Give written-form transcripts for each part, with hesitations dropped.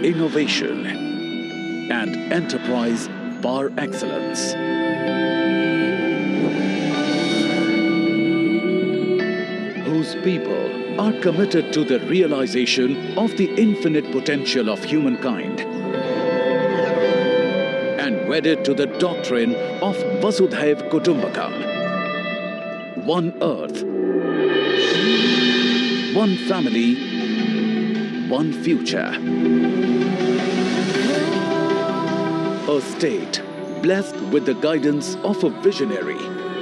innovation and enterprise par excellence. Whose people are committed to the realization of the infinite potential of humankind and wedded to the doctrine of Vasudhaiv Kutumbakam. One earth, one family, one future. A state blessed with the guidance of a visionary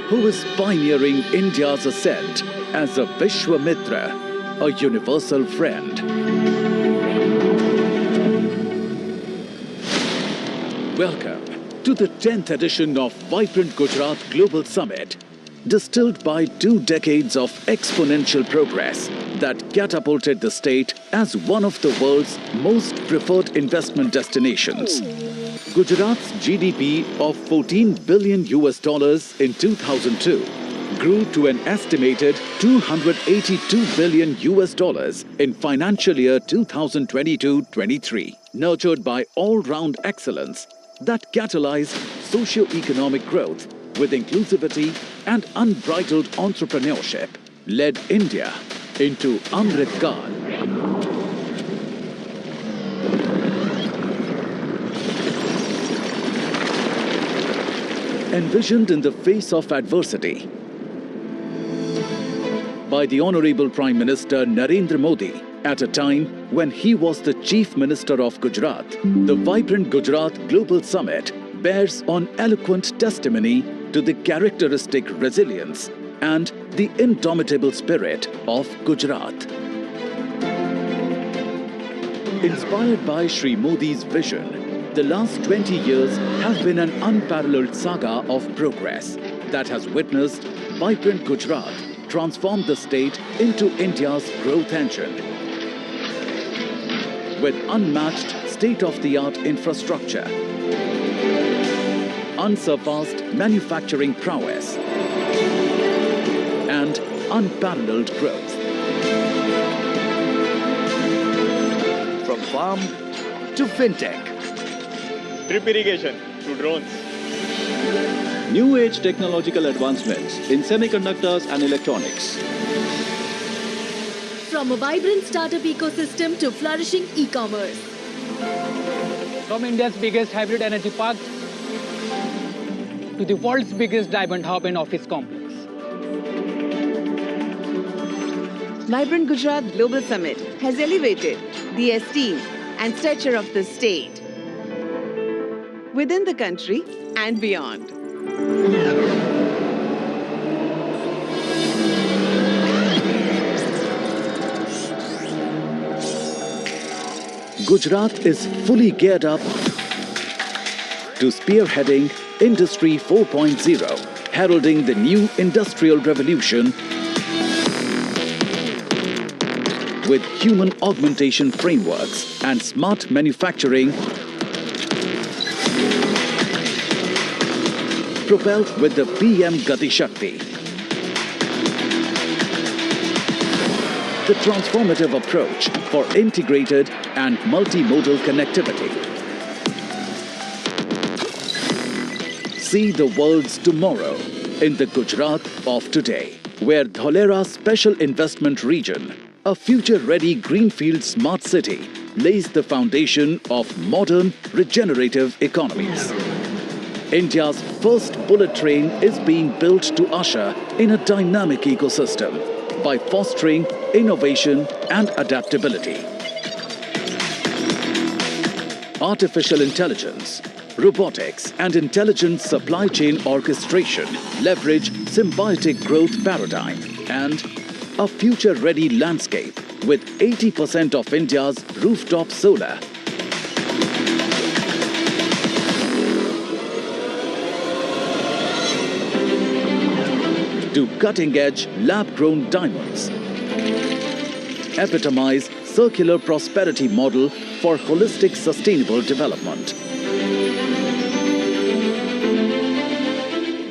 who is pioneering India's ascent as a Vishwamitra, a universal friend. Welcome to the 10th edition of Vibrant Gujarat Global Summit, distilled by 2 decades of exponential progress that catapulted the state as one of the world's most preferred investment destinations. Gujarat's GDP of $14 billion in 2002 grew to an estimated $282 billion in financial year 2022-23, nurtured by all-round excellence that catalyzed socio-economic growth with inclusivity and unbridled entrepreneurship, led India into Amrit Kaal. Envisioned in the face of adversity by the Honorable Prime Minister Narendra Modi at a time when he was the Chief Minister of Gujarat, the Vibrant Gujarat Global Summit bears on eloquent testimony to the characteristic resilience and the indomitable spirit of Gujarat. Inspired by Shri Modi's vision, the last 20 years have been an unparalleled saga of progress that has witnessed Vibrant Gujarat transform the state into India's growth engine. With unmatched state-of-the-art infrastructure, unsurpassed manufacturing prowess, and unparalleled growth. From farm to fintech, drip irrigation to drones. New age technological advancements in semiconductors and electronics. From a vibrant startup ecosystem to flourishing e-commerce. From India's biggest hybrid energy park to the world's biggest diamond hub and office complex. Vibrant Gujarat Global Summit has elevated the esteem and stature of the state within the country and beyond. Gujarat is fully geared up to spearheading Industry 4.0, heralding the new industrial revolution with human augmentation frameworks and smart manufacturing propelled with the PM Gati Shakti. The transformative approach for integrated and multimodal connectivity. See the world's tomorrow in the Gujarat of today, where Dholera Special Investment Region, a future-ready greenfield smart city, lays the foundation of modern regenerative economies. India's first bullet train is being built to usher in a dynamic ecosystem by fostering innovation and adaptability. Artificial intelligence, robotics and intelligent supply chain orchestration leverage symbiotic growth paradigm and a future-ready landscape with 80% of India's rooftop solar. To cutting-edge lab-grown diamonds, epitomize circular prosperity model for holistic sustainable development.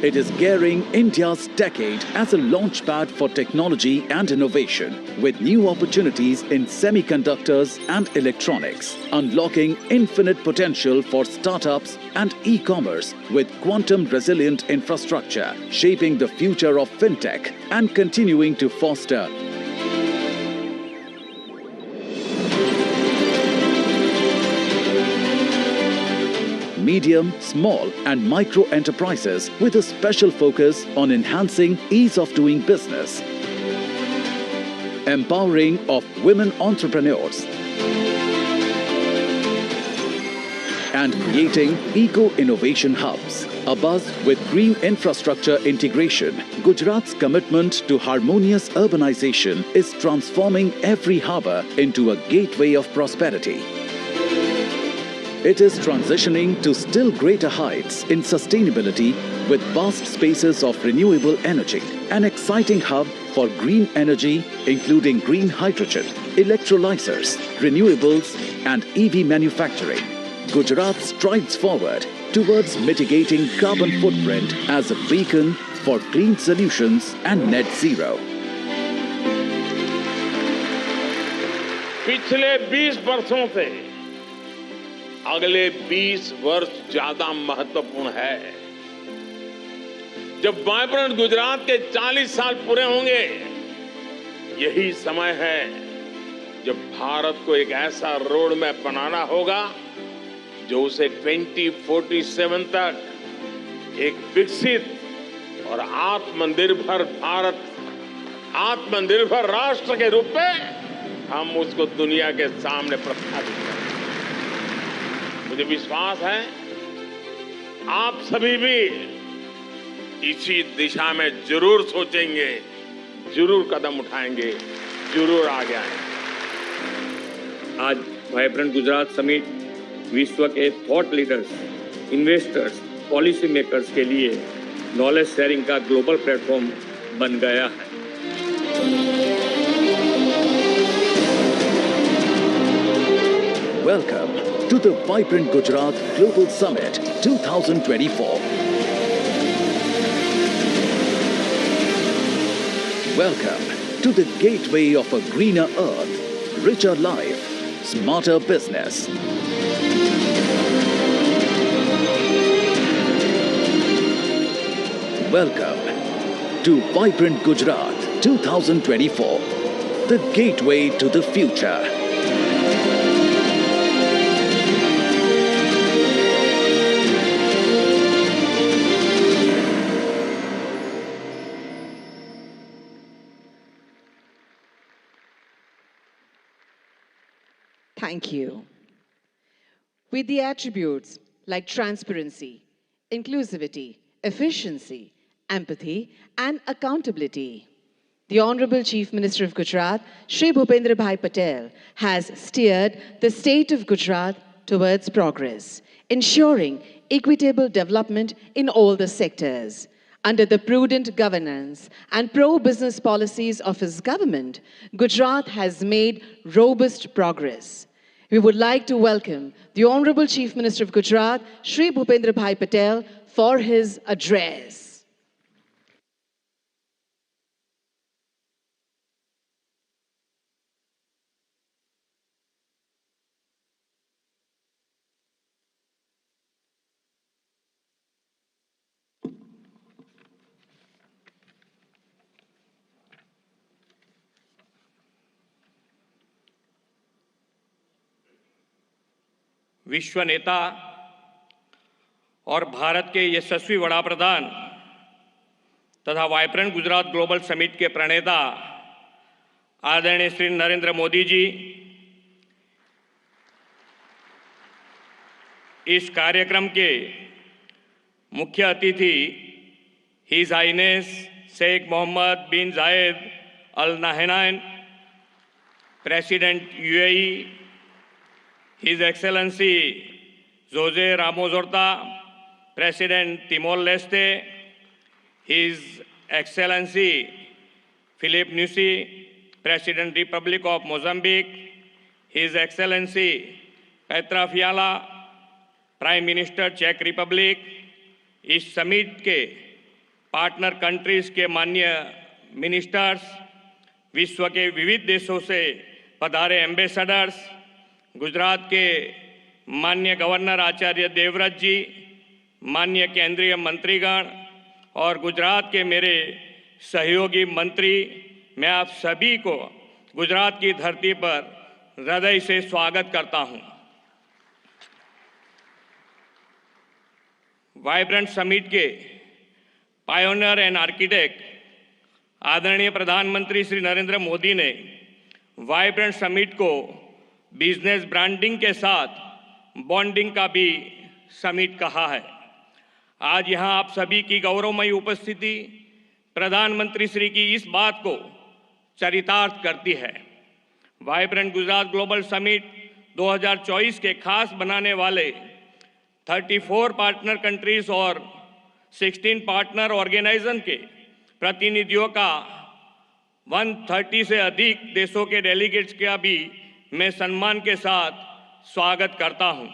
It is gearing India's decade as a launchpad for technology and innovation, with new opportunities in semiconductors and electronics, unlocking infinite potential for startups and e-commerce with quantum-resilient infrastructure, shaping the future of fintech and continuing to foster medium, small and micro enterprises with a special focus on enhancing ease of doing business, empowering of women entrepreneurs, and creating eco-innovation hubs. Abuzz with green infrastructure integration, Gujarat's commitment to harmonious urbanization is transforming every harbour into a gateway of prosperity. It is transitioning to still greater heights in sustainability with vast spaces of renewable energy, an exciting hub for green energy including green hydrogen, electrolyzers, renewables and EV manufacturing. Gujarat strides forward towards mitigating carbon footprint as a beacon for clean solutions and net zero. पिछले 20 वर्षों से अगले 20 वर्ष ज्यादा महत्वपूर्ण है। जब vibrant Gujarat के 40 साल पूरे होंगे, यही समय है जब भारत को एक ऐसा रोड मैप बनाना होगा जो उसे 2047 तक एक विकसित और आत्मनिर्भर भारत, आत्मनिर्भर राष्ट्र के रूप में हम उसको दुनिया के सामने प्रस्थापित करें। मुझे विश्वास है आप सभी भी इसी दिशा में जरूर सोचेंगे, जरूर कदम उठाएंगे, जरूर आगे आएंगे। आज वाइब्रेंट गुजरात समिट विश्व के thought leaders, investors, policy makers के लिए नॉलेज शेयरिंग का ग्लोबल प्लेटफॉर्म बन गया है। Welcome to the Vibrant Gujarat Global Summit 2024. Welcome to the gateway of a greener earth, richer life, smarter business. Welcome to Vibrant Gujarat 2024, the gateway to the future. Thank you. With the attributes like transparency, inclusivity, efficiency, empathy, and accountability, the Honorable Chief Minister of Gujarat, Shri Bhupendra Bhai Patel, has steered the state of Gujarat towards progress, ensuring equitable development in all the sectors. Under the prudent governance and pro-business policies of his government, Gujarat has made robust progress. We would like to welcome the Honorable Chief Minister of Gujarat, Shri Bhupendra Bhai Patel, for his address. विश्व नेता और भारत के यशस्वी वड़ा प्रधान तथा vibrant Gujarat global summit के प्रणेता आदरणीय श्री नरेंद्र मोदी जी इस कार्यक्रम के मुख्य अतिथि his highness Sheikh Mohammad bin Zayed Al Nahyan, president UAE, His Excellency Jose Ramos Horta, President Timor-Leste, His Excellency Philip Nyusi, President Republic of Mozambique, His Excellency Petra Fiala, Prime Minister Czech Republic, इस summit के partner countries के माननीय ministers, विश्व के विविध देशों से पधारे एम्बेसडर्स, गुजरात के माननीय गवर्नर आचार्य देवव्रत जी, माननीय केंद्रीय मंत्रीगण और गुजरात के मेरे सहयोगी मंत्री, मैं आप सभी को गुजरात की धरती पर हृदय से स्वागत करता हूं। वाइब्रेंट समिट के पायोनियर एंड आर्किटेक्ट आदरणीय प्रधानमंत्री श्री नरेंद्र मोदी ने वाइब्रेंट समिट को बिजनेस ब्रांडिंग के साथ बॉन्डिंग का भी समिट कहा है। आज यहां आप सभी की गौरवमयी उपस्थिति प्रधानमंत्री श्री की इस बात को चरितार्थ करती है। वाइब्रेंट गुजरात ग्लोबल समिट 2024 के खास बनाने वाले 34 पार्टनर कंट्रीज और 16 पार्टनर ऑर्गेनाइजेशन के प्रतिनिधियों का 130 से अधिक देशों के डेलीगेट्स का भी मैं सम्मान के साथ स्वागत करता हूं।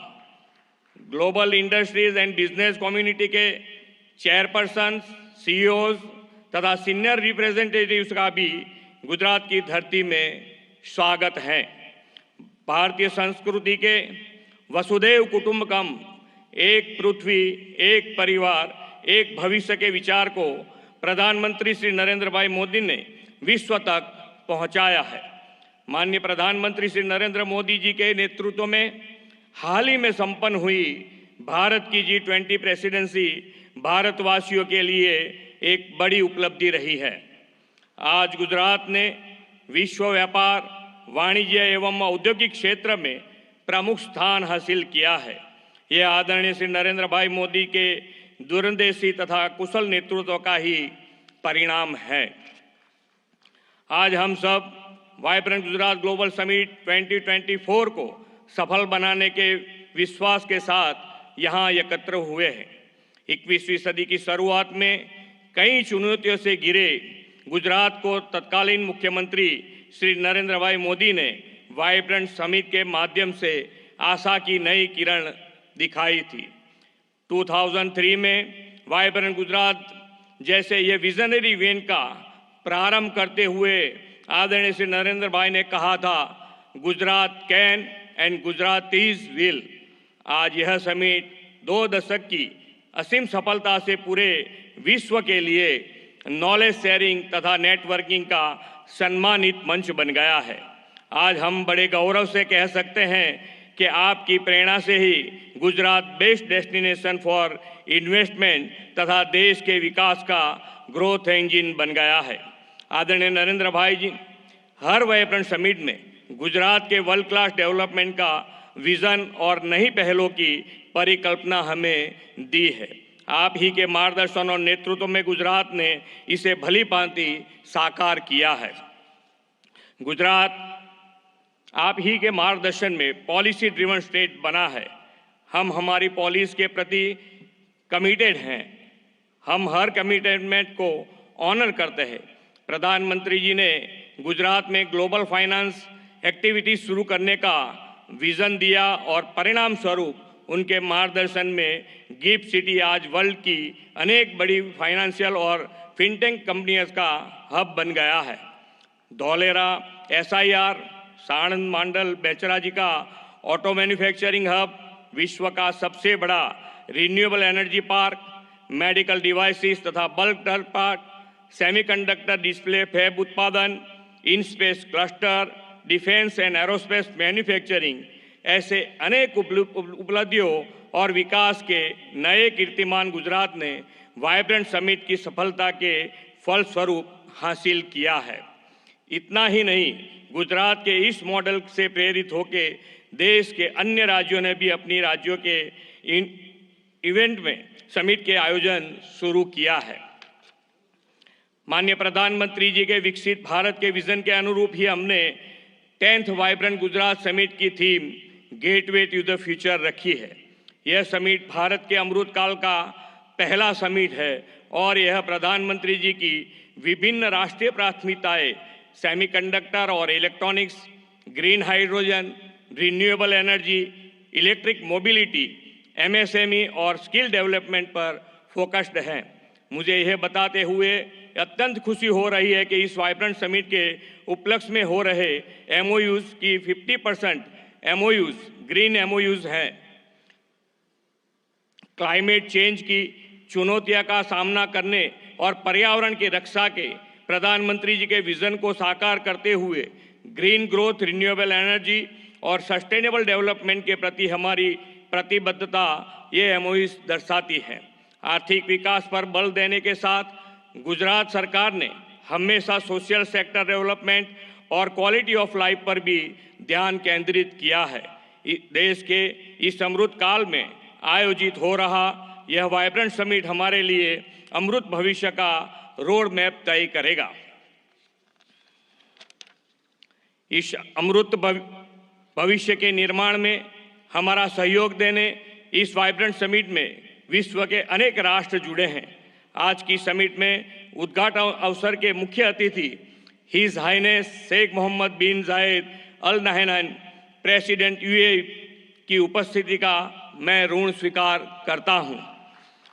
Global industries and business community के चेयरपर्सन, सीईओज तथा सीनियर रिप्रेजेंटेटिव्स का भी गुजरात की धरती में स्वागत है। भारतीय संस्कृति के वसुधैव कुटुंबकम, एक पृथ्वी, एक परिवार, एक भविष्य के विचार को प्रधानमंत्री श्री नरेंद्र भाई मोदी ने विश्व तक पहुंचाया है। माननीय प्रधानमंत्री श्री नरेंद्र मोदी जी के नेतृत्व में हाल ही में संपन्न हुई भारत की G20 प्रेसिडेंसी भारतवासियों के लिए एक बड़ी उपलब्धि रही है। आज गुजरात ने विश्व व्यापार, वाणिज्य एवं औद्योगिक क्षेत्र में प्रमुख स्थान हासिल किया है। यह आदरणीय श्री नरेंद्र भाई मोदी के दूरंदेशी तथा कुशल नेतृत्व का ही परिणाम है। आज हम सब वाइब्रेंट गुजरात ग्लोबल समिट 2024 को सफल बनाने के विश्वास के साथ यहाँ एकत्र हुए हैं। 21वीं सदी की शुरुआत में कई चुनौतियों से घिरे गुजरात को तत्कालीन मुख्यमंत्री श्री नरेंद्र भाई मोदी ने वाइब्रेंट समिट के माध्यम से आशा की नई किरण दिखाई थी। 2003 में वाइब्रेंट गुजरात जैसे ये विजनरी इवेंट का प्रारंभ करते हुए आदरणीय श्री नरेंद्र भाई ने कहा था, Gujarat can and Gujaratis will. आज यह समिट 2 दशक की असीम सफलता से पूरे विश्व के लिए नॉलेज शेयरिंग तथा नेटवर्किंग का सम्मानित मंच बन गया है। आज हम बड़े गौरव से कह सकते हैं कि आपकी प्रेरणा से ही Gujarat best destination for investment तथा देश के विकास का ग्रोथ इंजन बन गया है। आदरणीय नरेंद्र भाई जी हर वाइब्रेंट समिट में गुजरात के वर्ल्ड क्लास डेवलपमेंट का विजन और नई पहलों की परिकल्पना हमें दी है। आप ही के मार्गदर्शन और नेतृत्व में गुजरात ने इसे भली भांति साकार किया है। गुजरात आप ही के मार्गदर्शन में पॉलिसी ड्रिवन स्टेट बना है। हम हमारी पॉलिसी के प्रति कमिटेड हैं। हम हर कमिटमेंट को ऑनर करते हैं। प्रधानमंत्री जी ने गुजरात में ग्लोबल फाइनेंस एक्टिविटी शुरू करने का विजन दिया और परिणाम स्वरूप उनके मार्गदर्शन में गिफ्ट सिटी आज वर्ल्ड की अनेक बड़ी फाइनेंशियल और फिनटेक कंपनियों का हब बन गया है। धौलेरा SIR, साणंद मंडल बेचराजी का ऑटो मैन्युफैक्चरिंग हब, विश्व का सबसे बड़ा renewable energy park, medical devices तथा bulk drug park, semiconductor display fab उत्पादन, in space cluster, defence and aerospace manufacturing, ऐसे अनेक उपलब्धियों और विकास के नए कीर्तिमान गुजरात ने वाइब्रेंट समिट की सफलता के फलस्वरूप हासिल किया है। इतना ही नहीं, गुजरात के इस मॉडल से प्रेरित होकर देश के अन्य राज्यों ने भी अपनी राज्यों के इवेंट में समिट के आयोजन शुरू किया है। माननीय प्रधानमंत्री जी के विकसित भारत के विजन के अनुरूप ही हमने 10th वाइब्रेंट गुजरात समिट की theme gateway to the future रखी है। यह समिट भारत के अमृत काल का पहला समिट है और यह प्रधानमंत्री जी की विभिन्न राष्ट्रीय प्राथमिकताएं सेमीकंडक्टर और electronics, green hydrogen, renewable energy, electric mobility, MSME और स्किल डेवलपमेंट पर फोकस्ड हैं। मुझे यह बताते हुए अत्यंत खुशी हो रही है कि इस वाइब्रेंट समिट के उपलक्ष्य में हो रहे एमओयूज की 50% एमओयूज ग्रीन एमओयूज हैं। क्लाइमेट चेंज की चुनौतियों का सामना करने और पर्यावरण की रक्षा के प्रधानमंत्री जी के विजन को साकार करते हुए ग्रीन ग्रोथ, रिन्यूएबल एनर्जी और सस्टेनेबल डेवलपमेंट के प्रति हमारी प्रतिबद्धता ये एमओयूज दर्शाती है। आर्थिक विकास पर बल देने के साथ गुजरात सरकार ने हमेशा सोशल सेक्टर डेवलपमेंट और क्वालिटी ऑफ लाइफ पर भी ध्यान केंद्रित किया है। देश के इस अमृत काल में आयोजित हो रहा यह वाइब्रेंट समिट हमारे लिए अमृत भविष्य का रोड मैप तय करेगा। इस अमृत भविष्य के निर्माण में हमारा सहयोग देने इस वाइब्रेंट समिट में विश्व के अनेक राष्ट्र जुड़े हैं। आज की समिट में उद्घाटन अवसर के मुख्य अतिथि his highness Sheikh Mohammad bin Zayed Al Nahyan president UAE की उपस्थिति का मैं ऋण स्वीकार करता हूं।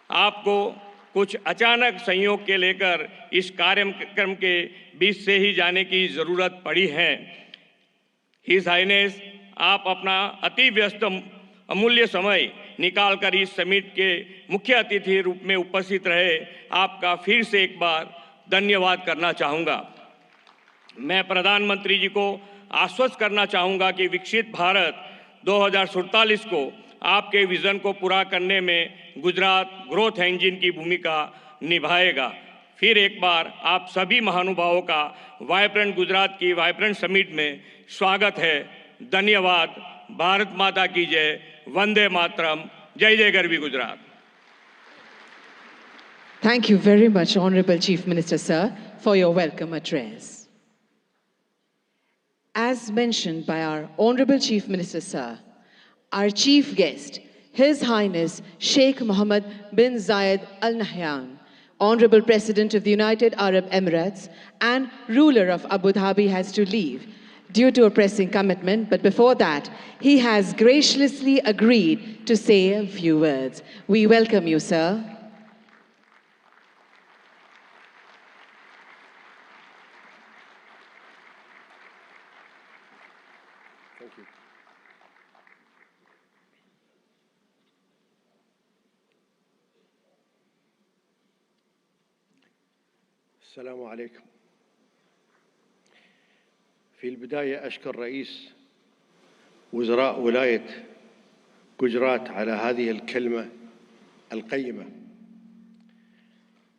आपको कुछ अचानक संयोग के लेकर इस कार्यक्रम के बीच से ही जाने की जरूरत पड़ी है। हिज हाइनेस, आप अपना अति व्यस्त अमूल्य समय निकालकर इस समिट के मुख्य अतिथि रूप में उपस्थित रहे, आपका फिर से एक बार धन्यवाद करना चाहूँगा। मैं प्रधानमंत्री जी को आश्वस्त करना चाहूँगा कि विकसित भारत 2047 को आपके विजन को पूरा करने में गुजरात ग्रोथ इंजन की भूमिका निभाएगा। फिर एक बार आप सभी महानुभावों का वाइब्रेंट गुजरात की वाइब्रेंट समिट में स्वागत है। धन्यवाद। भारत माता की जय। वंदे मातरम। जय जय Garvi Gujarat. Thank you very much, Honorable Chief Minister, sir, for your welcome address. As mentioned by our Honorable Chief Minister, sir, our chief guest, His Highness Sheikh Mohammed bin Zayed Al Nahyan, Honorable President of the United Arab Emirates and ruler of Abu Dhabi, has to leave due to a pressing commitment, but before that, he has graciously agreed to say a few words. We welcome you, sir. Thank you. السلام عليكم. في البداية أشكر رئيس وزراء ولاية جوجرات على هذه الكلمة القيمة،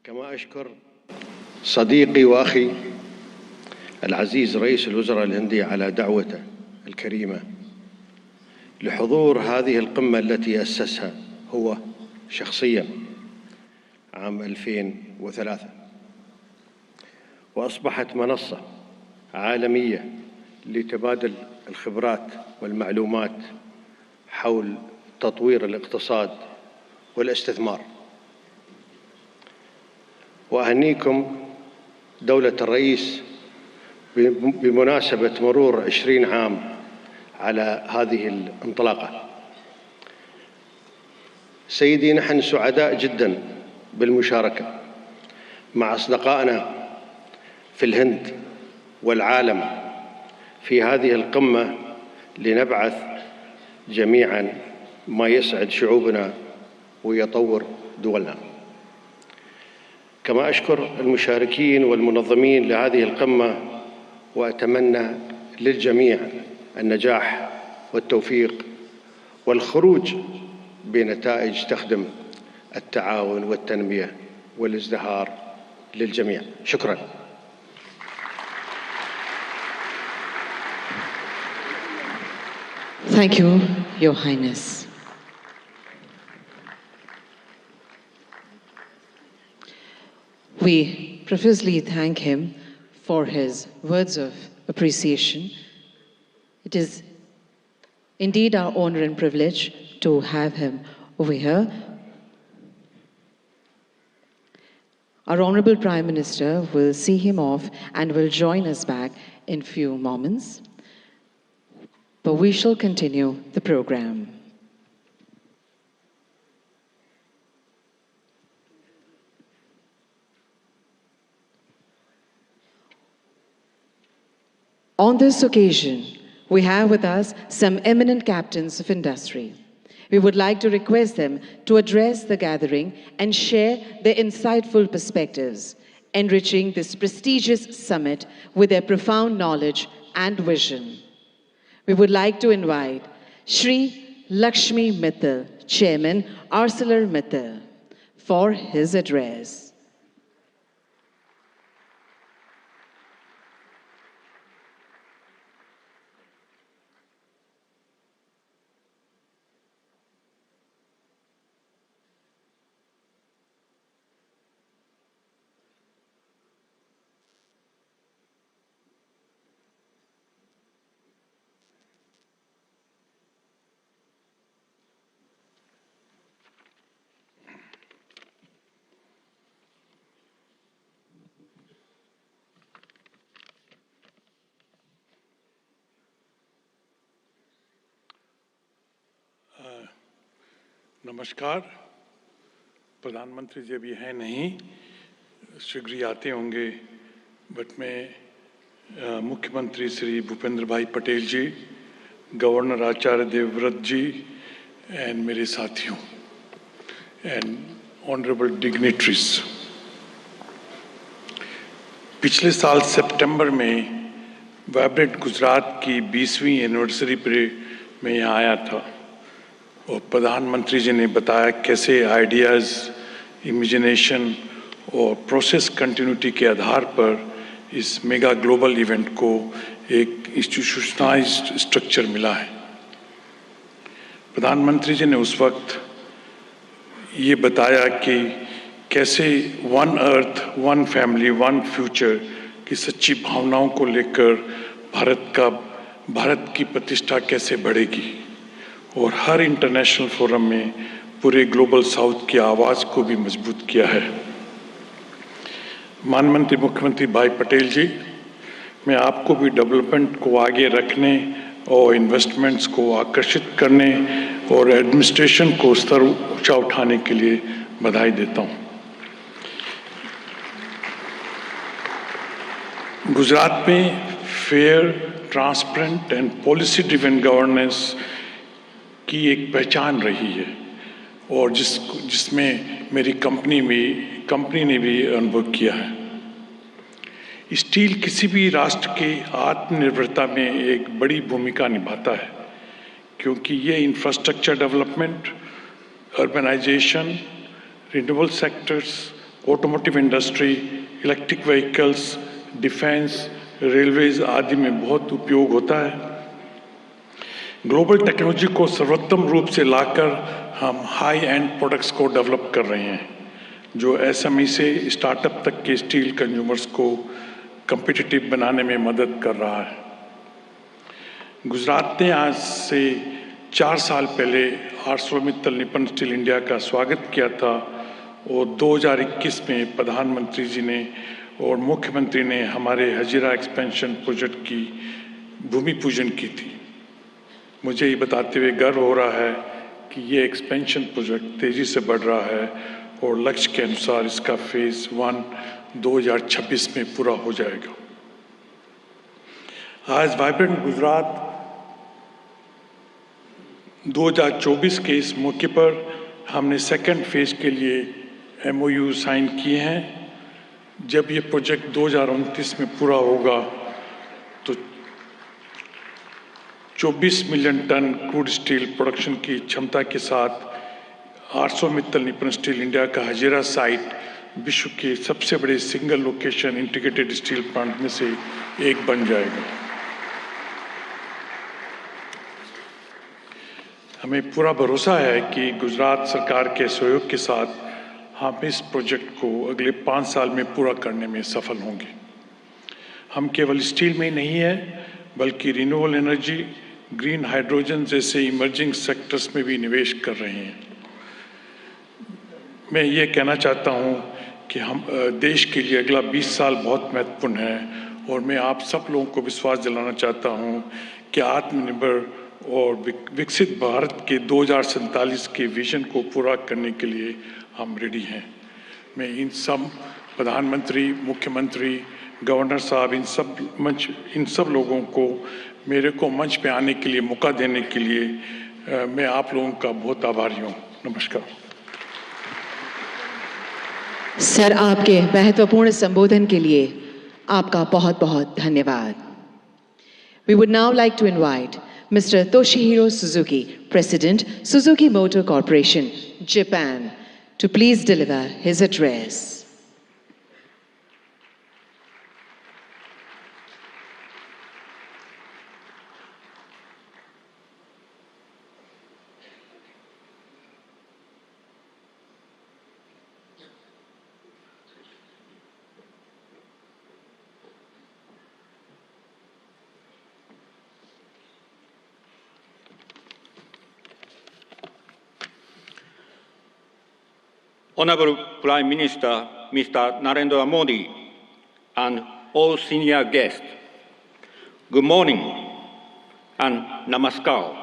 كما أشكر صديقي وأخي العزيز رئيس الوزراء الهندي على دعوته الكريمة لحضور هذه القمة التي أسسها هو شخصياً عام 2003، وأصبحت منصة عالمية لتبادل الخبرات والمعلومات حول تطوير الاقتصاد والاستثمار. وأهنيكم دولة الرئيس بمناسبة مرور 20 عام على هذه الانطلاقة. سيدي، نحن سعداء جدا بالمشاركة مع أصدقائنا في الهند والعالم في هذه القمة لنبعث جميعا ما يسعد شعوبنا ويطور دولنا. كما أشكر المشاركين والمنظمين لهذه القمة، وأتمنى للجميع النجاح والتوفيق والخروج بنتائج تخدم التعاون والتنمية والازدهار للجميع. شكرا. Thank you, Your Highness. We profusely thank him for his words of appreciation. It is indeed our honor and privilege to have him over here. Our Honorable Prime Minister will see him off and will join us back in few moments. But we shall continue the program. On this occasion, we have with us some eminent captains of industry. We would like to request them to address the gathering and share their insightful perspectives, enriching this prestigious summit with their profound knowledge and vision. We would like to invite Shri Lakshmi Mittal, Chairman, ArcelorMittal, for his address. नमस्कार। प्रधानमंत्री जी अभी हैं नहीं, शीघ्र ही आते होंगे, but मैं मुख्यमंत्री श्री भूपेंद्र भाई पटेल जी, गवर्नर आचार्य देवव्रत जी एंड मेरे साथियों एंड ऑनरेबल डिग्निटरीज, पिछले साल सितंबर में वाइब्रेंट गुजरात की 20वीं एनिवर्सरी पर मैं यहाँ आया था और प्रधानमंत्री जी ने बताया कैसे आइडियाज़, इमेजिनेशन और प्रोसेस कंटिन्यूटी के आधार पर इस मेगा ग्लोबल इवेंट को एक इंस्टीट्यूशनलाइज्ड स्ट्रक्चर मिला है। प्रधानमंत्री जी ने उस वक्त ये बताया कि कैसे one earth, one family, one future की सच्ची भावनाओं को लेकर भारत की प्रतिष्ठा कैसे बढ़ेगी और हर इंटरनेशनल फोरम में पूरे ग्लोबल साउथ की आवाज़ को भी मजबूत किया है। माननीय मुख्यमंत्री भाई पटेल जी, मैं आपको भी डेवलपमेंट को आगे रखने और इन्वेस्टमेंट्स को आकर्षित करने और एडमिनिस्ट्रेशन को स्तर ऊंचा उठाने के लिए बधाई देता हूं। गुजरात में fair, transparent and policy driven governance की एक पहचान रही है और जिसमें मेरी कंपनी ने भी अनुभव किया है। स्टील किसी भी राष्ट्र के आत्मनिर्भरता में एक बड़ी भूमिका निभाता है, क्योंकि ये infrastructure development, urbanisation, renewable sectors, automotive industry, electric vehicles, defence, railways आदि में बहुत उपयोग होता है। ग्लोबल टेक्नोलॉजी को सर्वोत्तम रूप से लाकर हम हाई एंड प्रोडक्ट्स को डेवलप कर रहे हैं, जो एसएमई से स्टार्टअप तक के स्टील कंज्यूमर्स को कम्पिटिटिव बनाने में मदद कर रहा है। गुजरात ने आज से 4 साल पहले आर्सलरमित्तल निपन स्टील इंडिया का स्वागत किया था और 2021 में प्रधानमंत्री जी ने और मुख्यमंत्री ने हमारे हजीरा एक्सपेंशन प्रोजेक्ट की भूमि पूजन की थी। मुझे ये बताते हुए गर्व हो रहा है कि ये एक्सपेंशन प्रोजेक्ट तेजी से बढ़ रहा है और लक्ष्य के अनुसार इसका फेज 1 2026 में पूरा हो जाएगा। आज वाइब्रेंट गुजरात 2024 के इस मौके पर हमने सेकंड फेज के लिए MOU साइन किए हैं। जब ये प्रोजेक्ट 2029 में पूरा होगा तो 24 million tonne crude steel production की क्षमता के साथ आर्सलरमित्तल निपन स्टील इंडिया का हजीरा साइट विश्व के सबसे बड़े single location integrated steel plant में से एक बन जाएगा। हमें पूरा भरोसा है कि गुजरात सरकार के सहयोग के साथ हम इस प्रोजेक्ट को अगले 5 साल में पूरा करने में सफल होंगे। हम केवल स्टील में ही नहीं है, बल्कि रिन्यूएबल एनर्जी, ग्रीन हाइड्रोजन जैसे इमर्जिंग सेक्टर्स में भी निवेश कर रहे हैं। मैं ये कहना चाहता हूँ कि हम देश के लिए अगला 20 साल बहुत महत्वपूर्ण है और मैं आप सब लोगों को विश्वास दिलाना चाहता हूँ कि आत्मनिर्भर और विकसित भारत के 2047 के विजन को पूरा करने के लिए हम रेडी हैं। मैं इन सब प्रधानमंत्री, मुख्यमंत्री, गवर्नर साहब, इन सब लोगों को मेरे को मंच पे आने के लिए मौका देने के लिए मैं आप लोगों का बहुत आभारी हूँ। नमस्कार। सर, आपके महत्वपूर्ण संबोधन के लिए आपका बहुत बहुत धन्यवाद। We would now like to invite Mr. Toshihiro Suzuki, President, Suzuki Motor Corporation, Japan, to please deliver his address. Honorable Prime Minister, Mr. Narendra Modi, and all senior guests, good morning and namaskar.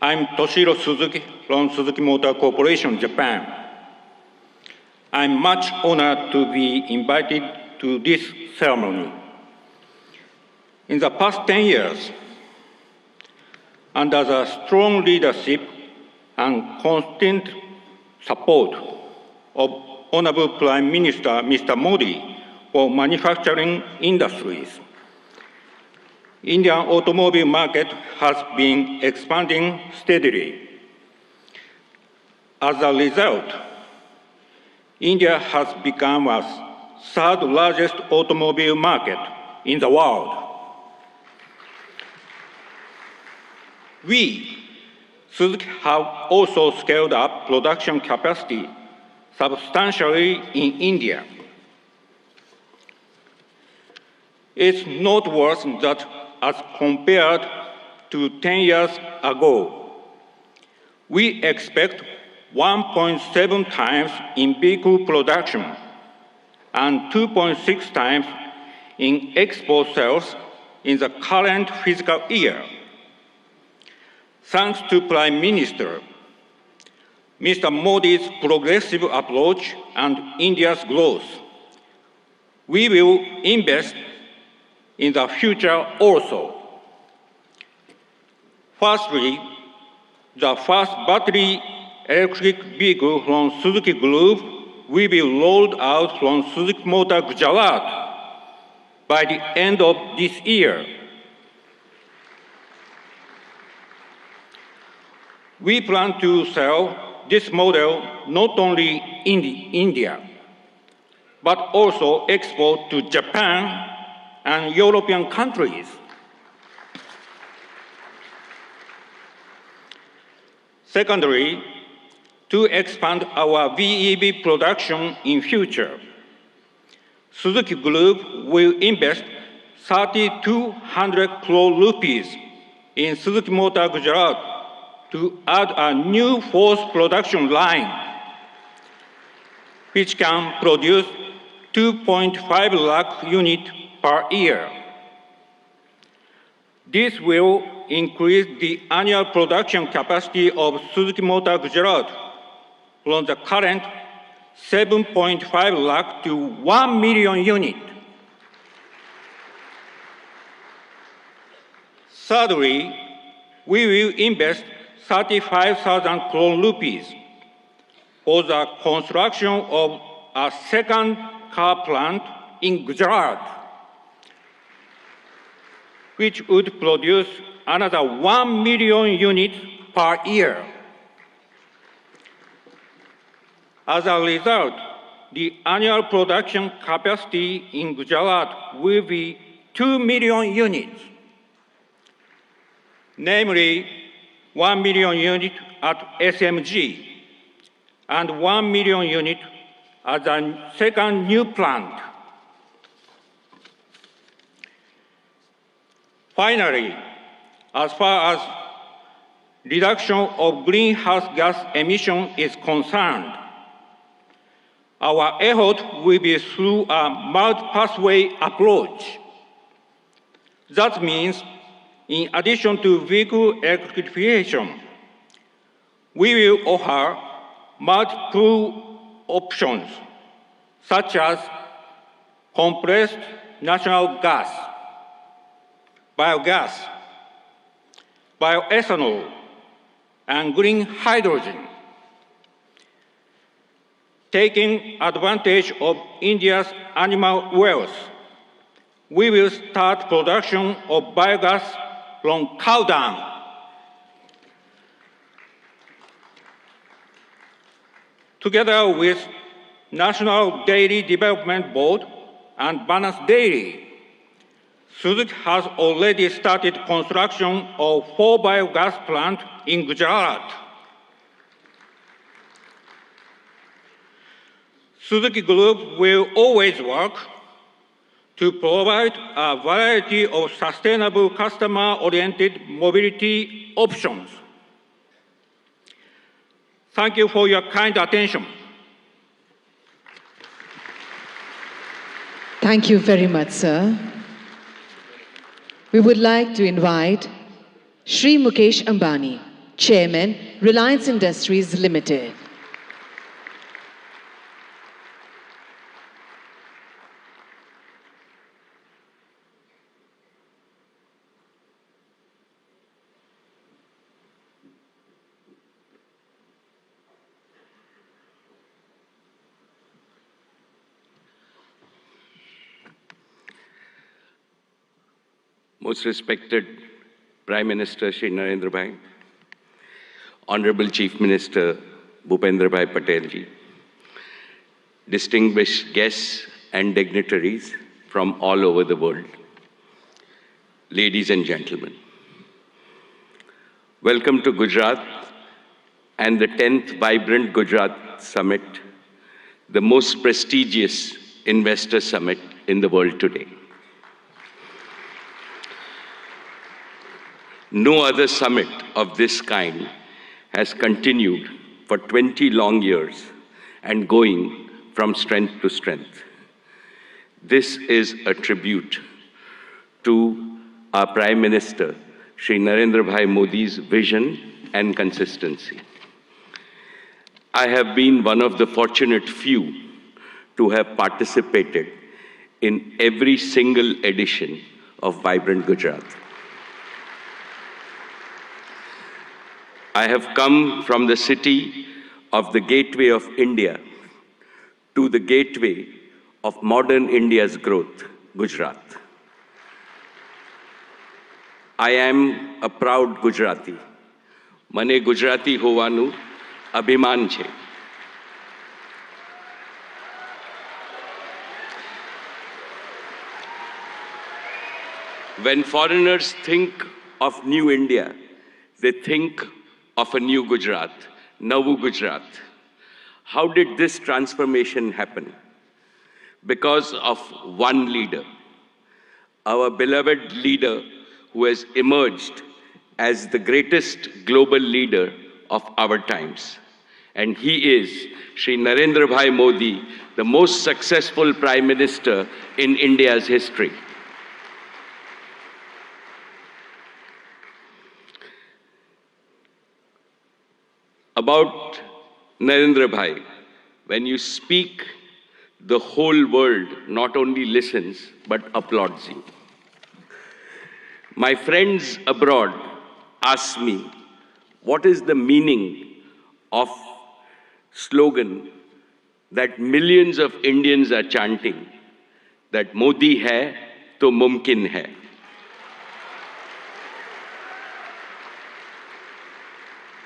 I'm Toshihiro Suzuki from Suzuki Motor Corporation, Japan. I'm much honored to be invited to this ceremony. In the past 10 years, under the strong leadership and constant support of Honorable Prime Minister Mr. Modi for manufacturing industries, Indian automobile market has been expanding steadily. As a result, India has become a third largest automobile market in the world. We, Suzuki, have also scaled up production capacity substantially in India. It's noteworthy that as compared to 10 years ago, we expect 1.7 times in vehicle production and 2.6 times in export sales in the current fiscal year. Thanks to Prime Minister Mr. Modi's progressive approach and India's growth, we will invest in the future also. Firstly, the first battery electric vehicle from Suzuki Group will be rolled out from Suzuki Motor Gujarat by the end of this year. We plan to sell this model not only in India, but also export to Japan and European countries. Secondly, to expand our VEV production in future, Suzuki Group will invest 3,200 crore rupees in Suzuki Motor Gujarat to add a new fourth production line, which can produce 2.5 lakh units per year. This will increase the annual production capacity of Suzuki Motor Gujarat from the current 7.5 lakh to 1 million units. Thirdly, we will invest 35,000 crore rupees for the construction of a second car plant in Gujarat, which would produce another 1 million units per year. As a result, the annual production capacity in Gujarat will be 2 million units, namely 1 million units at SMG and 1 million units at the second new plant. Finally, as far as reduction of greenhouse gas emission is concerned, our effort will be through a multi-pathway approach. That means, in addition to vehicle electrification, we will offer multiple options, such as compressed natural gas, biogas, bioethanol, and green hydrogen. Taking advantage of India's animal wealth, we will start production of biogas from cow dung. Together with National Dairy Development Board and Balance Dairy, Suzuki has already started construction of 4 biogas plants in Gujarat. Suzuki Group will always work to provide a variety of sustainable customer-oriented mobility options. Thank you for your kind attention. Thank you very much, sir. We would like to invite Shri Mukesh Ambani, Chairman, Reliance Industries Limited. Most respected Prime Minister Shri Narendra, Honorable Chief Minister Bhupendra Patel ji, distinguished guests and dignitaries from all over the world, ladies and gentlemen. Welcome to Gujarat and the 10th Vibrant Gujarat Summit, the most prestigious investor summit in the world today. No other summit of this kind has continued for 20 long years and going from strength to strength. This is a tribute to our Prime Minister, Shri Narendra Modi's vision and consistency. I have been one of the fortunate few to have participated in every single edition of Vibrant Gujarat. I have come from the city of the gateway of India to the gateway of modern India's growth, Gujarat. I am a proud Gujarati. Mane Gujarati hovanu abhiman છે. When foreigners think of New India, they think of a new Gujarat, Navu Gujarat. How did this transformation happen? Because of one leader, our beloved leader who has emerged as the greatest global leader of our times. And he is Shri Narendra Bhai Modi, the most successful Prime Minister in India's history. About Narendra Bhai, when you speak, the whole world not only listens, but applauds you. My friends abroad ask me, what is the meaning of slogan that millions of Indians are chanting, that Modi hai, to mumkin hai.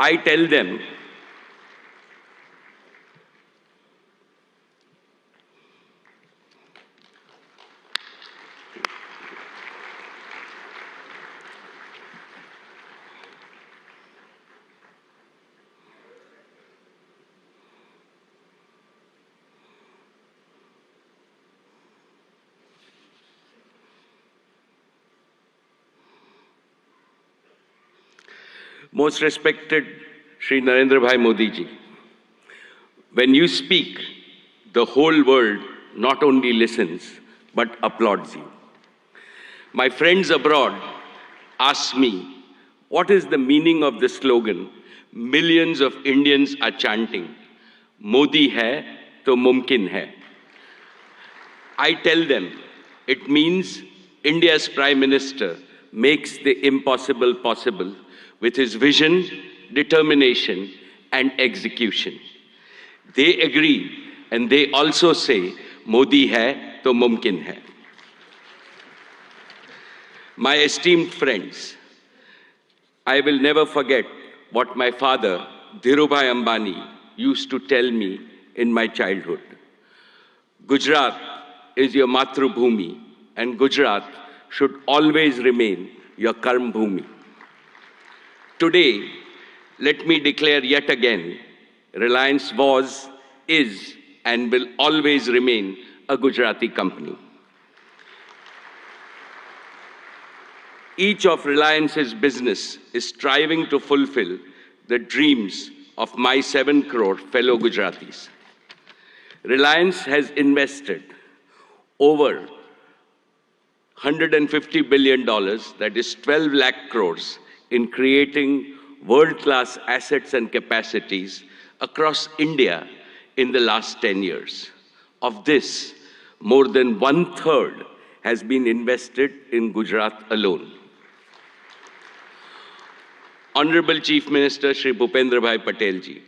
I tell them, most respected Shri Narendra Bhai Modi ji, when you speak, the whole world not only listens, but applauds you. My friends abroad ask me, what is the meaning of the slogan, millions of Indians are chanting, Modi hai to mumkin hai. I tell them it means India's Prime Minister makes the impossible possible with his vision, determination, and execution. They agree and they also say, Modi hai to mumkin hai. My esteemed friends, I will never forget what my father, Dhirubhai Ambani, used to tell me in my childhood. Gujarat is your Matrubhumi, and Gujarat should always remain your Karm Bhumi. Today, let me declare yet again, Reliance was, is, and will always remain a Gujarati company. Each of Reliance's business is striving to fulfill the dreams of my 7 crore fellow Gujaratis. Reliance has invested over $150 billion, that is 12 lakh crores, in creating world-class assets and capacities across India in the last 10 years. Of this, more than 1/3 has been invested in Gujarat alone. Honorable Chief Minister Shri Bhupendrabhai Patel ji,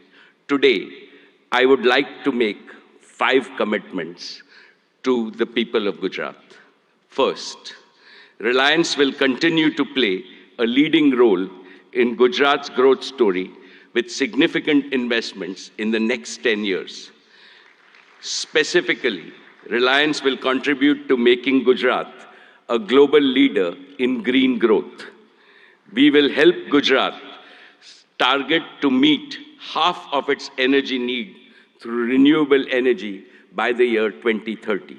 today I would like to make 5 commitments to the people of Gujarat. First, Reliance will continue to play a leading role in Gujarat's growth story with significant investments in the next 10 years. Specifically, Reliance will contribute to making Gujarat a global leader in green growth. We will help Gujarat target to meet half of its energy need through renewable energy by the year 2030.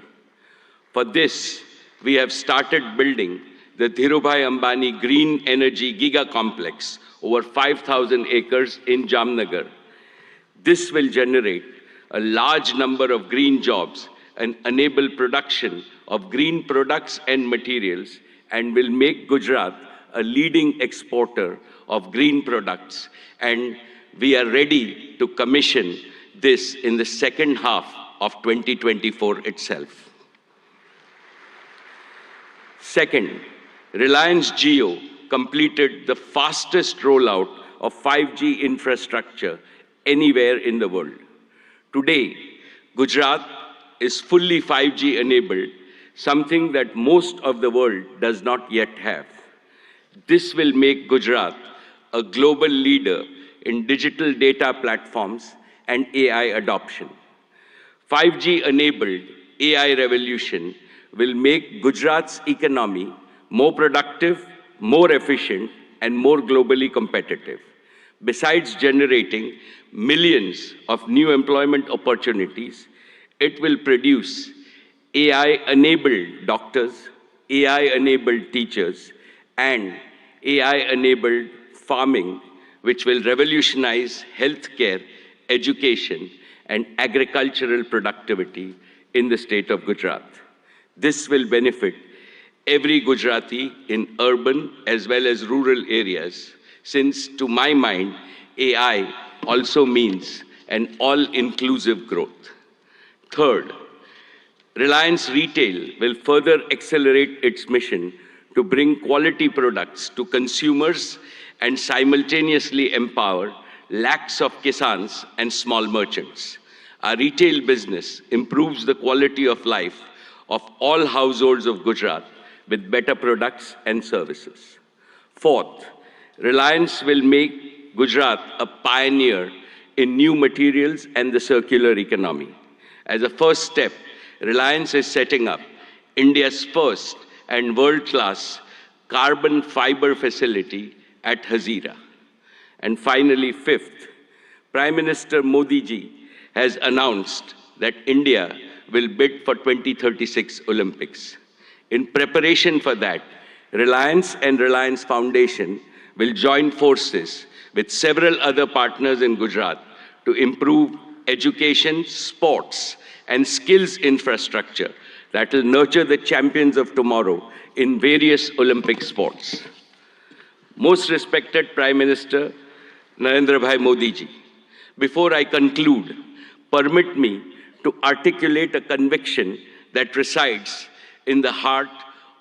For this, we have started building the Dhirubhai Ambani Green Energy Giga Complex, over 5,000 acres in Jamnagar. This will generate a large number of green jobs and enable production of green products and materials, and will make Gujarat a leading exporter of green products. And we are ready to commission this in the second half of 2024 itself. Second, Reliance Jio completed the fastest rollout of 5G infrastructure anywhere in the world. Today, Gujarat is fully 5G enabled, something that most of the world does not yet have. This will make Gujarat a global leader in digital data platforms and AI adoption. 5G-enabled AI revolution will make Gujarat's economy more productive, more efficient, and more globally competitive. Besides generating millions of new employment opportunities, it will produce AI-enabled doctors, AI-enabled teachers, and AI-enabled farming, which will revolutionize healthcare, education, and agricultural productivity in the state of Gujarat. This will benefit every Gujarati in urban as well as rural areas, since to my mind, AI also means an all-inclusive growth. Third, Reliance Retail will further accelerate its mission to bring quality products to consumers and simultaneously empower lakhs of kisans and small merchants. Our retail business improves the quality of life of all households of Gujarat with better products and services. Fourth, Reliance will make Gujarat a pioneer in new materials and the circular economy. As a first step, Reliance is setting up India's first and world-class carbon fiber facility at Hazira. And finally, fifth, Prime Minister Modi ji has announced that India will bid for 2036 Olympics. In preparation for that, Reliance and Reliance Foundation will join forces with several other partners in Gujarat to improve education, sports, and skills infrastructure that will nurture the champions of tomorrow in various Olympic sports. Most respected Prime Minister Narendra Bhai Modi ji, before I conclude, permit me to articulate a conviction that resides in the heart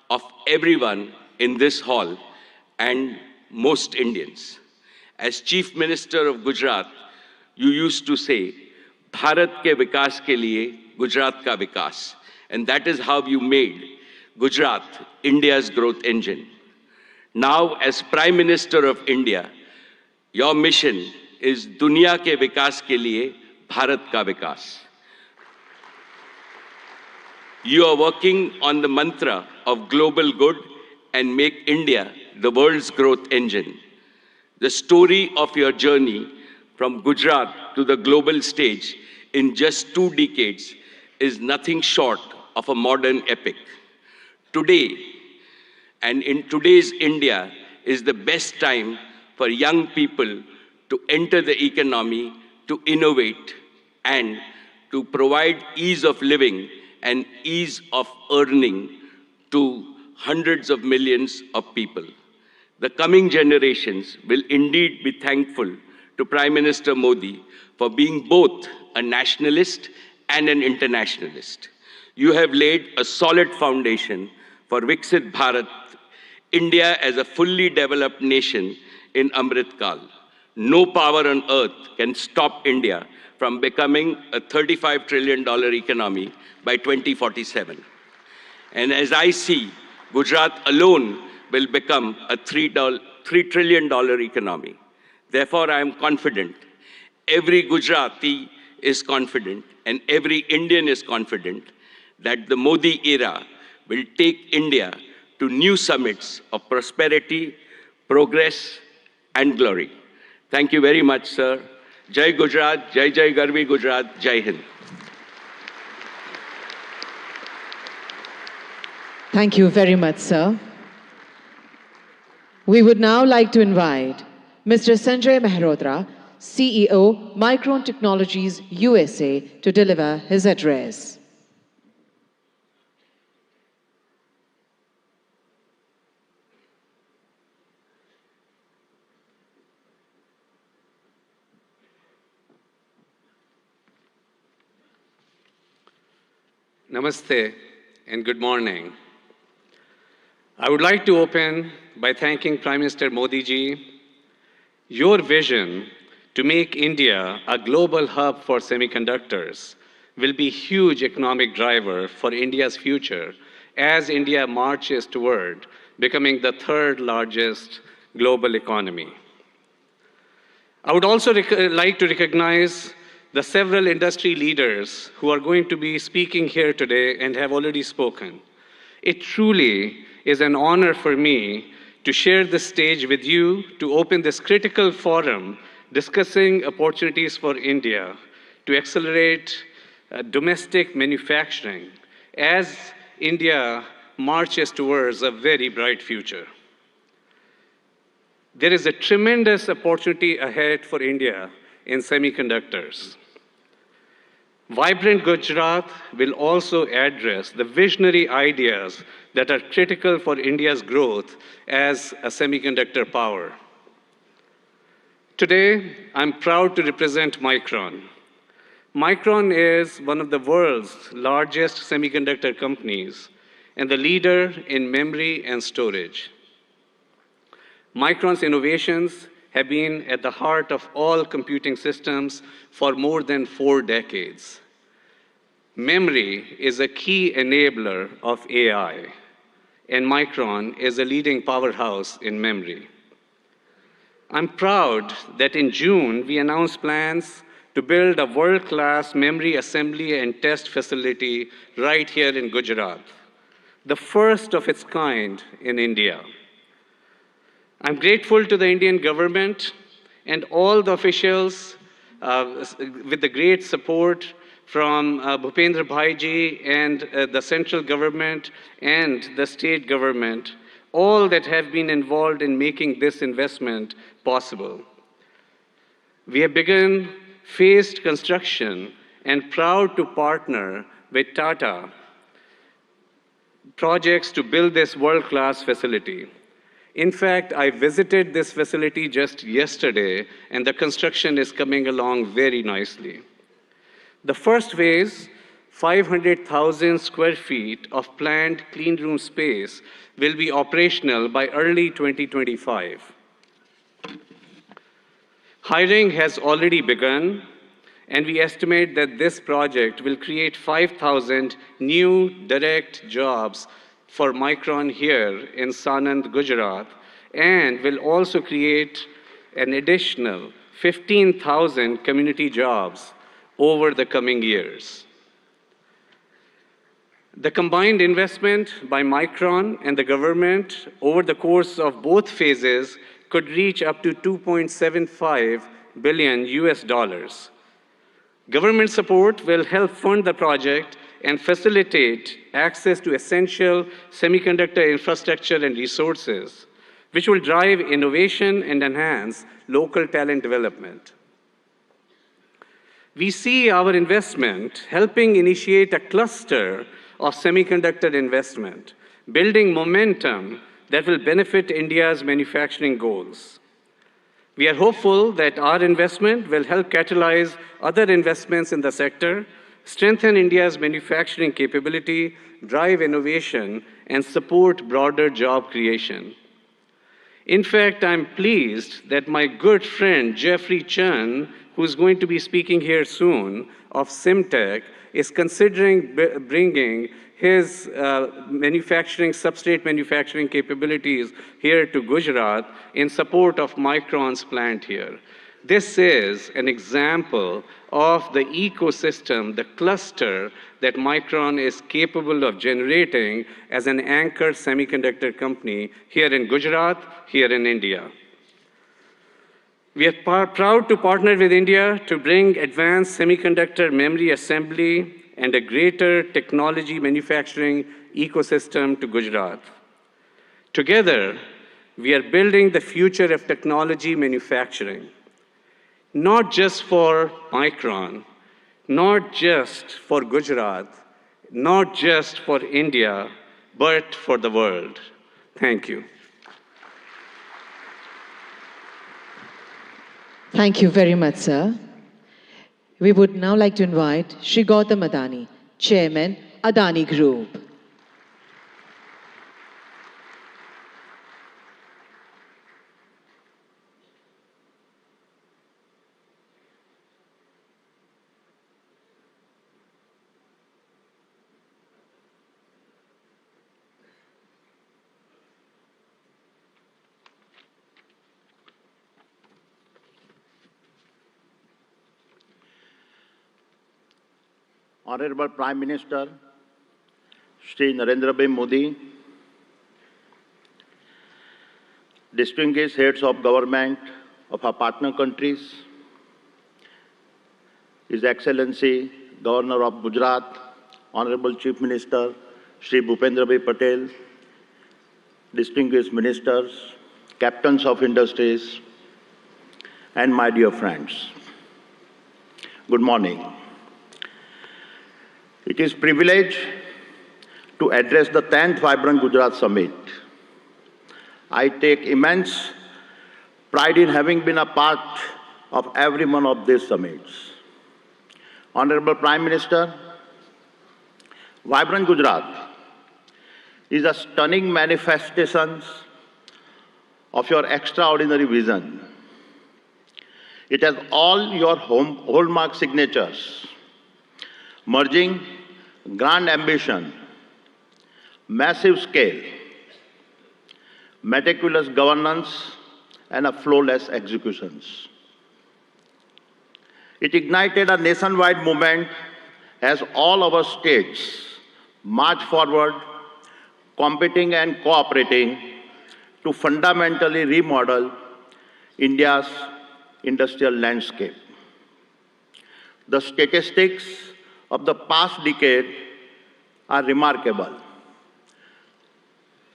of everyone in this hall and most Indians. As Chief Minister of Gujarat, you used to say, Bharat ke vikas ke liye Gujarat ka vikas. And that is how you made Gujarat India's growth engine. Now, as Prime Minister of India, your mission is Dunya ke vikas ke liye Bharat ka vikas. You are working on the mantra of global good and make India the world's growth engine. The story of your journey from Gujarat to the global stage in just 2 decades is nothing short of a modern epic. Today, and in today's India, is the best time for young people to enter the economy, to innovate, and to provide ease of living and ease of earning to hundreds of millions of people. The coming generations will indeed be thankful to Prime Minister Modi for being both a nationalist and an internationalist. You have laid a solid foundation for Viksit Bharat, India as a fully developed nation in Amrit Kal. No power on earth can stop India from becoming a $35 trillion economy by 2047. And as I see, Gujarat alone will become a $3 trillion economy. Therefore, I am confident, every Gujarati is confident, and every Indian is confident that the Modi era will take India to new summits of prosperity, progress, and glory. Thank you very much, sir. Jai Gujarat, Jai Jai Garvi Gujarat, Jai Hind. Thank you very much, sir. We would now like to invite Mr. Sanjay Mehrotra, CEO, Micron Technologies USA, to deliver his address. Namaste and good morning. I would like to open by thanking Prime Minister Modi ji. Your vision to make India a global hub for semiconductors will be a huge economic driver for India's future as India marches toward becoming the 3rd largest global economy. I would also like to recognize the several industry leaders who are going to be speaking here today and have already spoken. It truly is an honor for me to share the stage with you to open this critical forum discussing opportunities for India to accelerate domestic manufacturing as India marches towards a very bright future. There is a tremendous opportunity ahead for India in semiconductors. Vibrant Gujarat will also address the visionary ideas that are critical for India's growth as a semiconductor power. Today, I'm proud to represent Micron. Micron is one of the world's largest semiconductor companies and the leader in memory and storage. Micron's innovations have been at the heart of all computing systems for more than 4 decades. Memory is a key enabler of AI, and Micron is a leading powerhouse in memory. I'm proud that in June, we announced plans to build a world-class memory assembly and test facility right here in Gujarat, the first of its kind in India. I'm grateful to the Indian government and all the officials with the great support from Bhupendra Bhaiji and the central government and the state government, all that have been involved in making this investment possible. We have begun phased construction and proud to partner with Tata projects to build this world-class facility. In fact, I visited this facility just yesterday, and the construction is coming along very nicely. The first phase, 500,000 square feet of planned clean room space, will be operational by early 2025. Hiring has already begun, and we estimate that this project will create 5,000 new direct jobs for Micron here in Sanand, Gujarat, and will also create an additional 15,000 community jobs over the coming years. The combined investment by Micron and the government over the course of both phases could reach up to 2.75 billion US dollars. Government support will help fund the project and facilitate access to essential semiconductor infrastructure and resources, which will drive innovation and enhance local talent development. We see our investment helping initiate a cluster of semiconductor investment, building momentum that will benefit India's manufacturing goals. We are hopeful that our investment will help catalyze other investments in the sector, strengthen India's manufacturing capability, drive innovation, and support broader job creation. In fact, I'm pleased that my good friend Jeffrey Chen, who's going to be speaking here soon, of Simtech, is considering bringing his substrate manufacturing capabilities here to Gujarat in support of Micron's plant here. This is an example of the ecosystem, the cluster that Micron is capable of generating as an anchor semiconductor company here in Gujarat, here in India. We are proud to partner with India to bring advanced semiconductor memory assembly and a greater technology manufacturing ecosystem to Gujarat. Together, we are building the future of technology manufacturing, not just for Micron, not just for Gujarat, not just for India, but for the world. Thank you. Thank you very much, sir. We would now like to invite Shri Gautam Adani, Chairman, Adani Group. Honorable Prime Minister, Shri Narendra Modi, distinguished heads of government of our partner countries, His Excellency Governor of Gujarat, Honorable Chief Minister Shri Bhupendra Patel, distinguished ministers, captains of industries, and my dear friends. Good morning. It is a privilege to address the 10th Vibrant Gujarat Summit. I take immense pride in having been a part of every one of these summits. Honorable Prime Minister, Vibrant Gujarat is a stunning manifestation of your extraordinary vision. It has all your hallmark signatures, merging grand ambition, massive scale, meticulous governance, and a flawless executions. It ignited a nationwide movement as all our states march forward, competing and cooperating to fundamentally remodel India's industrial landscape. The statistics of the past decade are remarkable.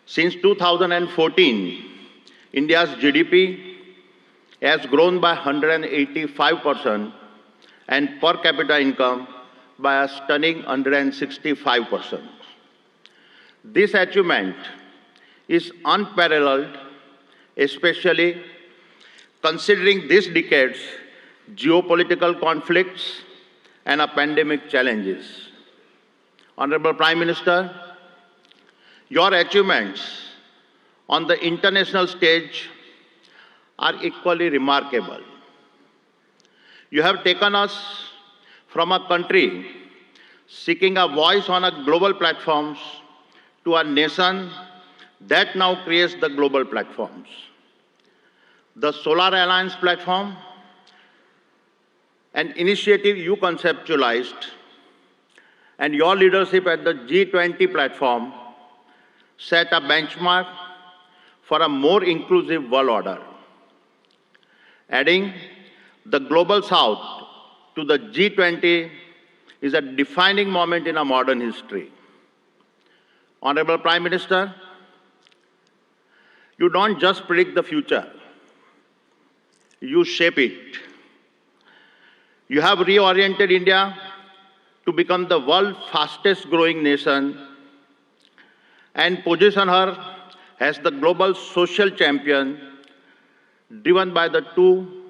Since 2014, India's GDP has grown by 185% and per capita income by a stunning 165%. This achievement is unparalleled, especially considering this decade's geopolitical conflicts and pandemic challenges. Honorable Prime Minister, your achievements on the international stage are equally remarkable. You have taken us from a country seeking a voice on a global platforms to a nation that now creates the global platforms. The Solar Alliance platform, an initiative you conceptualized, and your leadership at the G20 platform set a benchmark for a more inclusive world order. Adding the Global South to the G20 is a defining moment in our modern history. Honorable Prime Minister, you don't just predict the future, you shape it. You have reoriented India to become the world's fastest growing nation and position her as the global social champion driven by the two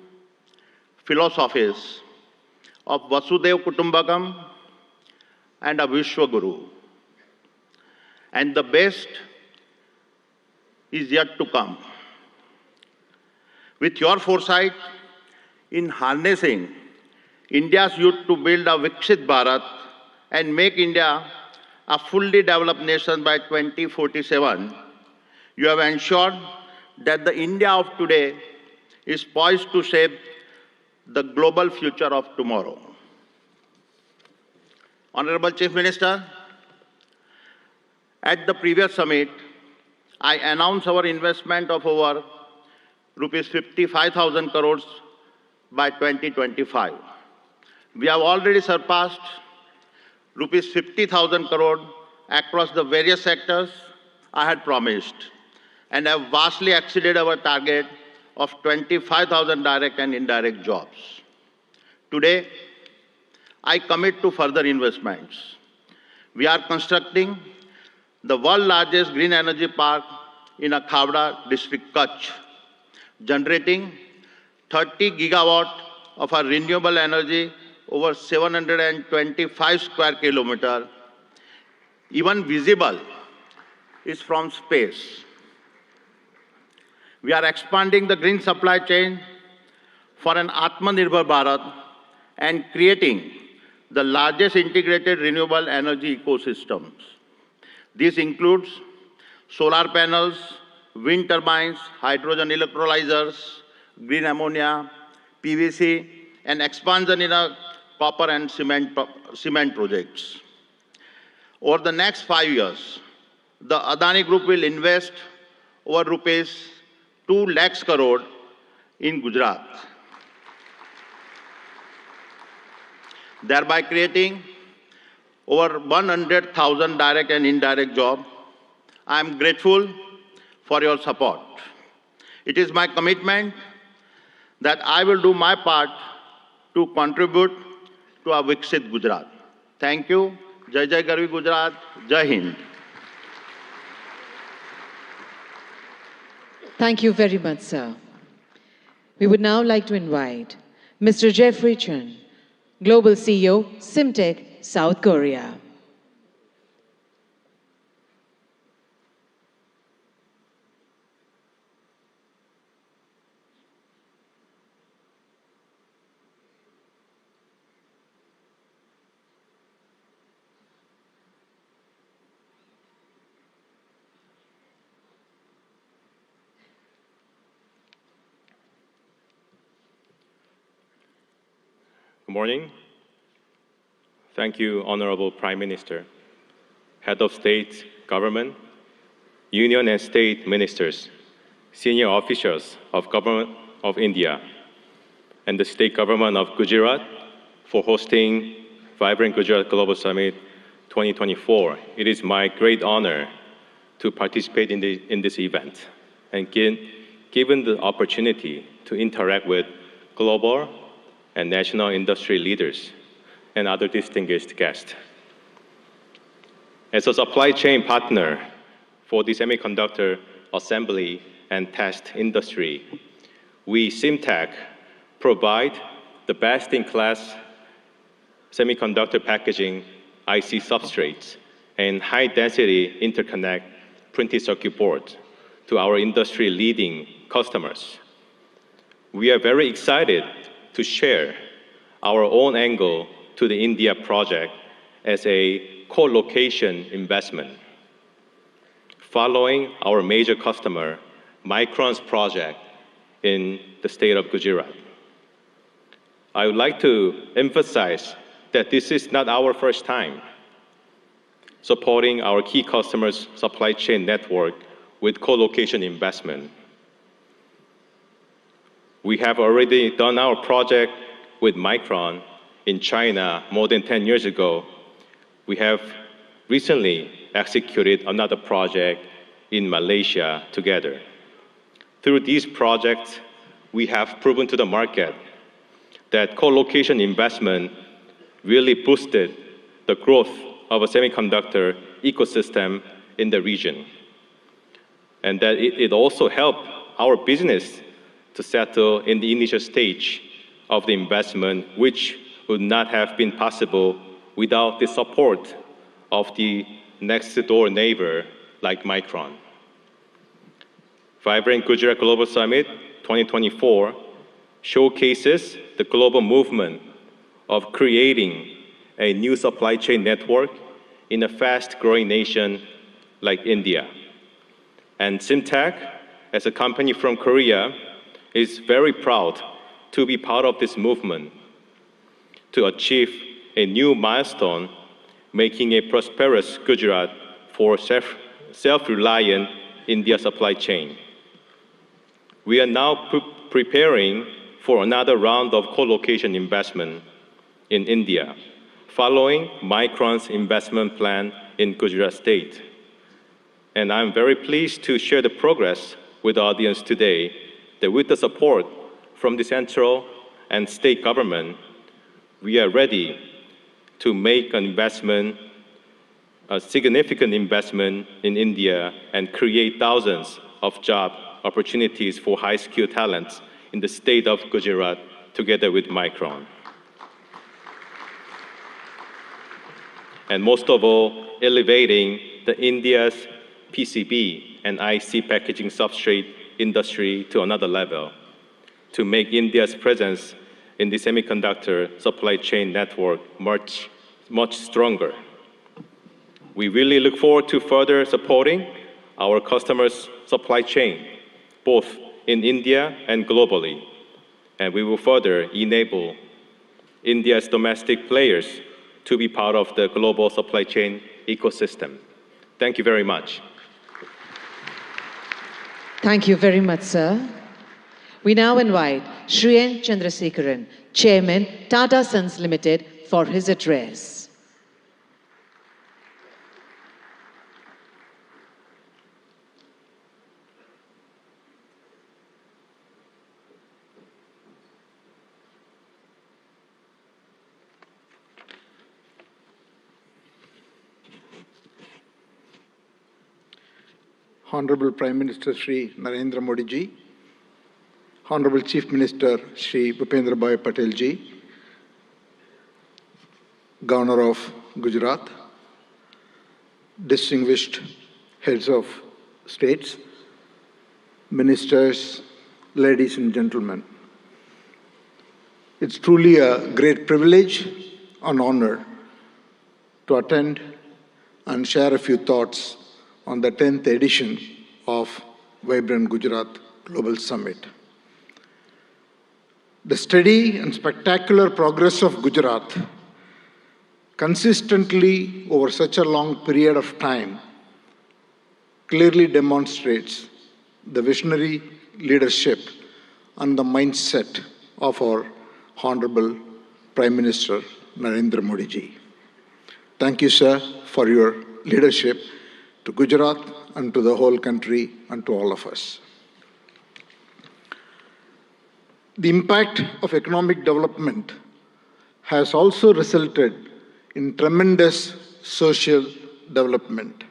philosophies of Vasudhaiva Kutumbakam and a Vishwaguru. And the best is yet to come. With your foresight in harnessing India's youth to build a Viksit Bharat and make India a fully developed nation by 2047, you have ensured that the India of today is poised to shape the global future of tomorrow. Honorable Chief Minister, at the previous summit, I announced our investment of over rupees 55,000 crores by 2025. We have already surpassed rupees 50,000 crore across the various sectors I had promised and have vastly exceeded our target of 25,000 direct and indirect jobs. Today, I commit to further investments. We are constructing the world's largest green energy park in Khavda district, Kutch, generating 30 gigawatt of our renewable energy over 725 square kilometers. Even visible is from space. We are expanding the green supply chain for an Atmanirbhar Bharat and creating the largest integrated renewable energy ecosystems. This includes solar panels, wind turbines, hydrogen electrolyzers, green ammonia, PVC, and expansion in copper and cement projects. Over the next 5 years, the Adani Group will invest over rupees 2 lakhs crore in Gujarat, thereby creating over 100,000 direct and indirect jobs. I am grateful for your support. It is my commitment that I will do my part to contribute to a Viksit Gujarat. Thank you. Jai Jai Garvi Gujarat. Jai Hind. Thank you very much, sir. We would now like to invite Mr. Jeffrey Chun, Global CEO, Simtech, South Korea. Good morning. Thank you, Honorable Prime Minister, Head of State, Government, Union and State Ministers, senior officials of Government of India, and the State Government of Gujarat for hosting Vibrant Gujarat Global Summit 2024. It is my great honor to participate in this event and given the opportunity to interact with global and national industry leaders and other distinguished guests. As a supply chain partner for the semiconductor assembly and test industry, we, Simtech, provide the best-in-class semiconductor packaging, IC substrates, and high-density interconnect printed circuit boards to our industry-leading customers. We are very excited to share our own angle to the India project as a co-location investment. Following our major customer, Micron's project in the state of Gujarat. I would like to emphasize that this is not our first time supporting our key customers' supply chain network with co-location investment. We have already done our project with Micron in China more than 10 years ago. We have recently executed another project in Malaysia together. Through these projects, we have proven to the market that co-location investment really boosted the growth of a semiconductor ecosystem in the region, and that it also helped our business to settle in the initial stage of the investment, which would not have been possible without the support of the next-door neighbor like Micron. Vibrant Gujarat Global Summit 2024 showcases the global movement of creating a new supply chain network in a fast-growing nation like India. And Simtech, as a company from Korea, is very proud to be part of this movement to achieve a new milestone, making a prosperous Gujarat for self-reliant India supply chain. We are now preparing for another round of co-location investment in India, following Micron's investment plan in Gujarat state. And I'm very pleased to share the progress with the audience today that with the support from the central and state government, we are ready to make an investment, a significant investment in India and create thousands of job opportunities for high-skilled talents in the state of Gujarat together with Micron. And most of all, elevating the India's PCB and IC packaging substrate industry to another level to make India's presence in the semiconductor supply chain network much stronger. We really look forward to further supporting our customers' supply chain, both in India and globally. And we will further enable India's domestic players to be part of the global supply chain ecosystem. Thank you very much. Thank you very much, sir. We now invite Shri N. Chandrasekharan, Chairman, Tata Sons Limited, for his address. Honorable Prime Minister Shri Narendra Modi ji, Honorable Chief Minister Shri Bhupendra Bhai Patel ji, Governor of Gujarat, distinguished heads of states, ministers, ladies and gentlemen. It's truly a great privilege and honor to attend and share a few thoughts on the 10th edition of Vibrant Gujarat Global Summit. The steady and spectacular progress of Gujarat consistently over such a long period of time clearly demonstrates the visionary leadership and the mindset of our Honorable Prime Minister Narendra Modi ji. Thank you, sir, for your leadership to Gujarat and to the whole country and to all of us. The impact of economic development has also resulted in tremendous social development.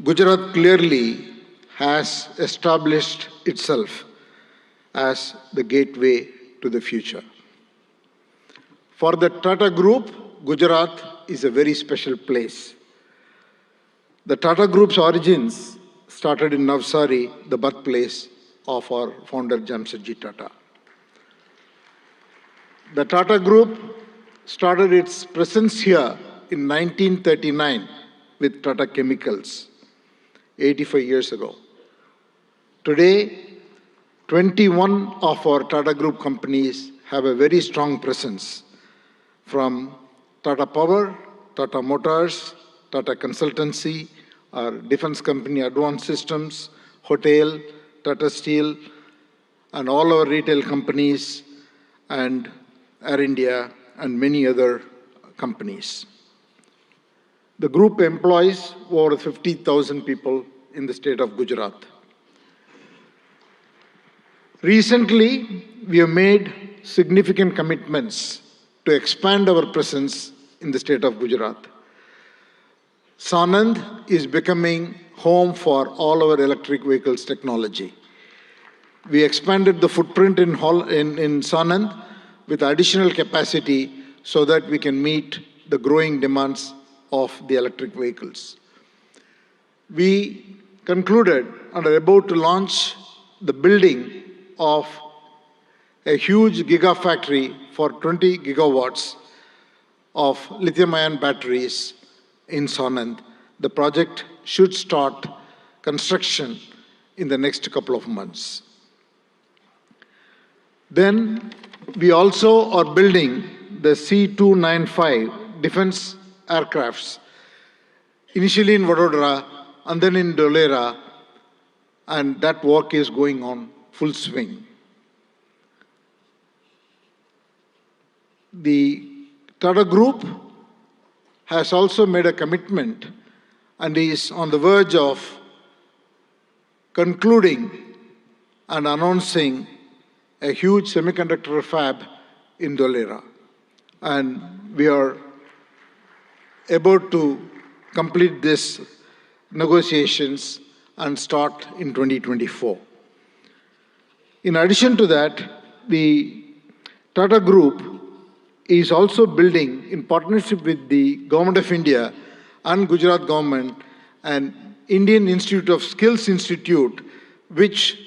Gujarat clearly has established itself as the gateway to the future. For the Tata Group, Gujarat is a very special place. The Tata Group's origins started in Navsari, the birthplace of our founder Jamshedji Tata. The Tata Group started its presence here in 1939 with Tata Chemicals, 85 years ago. Today, 21 of our Tata Group companies have a very strong presence, from Tata Power, Tata Motors, Tata Consultancy, our defense company Advanced Systems, Hotel, Tata Steel, and all our retail companies, and Air India, and many other companies. The group employs over 50,000 people in the state of Gujarat. Recently, we have made significant commitments to expand our presence in the state of Gujarat. Sanand is becoming home for all our electric vehicles technology. We expanded the footprint in Sanand with additional capacity so that we can meet the growing demands of the electric vehicles. We concluded and are about to launch the building of a huge gigafactory for 20 gigawatts of lithium-ion batteries in Sanand. The project should start construction in the next couple of months. Then we also are building the C-295 defense aircrafts, initially in Vadodara and then in Dholera, and that work is going on full swing. The Tata Group has also made a commitment and is on the verge of concluding and announcing a huge semiconductor fab in Dholera. And we are about to complete these negotiations and start in 2024. In addition to that, the Tata Group is also building, in partnership with the Government of India and Gujarat government, an Indian Institute of Skills Institute, which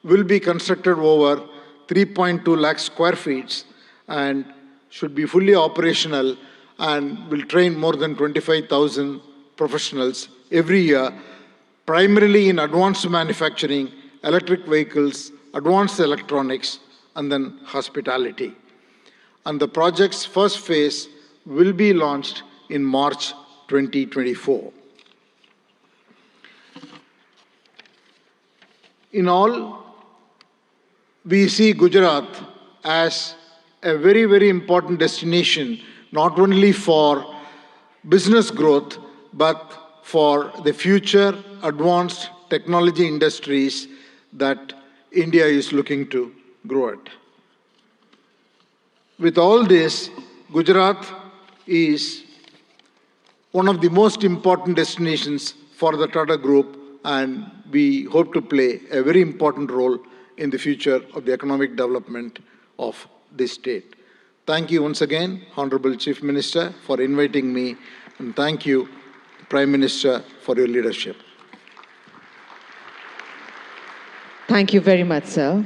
will be constructed over 3.2 lakh square feet and should be fully operational and will train more than 25,000 professionals every year, primarily in advanced manufacturing, electric vehicles, advanced electronics, and then hospitality. And the project's first phase will be launched in March 2024. In all, we see Gujarat as a very, very important destination, not only for business growth, but for the future advanced technology industries that India is looking to grow at. With all this, Gujarat is one of the most important destinations for the Tata Group, and we hope to play a very important role in the future of the economic development of this state. Thank you once again, Honorable Chief Minister, for inviting me, and thank you, Prime Minister, for your leadership. Thank you very much, sir.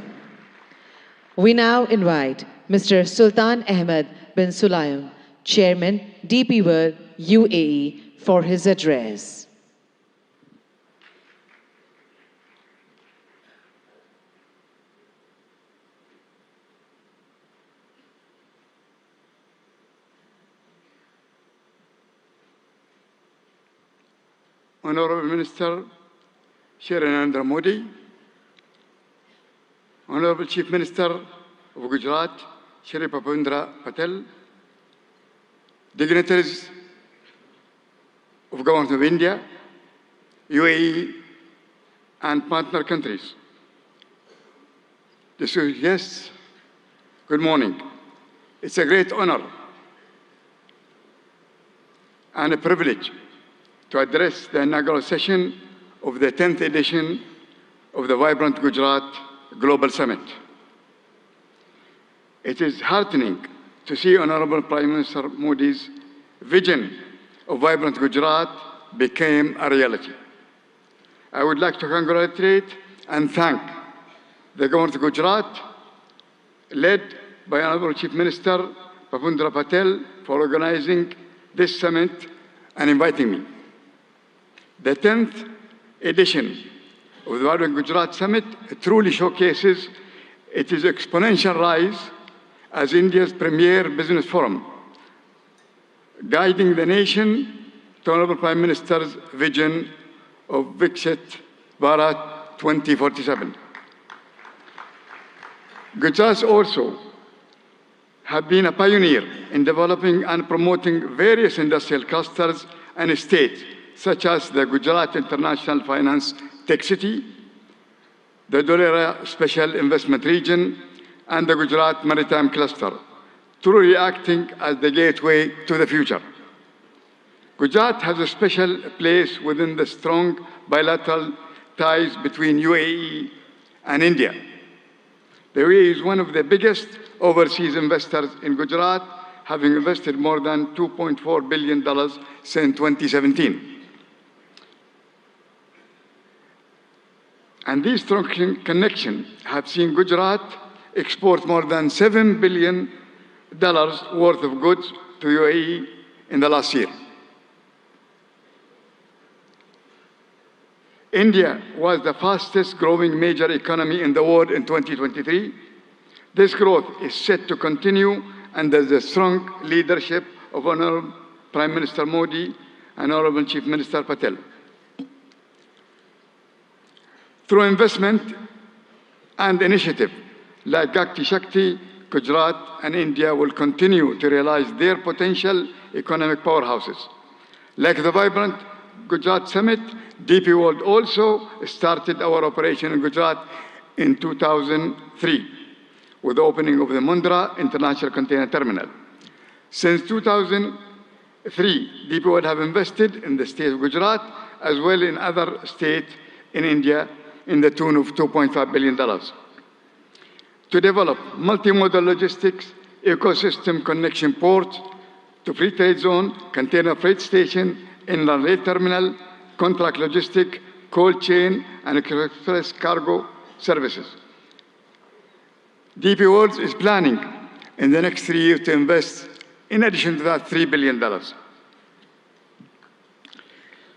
We now invite Mr. Sultan Ahmed bin Sulayem, Chairman, DP World, UAE, for his address. Honorable Minister Shri Narendra Modi, Honorable Chief Minister of Gujarat, Shri Bhupendra Patel, dignitaries of Government of India, UAE, and partner countries. Distinguished guests, good morning. It's a great honor and a privilege to address the inaugural session of the 10th edition of the Vibrant Gujarat Global Summit. It is heartening to see Honorable Prime Minister Modi's vision of vibrant Gujarat became a reality. I would like to congratulate and thank the Government of Gujarat, led by Honorable Chief Minister Bhupendra Patel, for organizing this summit and inviting me. The 10th edition of the Vibrant Gujarat Summit truly showcases its exponential rise as India's premier business forum, guiding the nation to Honorable Prime Minister's vision of Viksit Bharat 2047. Gujarat also have been a pioneer in developing and promoting various industrial clusters and states, such as the Gujarat International Finance Tech City, the Dholera Special Investment Region, and the Gujarat Maritime Cluster, truly acting as the gateway to the future. Gujarat has a special place within the strong bilateral ties between UAE and India. The UAE is one of the biggest overseas investors in Gujarat, having invested more than $2.4 billion since 2017. And these strong connections have seen Gujarat export more than $7 billion worth of goods to UAE in the last year. India was the fastest growing major economy in the world in 2023. This growth is set to continue under the strong leadership of Honorable Prime Minister Modi and Honorable Chief Minister Patel. Through investment and initiative like Gati Shakti, Gujarat and India will continue to realize their potential economic powerhouses. Like the vibrant Gujarat Summit, DP World also started our operation in Gujarat in 2003 with the opening of the Mundra International Container Terminal. Since 2003, DP World have invested in the state of Gujarat as well in other states in India in the tune of $2.5 billion. To develop multimodal logistics, ecosystem connection ports to free trade zone, container freight station, inland rail terminal, contract logistic, cold chain, and express cargo services. DP World is planning in the next 3 years to invest, in addition to that, $3 billion.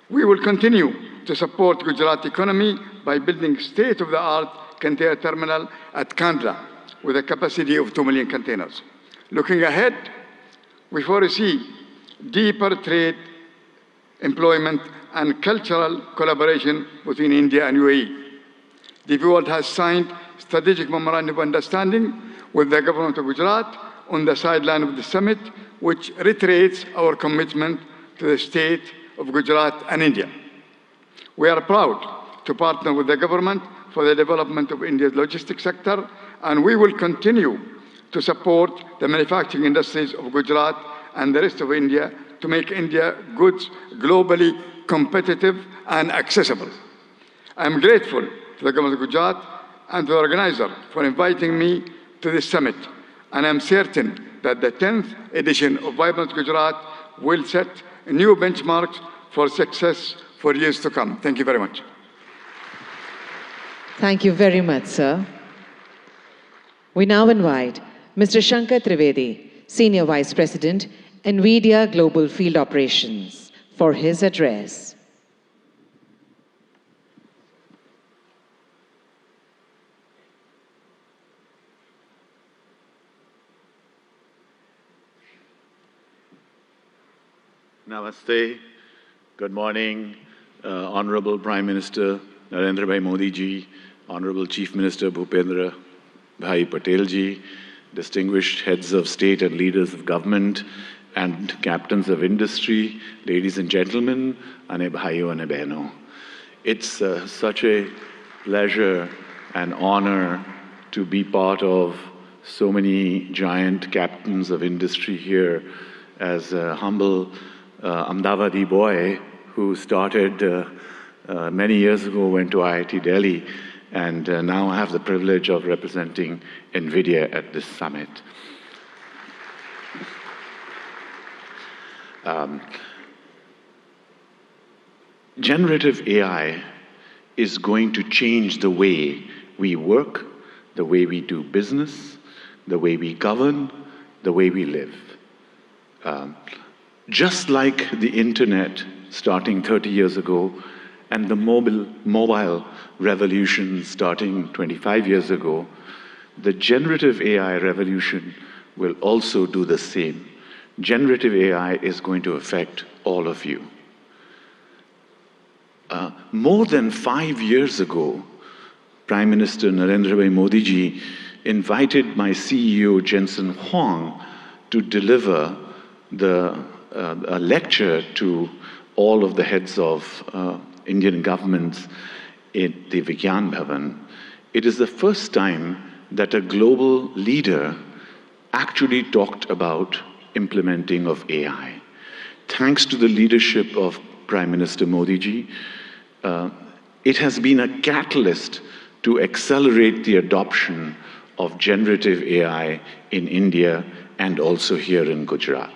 We will continue to support Gujarat economy by building state-of-the-art container terminal at Kandla with a capacity of 2 million containers. Looking ahead, we foresee deeper trade, employment, and cultural collaboration between India and UAE. DP World has signed strategic memorandum of understanding with the government of Gujarat on the sideline of the summit, which reiterates our commitment to the state of Gujarat and India. We are proud to partner with the government for the development of India's logistics sector, and we will continue to support the manufacturing industries of Gujarat and the rest of India to make India goods globally competitive and accessible. I am grateful to the government of Gujarat and to the organizer for inviting me to this summit, and I am certain that the 10th edition of Vibrant Gujarat will set new benchmarks for success for years to come. Thank you very much. Thank you very much, sir. We now invite Mr. Shankar Trivedi, Senior Vice President, NVIDIA Global Field Operations, for his address. Namaste. Good morning, Honorable Prime Minister Narendra Bhai Modi ji, Honorable Chief Minister Bhupendra Bhai Patel ji, distinguished heads of state and leaders of government, and captains of industry, ladies and gentlemen, ane bhaiyo ane behno. It's such a pleasure and honor to be part of so many giant captains of industry here as a humble Ahmedabadi boy who started many years ago, went to IIT Delhi, and now I have the privilege of representing NVIDIA at this summit. Generative AI is going to change the way we work, the way we do business, the way we govern, the way we live. Just like the internet starting 30 years ago and the mobile revolution starting 25 years ago, the generative AI revolution will also do the same. Generative AI is going to affect all of you. More than 5 years ago, Prime Minister Narendra Modi ji invited my CEO Jensen Huang to deliver a lecture to all of the heads of Indian governments in the Vigyan Bhavan. It is the first time that a global leader actually talked about implementing of AI. Thanks to the leadership of Prime Minister Modi ji, it has been a catalyst to accelerate the adoption of generative AI in India and also here in Gujarat.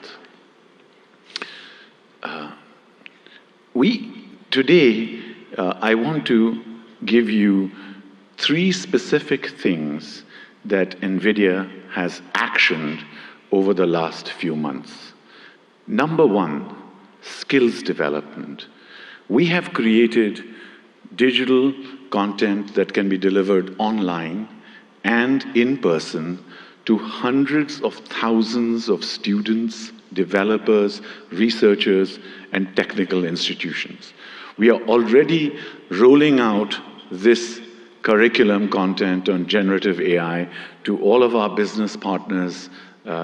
Today, I want to give you 3 specific things that NVIDIA has actioned over the last few months. Number 1, skills development. We have created digital content that can be delivered online and in person to hundreds of thousands of students, developers, researchers, and technical institutions. We are already rolling out this curriculum content on generative AI to all of our business partners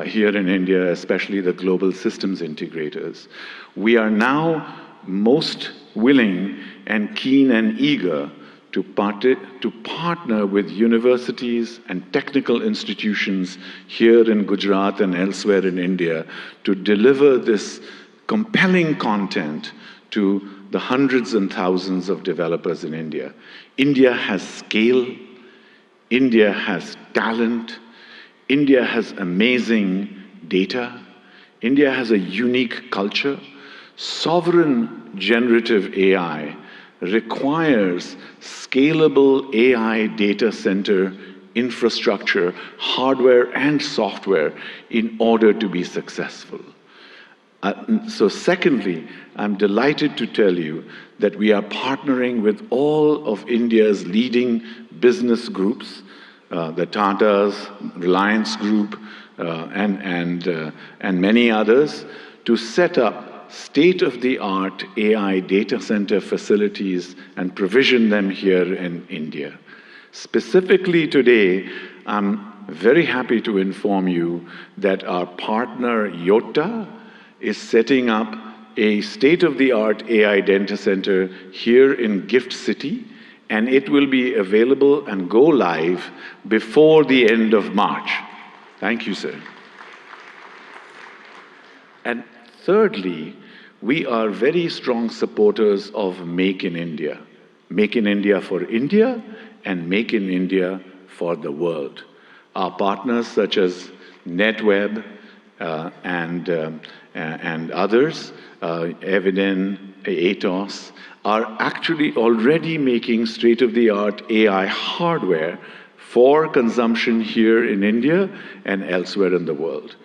here in India, especially the global systems integrators. We are now most willing and keen and eager to partner with universities and technical institutions here in Gujarat and elsewhere in India to deliver this compelling content to the hundreds and thousands of developers in India. India has scale, India has talent, India has amazing data, India has a unique culture. Sovereign generative AI requires scalable AI data center infrastructure, hardware and software in order to be successful. So secondly, I'm delighted to tell you that we are partnering with all of India's leading business groups, the Tatas, Reliance Group, and many others, to set up state-of-the-art AI data center facilities and provision them here in India. Specifically today, I'm very happy to inform you that our partner Yotta is setting up a state-of-the-art AI data center here in Gift City, and it will be available and go live before the end of March. Thank you, sir. And thirdly, we are very strong supporters of Make in India. Make in India for India and Make in India for the world. Our partners such as NetWeb and others, Eviden, Atos, are actually already making state-of-the-art AI hardware for consumption here in India and elsewhere in the world.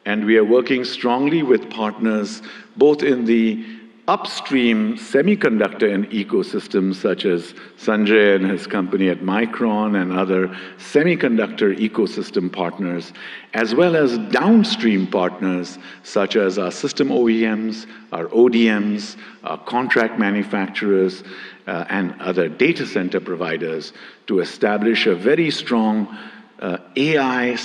And we are working strongly with partners both in the upstream semiconductor and ecosystems such as Sanjay and his company at Micron and other semiconductor ecosystem partners, as well as downstream partners such as our system OEMs, our ODMs, our contract manufacturers, and other data center providers to establish a very strong AI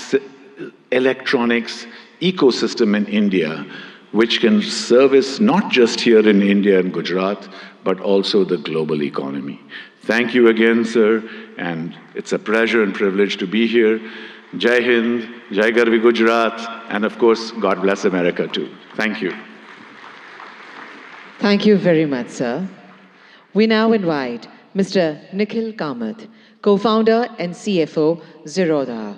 electronics ecosystem in India, which can service not just here in India and Gujarat, but also the global economy. Thank you again, sir, and it's a pleasure and privilege to be here. Jai Hind, Jai Garvi Gujarat, and of course, God bless America too. Thank you. Thank you very much, sir. We now invite Mr. Nikhil Kamath, co-founder and CFO, Zerodha.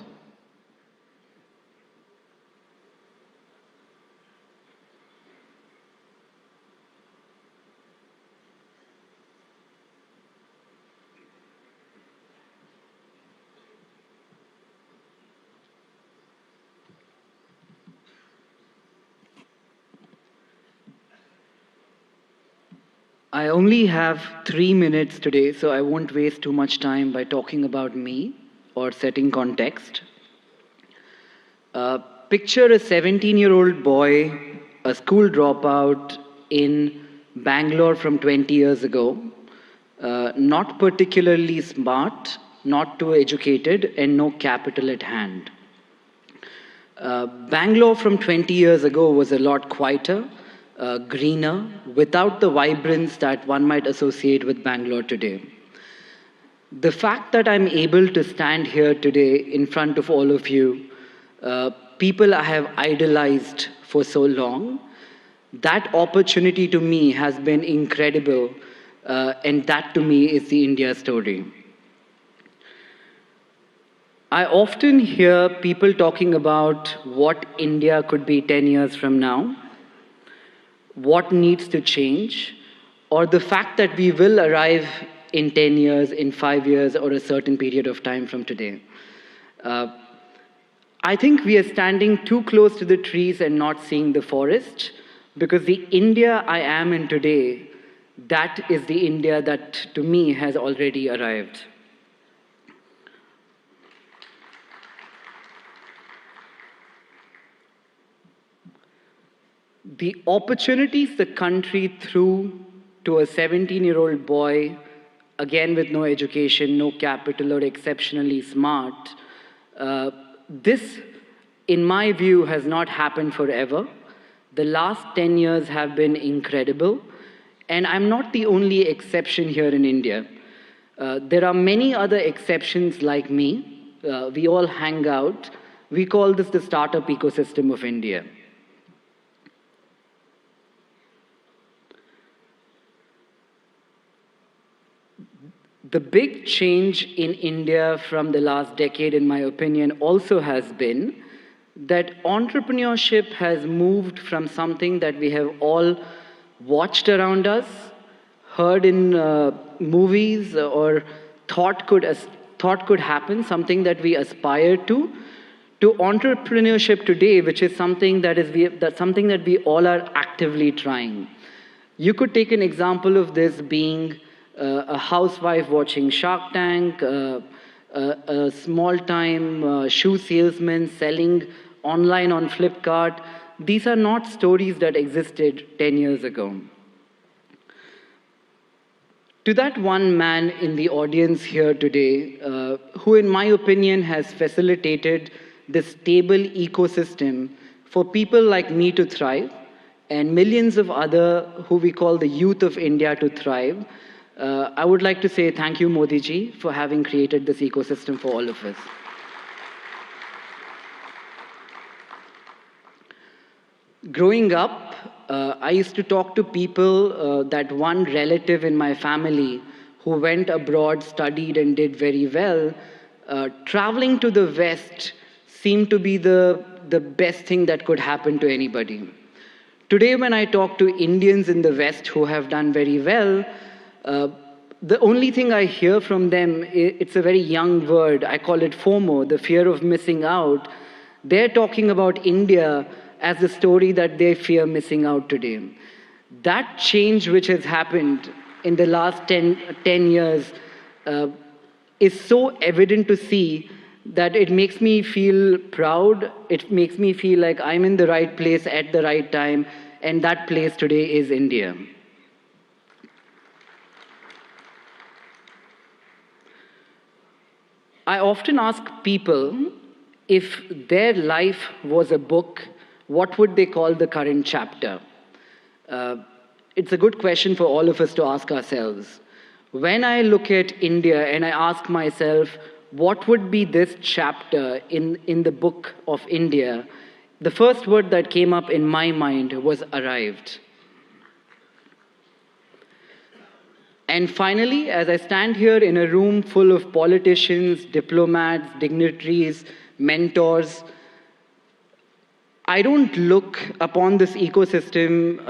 I only have 3 minutes today, so I won't waste too much time by talking about me or setting context. Picture a 17-year-old boy, a school dropout in Bangalore from 20 years ago, not particularly smart, not too educated, and no capital at hand. Bangalore from 20 years ago was a lot quieter, greener, without the vibrance that one might associate with Bangalore today. The fact that I'm able to stand here today in front of all of you, people I have idolized for so long, that opportunity to me has been incredible, and that to me is the India story. I often hear people talking about what India could be 10 years from now, what needs to change, or the fact that we will arrive in 10 years, in 5 years, or a certain period of time from today. I think we are standing too close to the trees and not seeing the forest, because the India I am in today, that is the India that to me has already arrived. The opportunities the country threw to a 17-year-old boy, again with no education, no capital, or exceptionally smart, this, in my view, has not happened forever. The last 10 years have been incredible, and I'm not the only exception here in India. There are many other exceptions like me. We all hang out. We call this the startup ecosystem of India. The big change in India from the last decade, in my opinion, also has been that entrepreneurship has moved from something that we have all watched around us, heard in movies, or thought could happen, something that we aspire to entrepreneurship today, which is something that we all are actively trying. You could take an example of this being a housewife watching Shark Tank, a small-time shoe salesman selling online on Flipkart. These are not stories that existed 10 years ago. To that one man in the audience here today, who in my opinion has facilitated this stable ecosystem for people like me to thrive, and millions of other who we call the youth of India to thrive, I would like to say thank you, Modi ji, for having created this ecosystem for all of us. Growing up, I used to talk to people, that one relative in my family who went abroad, studied and did very well. Traveling to the West seemed to be the best thing that could happen to anybody. Today, when I talk to Indians in the West who have done very well, the only thing I hear from them, it's a very young word, I call it FOMO, the fear of missing out. They're talking about India as the story that they fear missing out today. That change which has happened in the last 10 years is so evident to see that it makes me feel proud, it makes me feel like I'm in the right place at the right time, and that place today is India. I often ask people, if their life was a book, what would they call the current chapter? It's a good question for all of us to ask ourselves. When I look at India and I ask myself, what would be this chapter in the book of India? The first word that came up in my mind was arrived. And finally, as I stand here in a room full of politicians, diplomats, dignitaries, mentors, I don't look upon this ecosystem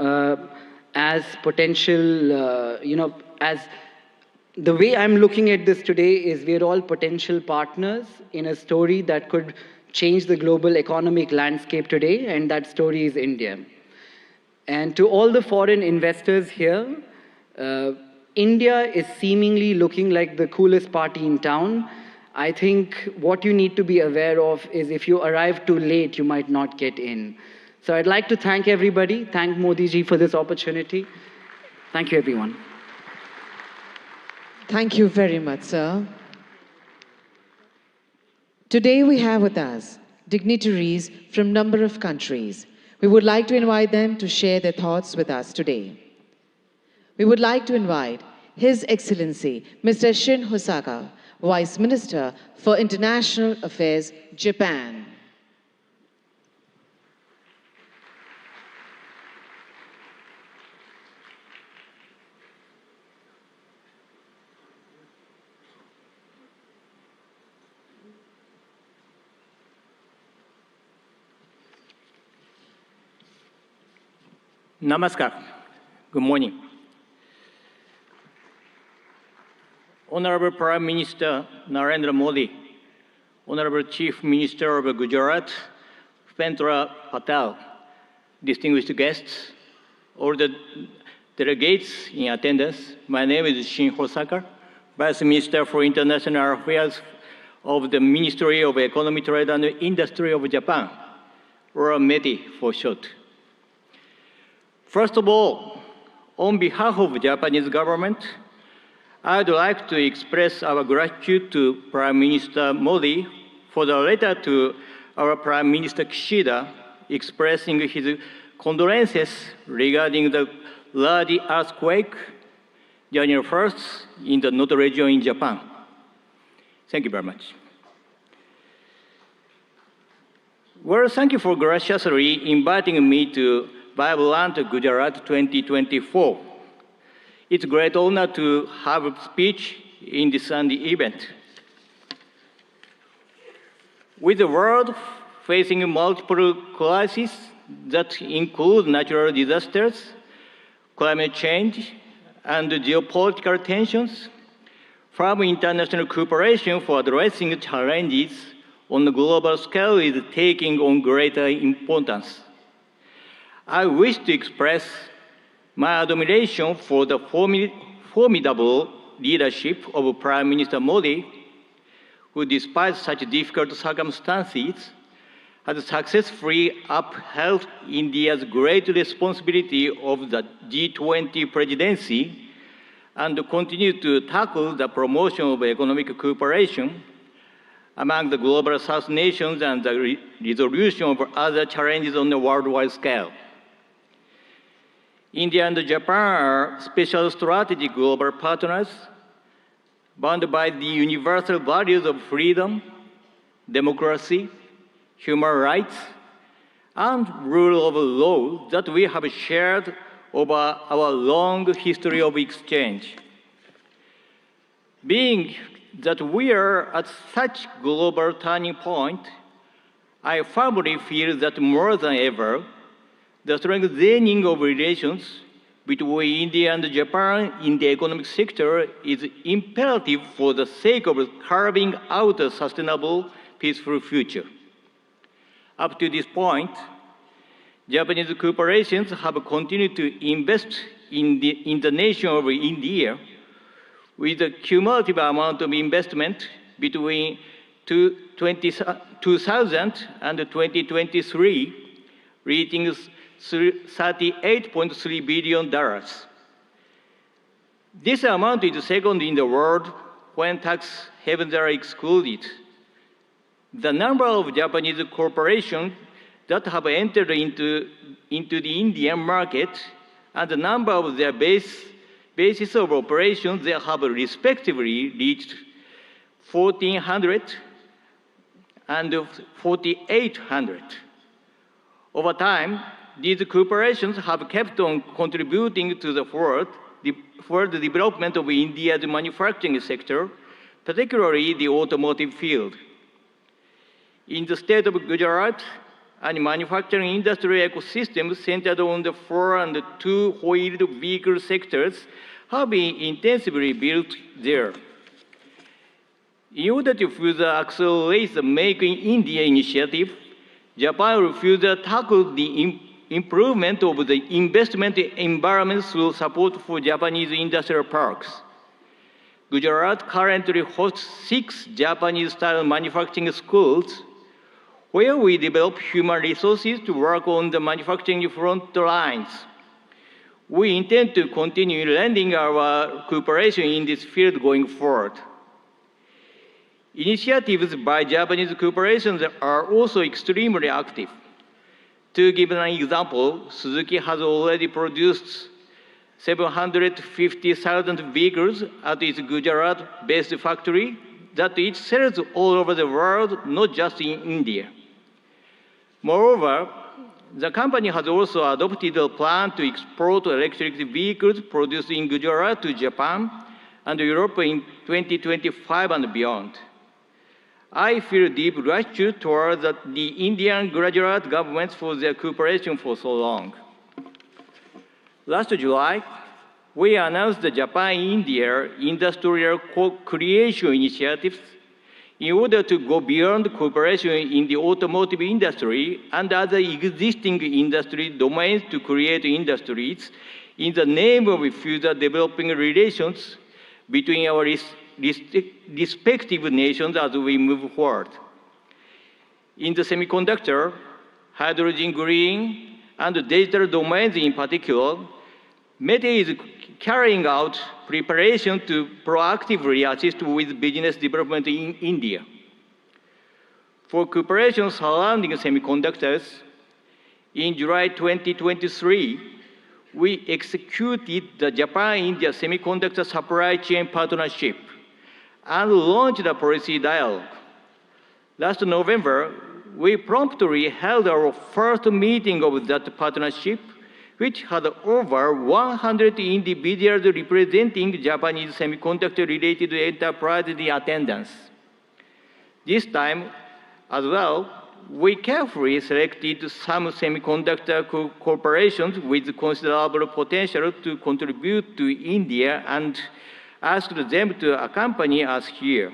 as potential, as the way I'm looking at this today is we're all potential partners in a story that could change the global economic landscape today, and that story is India. And to all the foreign investors here, India is seemingly looking like the coolest party in town. I think what you need to be aware of is if you arrive too late, you might not get in. So I'd like to thank everybody, thank Modi ji for this opportunity. Thank you, everyone. Thank you very much, sir. Today we have with us dignitaries from a number of countries. We would like to invite them to share their thoughts with us today. We would like to invite His Excellency Mr. Shin Hosaka, Vice Minister for International Affairs, Japan. Namaskar. Good morning. Honorable Prime Minister Narendra Modi, Honorable Chief Minister of Gujarat, Bhupendra Patel, distinguished guests, all the delegates in attendance, my name is Shin Hosaka, Vice Minister for International Affairs of the Ministry of Economy, Trade and Industry of Japan, or METI for short. First of all, on behalf of the Japanese government, I'd like to express our gratitude to Prime Minister Modi for the letter to our Prime Minister Kishida expressing his condolences regarding the large earthquake January 1st in the Noto region in Japan. Thank you very much. Well, thank you for graciously inviting me to Vibrant Gujarat 2024. It's a great honor to have a speech in this Sunday event. With the world facing multiple crises that include natural disasters, climate change, and geopolitical tensions, from international cooperation for addressing challenges on the global scale is taking on greater importance. I wish to express my admiration for the formidable leadership of Prime Minister Modi, who, despite such difficult circumstances, has successfully upheld India's great responsibility of the G20 presidency and continued to tackle the promotion of economic cooperation among the global South nations and the resolution of other challenges on the worldwide scale. India and Japan are special strategic global partners bound by the universal values of freedom, democracy, human rights, and rule of law that we have shared over our long history of exchange. Being that we are at such global turning point, I firmly feel that more than ever, the strengthening of relations between India and Japan in the economic sector is imperative for the sake of carving out a sustainable, peaceful future. Up to this point, Japanese corporations have continued to invest in the nation of India with a cumulative amount of investment between 2000 and 2023, reaching $38.3 billion. This amount is second in the world when tax havens are excluded. The number of Japanese corporations that have entered into the Indian market and the number of their bases of operations that have respectively reached 1,400 and 4,800. Over time, these corporations have kept on contributing to the further development of India's manufacturing sector, particularly the automotive field. In the state of Gujarat, a manufacturing industry ecosystem centered on the 4- and 2-wheeled vehicle sectors have been intensively built there. In order to further accelerate the Make in India initiative, Japan will further tackle the improvement of the investment environment through support for Japanese industrial parks. Gujarat currently hosts 6 Japanese-style manufacturing schools where we develop human resources to work on the manufacturing front lines. We intend to continue lending our cooperation in this field going forward. Initiatives by Japanese corporations are also extremely active. To give an example, Suzuki has already produced 750,000 vehicles at its Gujarat-based factory that it sells all over the world, not just in India. Moreover, the company has also adopted a plan to export electric vehicles produced in Gujarat to Japan and Europe in 2025 and beyond. I feel deep gratitude toward the Indian Gujarat governments for their cooperation for so long. Last July, we announced the Japan-India Industrial Co-Creation Initiatives in order to go beyond cooperation in the automotive industry and other existing industry domains to create industries in the name of further developing relations between our respective nations as we move forward. In the semiconductor, hydrogen green, and digital domains in particular, METE is carrying out preparation to proactively assist with business development in India. For cooperation surrounding semiconductors, in July 2023, we executed the Japan-India Semiconductor Supply Chain Partnership and launched a policy dialogue. Last November, we promptly held our first meeting of that partnership, which had over 100 individuals representing Japanese semiconductor-related enterprises in attendance. This time, as well, we carefully selected some semiconductor corporations with considerable potential to contribute to India and asked them to accompany us here.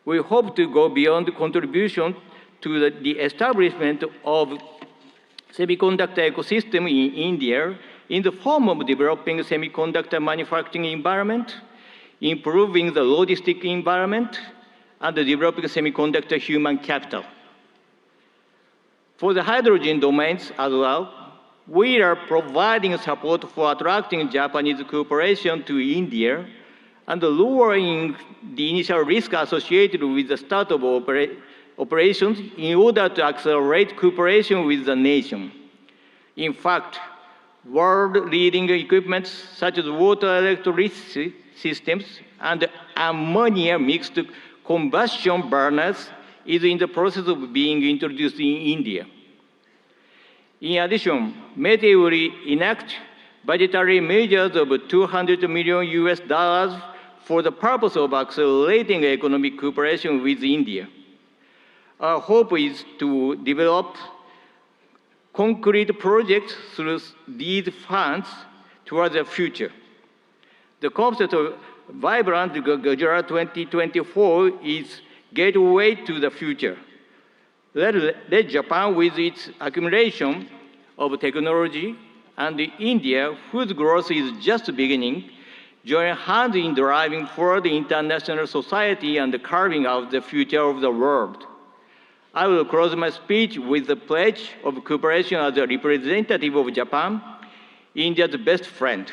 We hope to go beyond contribution to the establishment of semiconductor ecosystem in India in the form of developing semiconductor manufacturing environment, improving the logistic environment, and developing semiconductor human capital. For the hydrogen domains as well, we are providing support for attracting Japanese cooperation to India and lowering the initial risk associated with the start of operations in order to accelerate cooperation with the nation. In fact, world-leading equipment such as water electricity systems and ammonia mixed combustion burners is in the process of being introduced in India. In addition, METE will enact budgetary measures of $200 million for the purpose of accelerating economic cooperation with India. Our hope is to develop concrete projects through these funds towards the future. The concept of Vibrant Gujarat 2024 is gateway to the future. Let Japan, with its accumulation of technology, and India, whose growth is just beginning, join hands in driving forward international society and carving out the future of the world. I will close my speech with the pledge of cooperation as a representative of Japan, India's best friend.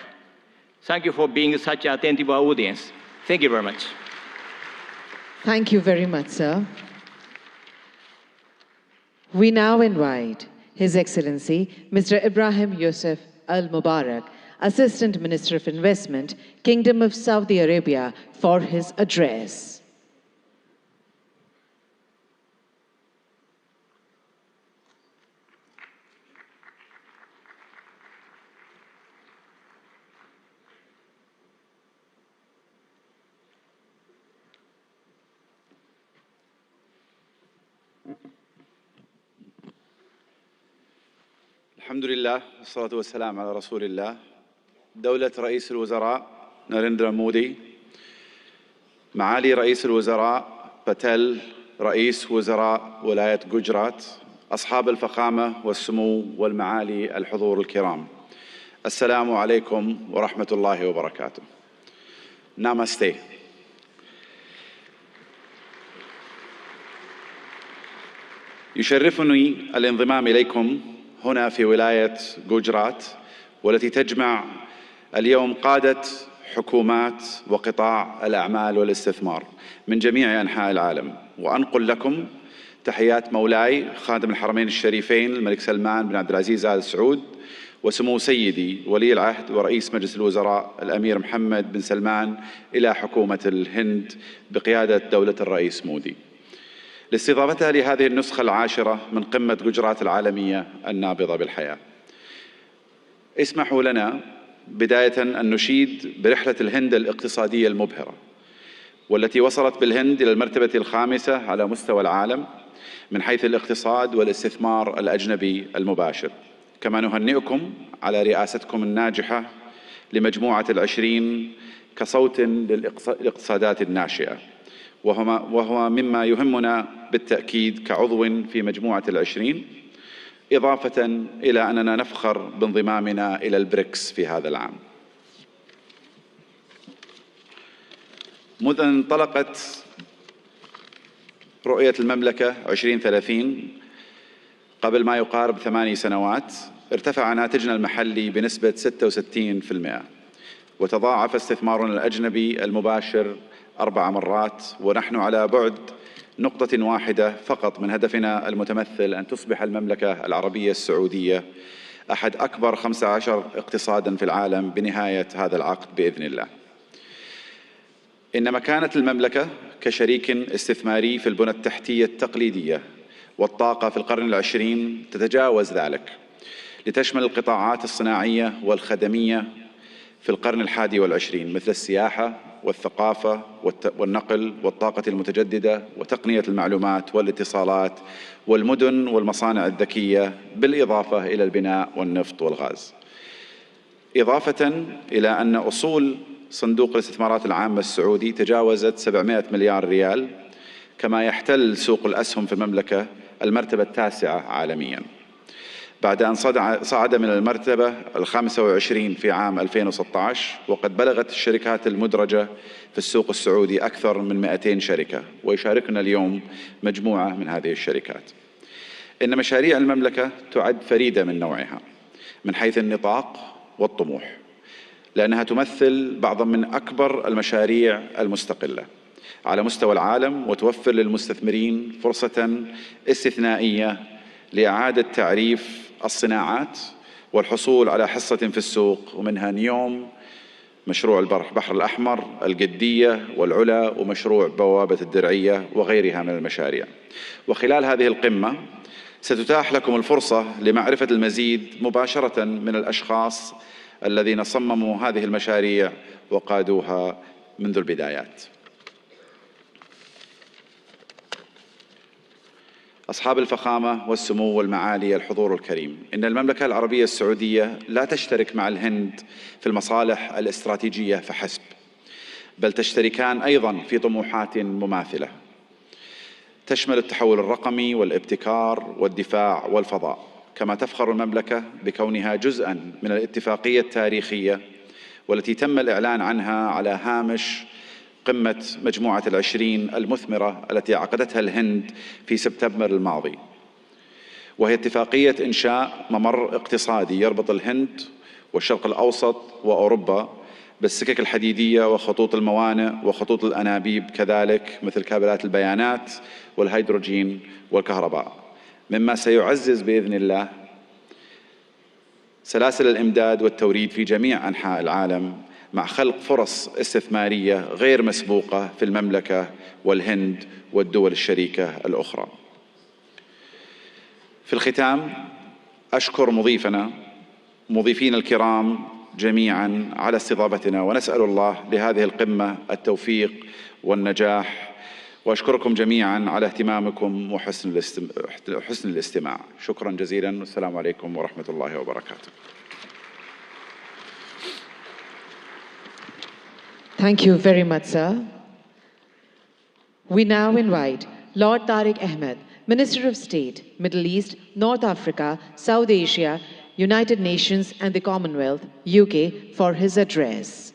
Thank you for being such an attentive audience. Thank you very much. Thank you very much, sir. We now invite His Excellency, Mr. Ibrahim Yusuf Al Mubarak, Assistant Minister of Investment, Kingdom of Saudi Arabia, for his address. الحمد لله والصلاة والسلام على رسول الله. دولة رئيس الوزراء ناريندرا مودي، معالي رئيس الوزراء باتيل، رئيس وزراء ولاية جوجرات، أصحاب الفخامة والسمو والمعالي الحضور الكرام، السلام عليكم ورحمة الله وبركاته. نامستي. يشرفني الانضمام إليكم هنا في ولاية جوجرات، والتي تجمع اليوم قادة حكومات وقطاع الأعمال والاستثمار من جميع أنحاء العالم، وأنقل لكم تحيات مولاي خادم الحرمين الشريفين الملك سلمان بن عبد العزيز آل سعود، وسمو سيدي ولي العهد ورئيس مجلس الوزراء الأمير محمد بن سلمان إلى حكومة الهند بقيادة دولة الرئيس مودي، لاستضافتها لهذه النسخة العاشرة من قمة جوجرات العالمية النابضة بالحياة. اسمحوا لنا بداية أن نشيد برحلة الهند الاقتصادية المبهرة، والتي وصلت بالهند إلى المرتبة الخامسة على مستوى العالم من حيث الاقتصاد والاستثمار الأجنبي المباشر. كما نهنئكم على رئاستكم الناجحة لمجموعة العشرين كصوت للاقتصادات الناشئة، وهو مما يهمنا بالتأكيد كعضو في مجموعة العشرين، إضافة إلى أننا نفخر بانضمامنا إلى البريكس في هذا العام. منذ أن انطلقت رؤية المملكة 2030 قبل ما يقارب 8 سنوات، ارتفع ناتجنا المحلي بنسبة 66%، وتضاعف استثمارنا الأجنبي المباشر 4 مرات، ونحن على بعد نقطة واحدة فقط من هدفنا المتمثل أن تصبح المملكة العربية السعودية أحد أكبر 15 اقتصاداً في العالم بنهاية هذا العقد بإذن الله. إن مكانة المملكة كشريك استثماري في البنى التحتية التقليدية والطاقة في القرن العشرين تتجاوز ذلك، لتشمل القطاعات الصناعية والخدمية في القرن الحادي والعشرين، مثل السياحة والثقافة والنقل والطاقة المتجددة وتقنية المعلومات والاتصالات والمدن والمصانع الذكية، بالإضافة إلى البناء والنفط والغاز. إضافة إلى أن أصول صندوق الاستثمارات العامة السعودي تجاوزت 700 مليار ريال، كما يحتل سوق الأسهم في المملكة المرتبة التاسعة عالمياً، بعد أن صعد من المرتبة 25 في عام 2016، وقد بلغت الشركات المدرجة في السوق السعودي أكثر من 200 شركة، ويشاركنا اليوم مجموعة من هذه الشركات. إن مشاريع المملكة تعد فريدة من نوعها من حيث النطاق والطموح، لأنها تمثل بعضا من أكبر المشاريع المستقلة على مستوى العالم، وتوفر للمستثمرين فرصة استثنائية لإعادة تعريف الصناعات والحصول على حصة في السوق، ومنها نيوم، مشروع البحر الأحمر، القدية والعلا، ومشروع بوابة الدرعية وغيرها من المشاريع. وخلال هذه القمة ستتاح لكم الفرصة لمعرفة المزيد مباشرة من الأشخاص الذين صمموا هذه المشاريع وقادوها منذ البدايات. أصحاب الفخامة والسمو والمعالي الحضور الكريم، إن المملكة العربية السعودية لا تشترك مع الهند في المصالح الاستراتيجية فحسب، بل تشتركان أيضاً في طموحات مماثلة تشمل التحول الرقمي والابتكار والدفاع والفضاء. كما تفخر المملكة بكونها جزءاً من الاتفاقية التاريخية والتي تم الإعلان عنها على هامش قمة مجموعة العشرين المثمرة التي عقدتها الهند في سبتمبر الماضي، وهي اتفاقية إنشاء ممر اقتصادي يربط الهند والشرق الأوسط وأوروبا بالسكك الحديدية وخطوط الموانئ وخطوط الأنابيب، كذلك مثل كابلات البيانات والهيدروجين والكهرباء، مما سيعزز بإذن الله سلاسل الإمداد والتوريد في جميع أنحاء العالم، مع خلق فرص استثمارية غير مسبوقة في المملكة والهند والدول الشريكة الأخرى. في الختام أشكر مضيفين الكرام جميعا على استضافتنا، ونسأل الله لهذه القمة التوفيق والنجاح، وأشكركم جميعا على اهتمامكم وحسن الاستماع. شكرا جزيلا، والسلام عليكم ورحمة الله وبركاته. Thank you very much, sir. We now invite Lord Tariq Ahmed, Minister of State, Middle East, North Africa, South Asia, United Nations and the Commonwealth, UK, for his address.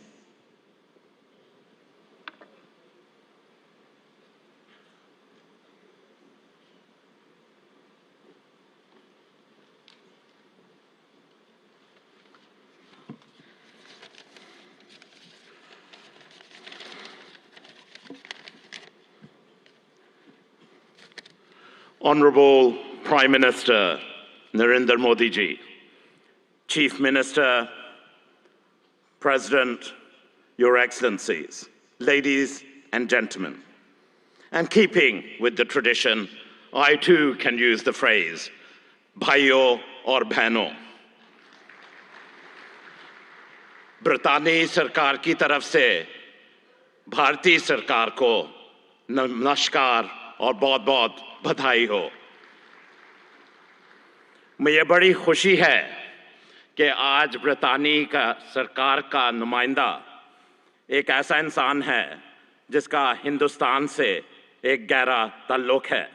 Honorable Prime Minister Narendra Modi ji, Chief Minister, President, Your Excellencies, ladies and gentlemen, and keeping with the tradition, I too can use the phrase, bhaiyo aur behno. ब्रितानी सरकार की तरफ से भारतीय सरकार को नमस्कार और बहुत-बहुत बधाई हो। मुझे बड़ी खुशी है कि आज ब्रितानी का सरकार का नुमाइंदा एक ऐसा इंसान है जिसका हिंदुस्तान से एक गहरा ताल्लुक है।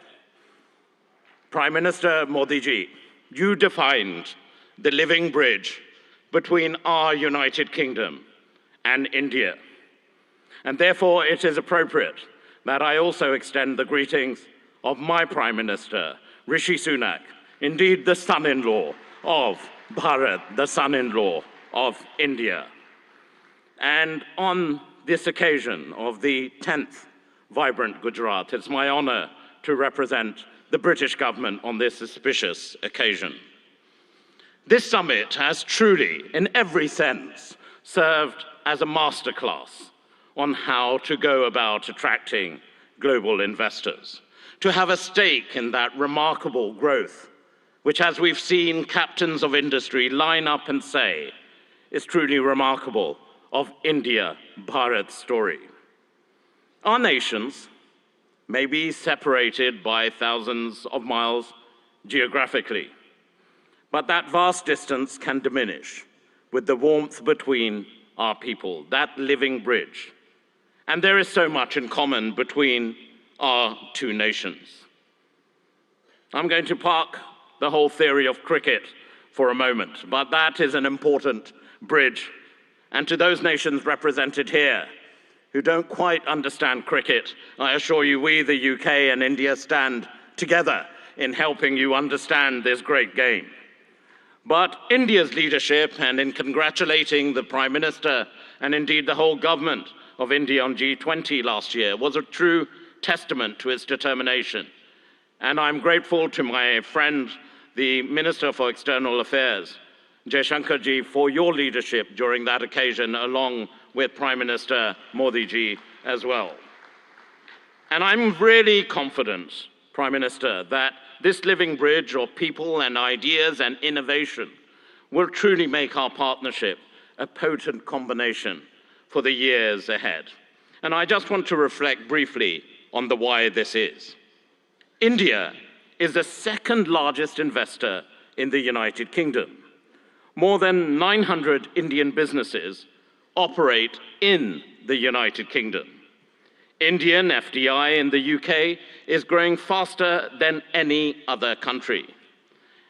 Prime Minister Modi ji, you defined the living bridge between our United Kingdom and India. And therefore it is appropriate that I also extend the greetings of my Prime Minister, Rishi Sunak, indeed the son-in-law of Bharat, the son-in-law of India. And on this occasion of the 10th Vibrant Gujarat, it's my honor to represent the British government on this auspicious occasion. This summit has truly, in every sense, served as a masterclass on how to go about attracting global investors, to have a stake in that remarkable growth, which, as we've seen captains of industry line up and say, is truly remarkable of India-Bharat's story. Our nations may be separated by thousands of miles geographically, but that vast distance can diminish with the warmth between our people, that living bridge. And there is so much in common between our two nations. I'm going to park the whole theory of cricket for a moment, but that is an important bridge. And to those nations represented here who don't quite understand cricket, I assure you we, the UK and India, stand together in helping you understand this great game. But India's leadership, and in congratulating the Prime Minister and indeed the whole government of India on G20 last year, was a true testament to its determination. And I'm grateful to my friend, the Minister for External Affairs, Jaishankar ji, for your leadership during that occasion, along with Prime Minister Modi ji as well. And I'm really confident, Prime Minister, that this living bridge of people and ideas and innovation will truly make our partnership a potent combination for the years ahead. And I just want to reflect briefly on the why this is. India is the second largest investor in the United Kingdom. More than 900 Indian businesses operate in the United Kingdom. Indian FDI in the UK is growing faster than any other country.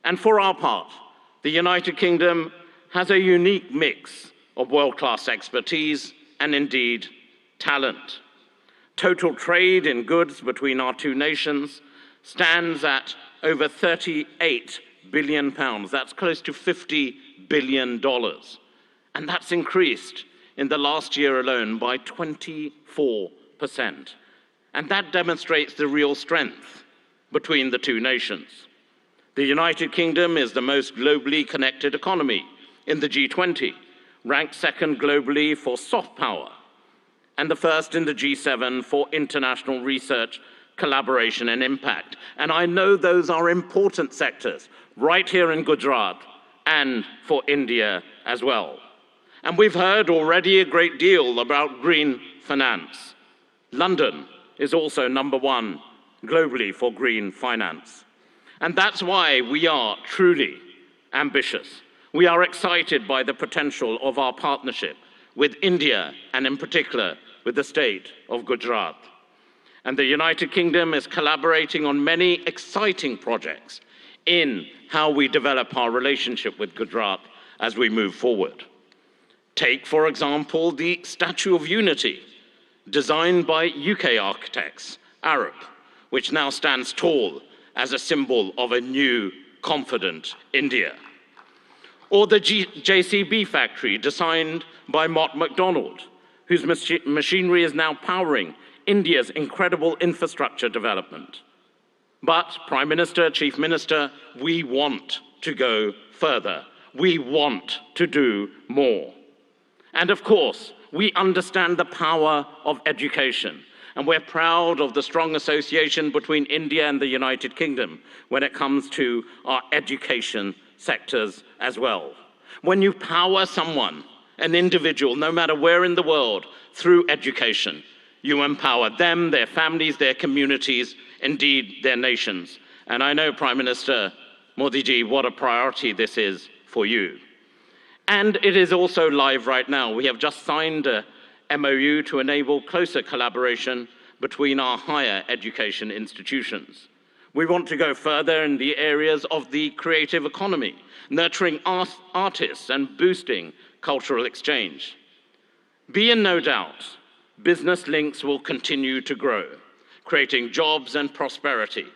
And for our part, the United Kingdom has a unique mix of world-class expertise and indeed talent. Total trade in goods between our two nations stands at over £38 billion. That's close to $50 billion. And that's increased in the last year alone by 24%. And that demonstrates the real strength between the two nations. The United Kingdom is the most globally connected economy in the G20, ranked second globally for soft power, and the first in the G7 for international research, collaboration and impact. And I know those are important sectors right here in Gujarat and for India as well. And we've heard already a great deal about green finance. London is also #1 globally for green finance. And that's why we are truly ambitious. We are excited by the potential of our partnership with India and in particular with the state of Gujarat. And the United Kingdom is collaborating on many exciting projects in how we develop our relationship with Gujarat as we move forward. Take, for example, the Statue of Unity, designed by UK architects, Arab, which now stands tall as a symbol of a new, confident India. Or the JCB factory, designed by Mott MacDonald, whose machinery is now powering India's incredible infrastructure development. But, Prime Minister, Chief Minister, we want to go further. We want to do more. And of course, we understand the power of education, and we're proud of the strong association between India and the United Kingdom when it comes to our education sectors as well. When you power someone, an individual, no matter where in the world, through education, you empower them, their families, their communities, indeed their nations. And I know, Prime Minister Modi ji, what a priority this is for you. And it is also live right now. We have just signed a MOU to enable closer collaboration between our higher education institutions. We want to go further in the areas of the creative economy, nurturing artists and boosting cultural exchange. Be in no doubt, business links will continue to grow, creating jobs and prosperity,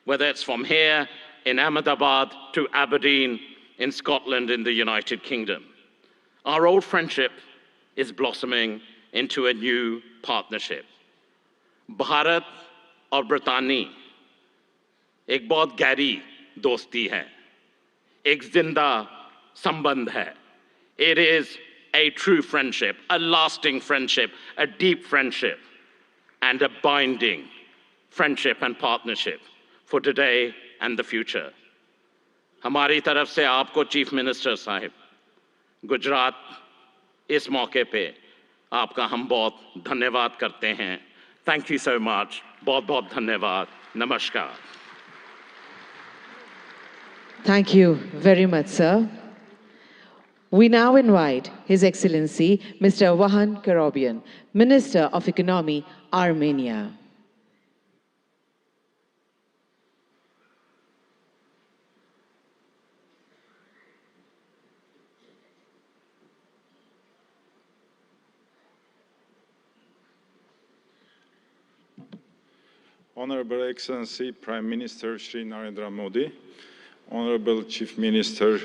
whether it's from here in Ahmedabad to Aberdeen in Scotland in the United Kingdom. Our old friendship is blossoming into a new partnership. Bharat और ब्रितानी एक बहुत गहरी दोस्ती है, एक जिंदा संबंध है. It is a true friendship, a lasting friendship, a deep friendship, and a binding friendship and partnership for today and the future. हमारी तरफ से आपको चीफ मिनिस्टर साहिब, गुजरात इस मौके पे आपका हम बहुत धन्यवाद करते हैं. Thank you so much. बहुत बहुत धन्यवाद. Namaskar. Thank you very much, sir. We now invite His Excellency Mr. Vahan Karobian, Minister of Economy, Armenia. Honorable Excellency Prime Minister Shri Narendra Modi, Honorable Chief Minister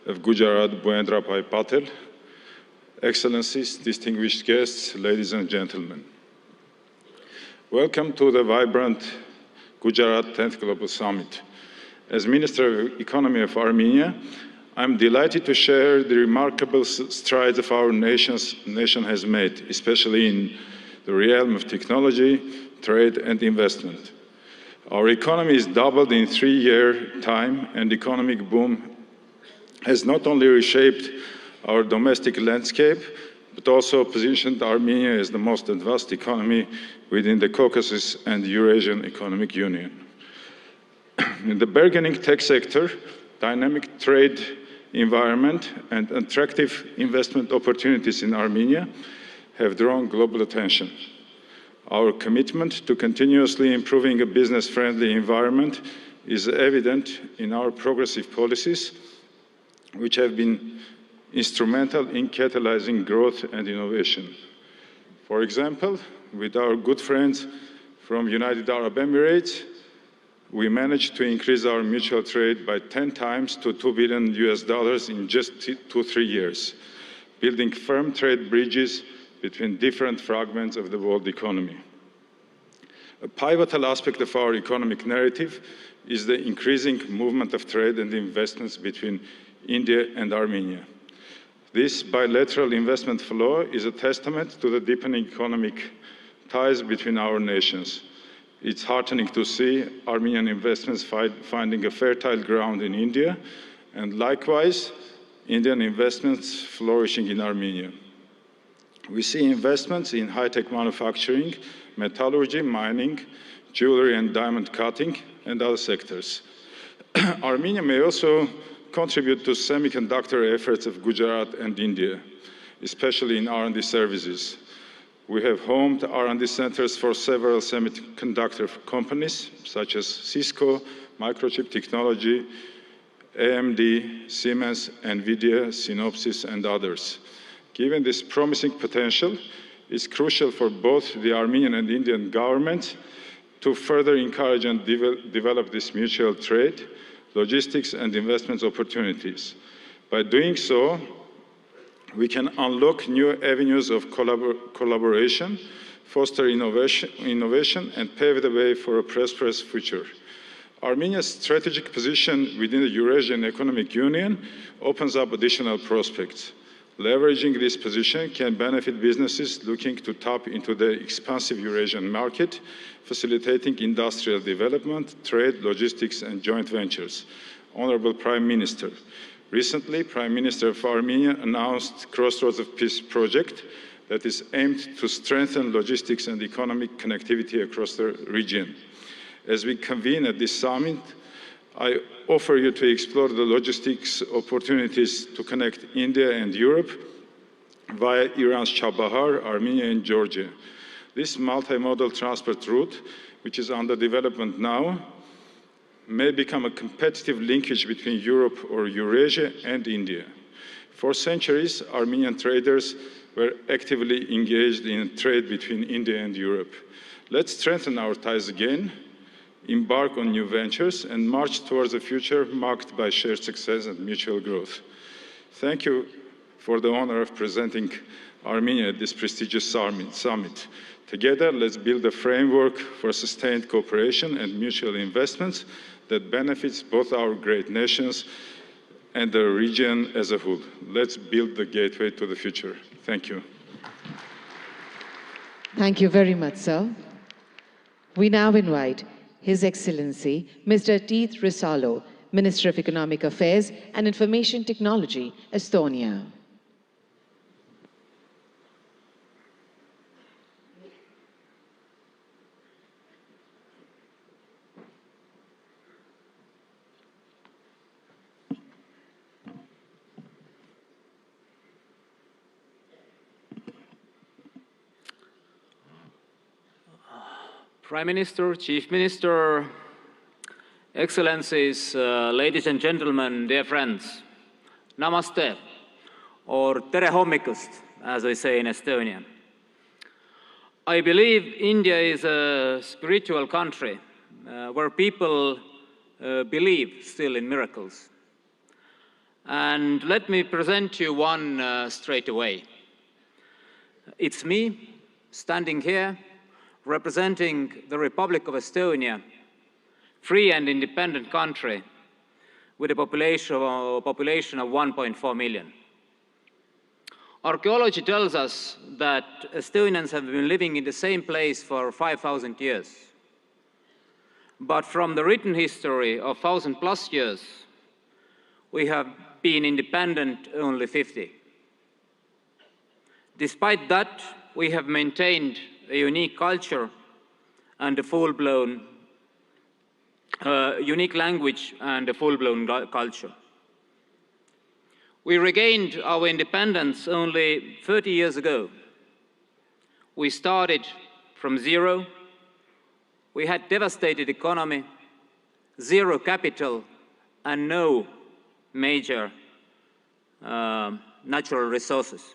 of Gujarat Bhuendra Bhai Patel, Excellencies, distinguished guests, ladies and gentlemen. Welcome to the vibrant Gujarat 10th Global Summit. As Minister of Economy of Armenia, I'm delighted to share the remarkable strides of our nation has made, especially in the realm of technology, trade and investment. Our economy is doubled in 3-year time, and economic boom has not only reshaped our domestic landscape, but also positioned Armenia as the most advanced economy within the Caucasus and Eurasian Economic Union. In the burgeoning tech sector, dynamic trade environment and attractive investment opportunities in Armenia have drawn global attention. Our commitment to continuously improving a business-friendly environment is evident in our progressive policies, which have been instrumental in catalyzing growth and innovation. For example, with our good friends from United Arab Emirates, we managed to increase our mutual trade by 10 times to $2 billion in just 2-3 years, building firm trade bridges between different fragments of the world economy. A pivotal aspect of our economic narrative is the increasing movement of trade and investments between India and Armenia. This bilateral investment flow is a testament to the deepening economic ties between our nations. It's heartening to see Armenian investments finding a fertile ground in India, and likewise, Indian investments flourishing in Armenia. We see investments in high-tech manufacturing, metallurgy, mining, jewelry and diamond cutting, and other sectors. Armenia may also contribute to semiconductor efforts of Gujarat and India, especially in R&D services. We have homed R&D centers for several semiconductor companies, such as Cisco, Microchip Technology, AMD, Siemens, NVIDIA, Synopsys, and others. Given this promising potential, it's crucial for both the Armenian and Indian governments to further encourage and develop this mutual trade, logistics, and investment opportunities. By doing so, we can unlock new avenues of collaboration, foster innovation, and pave the way for a prosperous future. Armenia's strategic position within the Eurasian Economic Union opens up additional prospects. Leveraging this position can benefit businesses looking to tap into the expansive Eurasian market, facilitating industrial development, trade, logistics, and joint ventures. Honorable Prime Minister, recently, Prime Minister of Armenia announced Crossroads of Peace project that is aimed to strengthen logistics and economic connectivity across the region. As we convene at this summit, I offer you to explore the logistics opportunities to connect India and Europe via Iran's Chabahar, Armenia, and Georgia. This multimodal transport route, which is under development now, may become a competitive linkage between Europe or Eurasia and India. For centuries, Armenian traders were actively engaged in trade between India and Europe. Let's strengthen our ties again, embark on new ventures, and march towards a future marked by shared success and mutual growth. Thank you for the honor of presenting Armenia at this prestigious summit. Together, let's build a framework for sustained cooperation and mutual investments that benefits both our great nations and the region as a whole. Let's build the gateway to the future. Thank you. Thank you very much, sir. We now invite His Excellency, Mr. Teeth Risalo, Minister of Economic Affairs and Information Technology, Estonia. Prime Minister, Chief Minister, Excellencies, ladies and gentlemen, dear friends, Namaste, or Tere hommikust, as we say in Estonian. I believe India is a spiritual country where people believe still in miracles. And let me present you one straight away. It's me standing here representing the Republic of Estonia, free and independent country with a population of 1.4 million. Archaeology tells us that Estonians have been living in the same place for 5,000 years. But from the written history of 1,000+ years, we have been independent only 50. Despite that, we have maintained a unique culture and a full-blown, unique language and a full-blown culture. We regained our independence only 30 years ago. We started from zero. We had devastated economy, zero capital, and no major natural resources.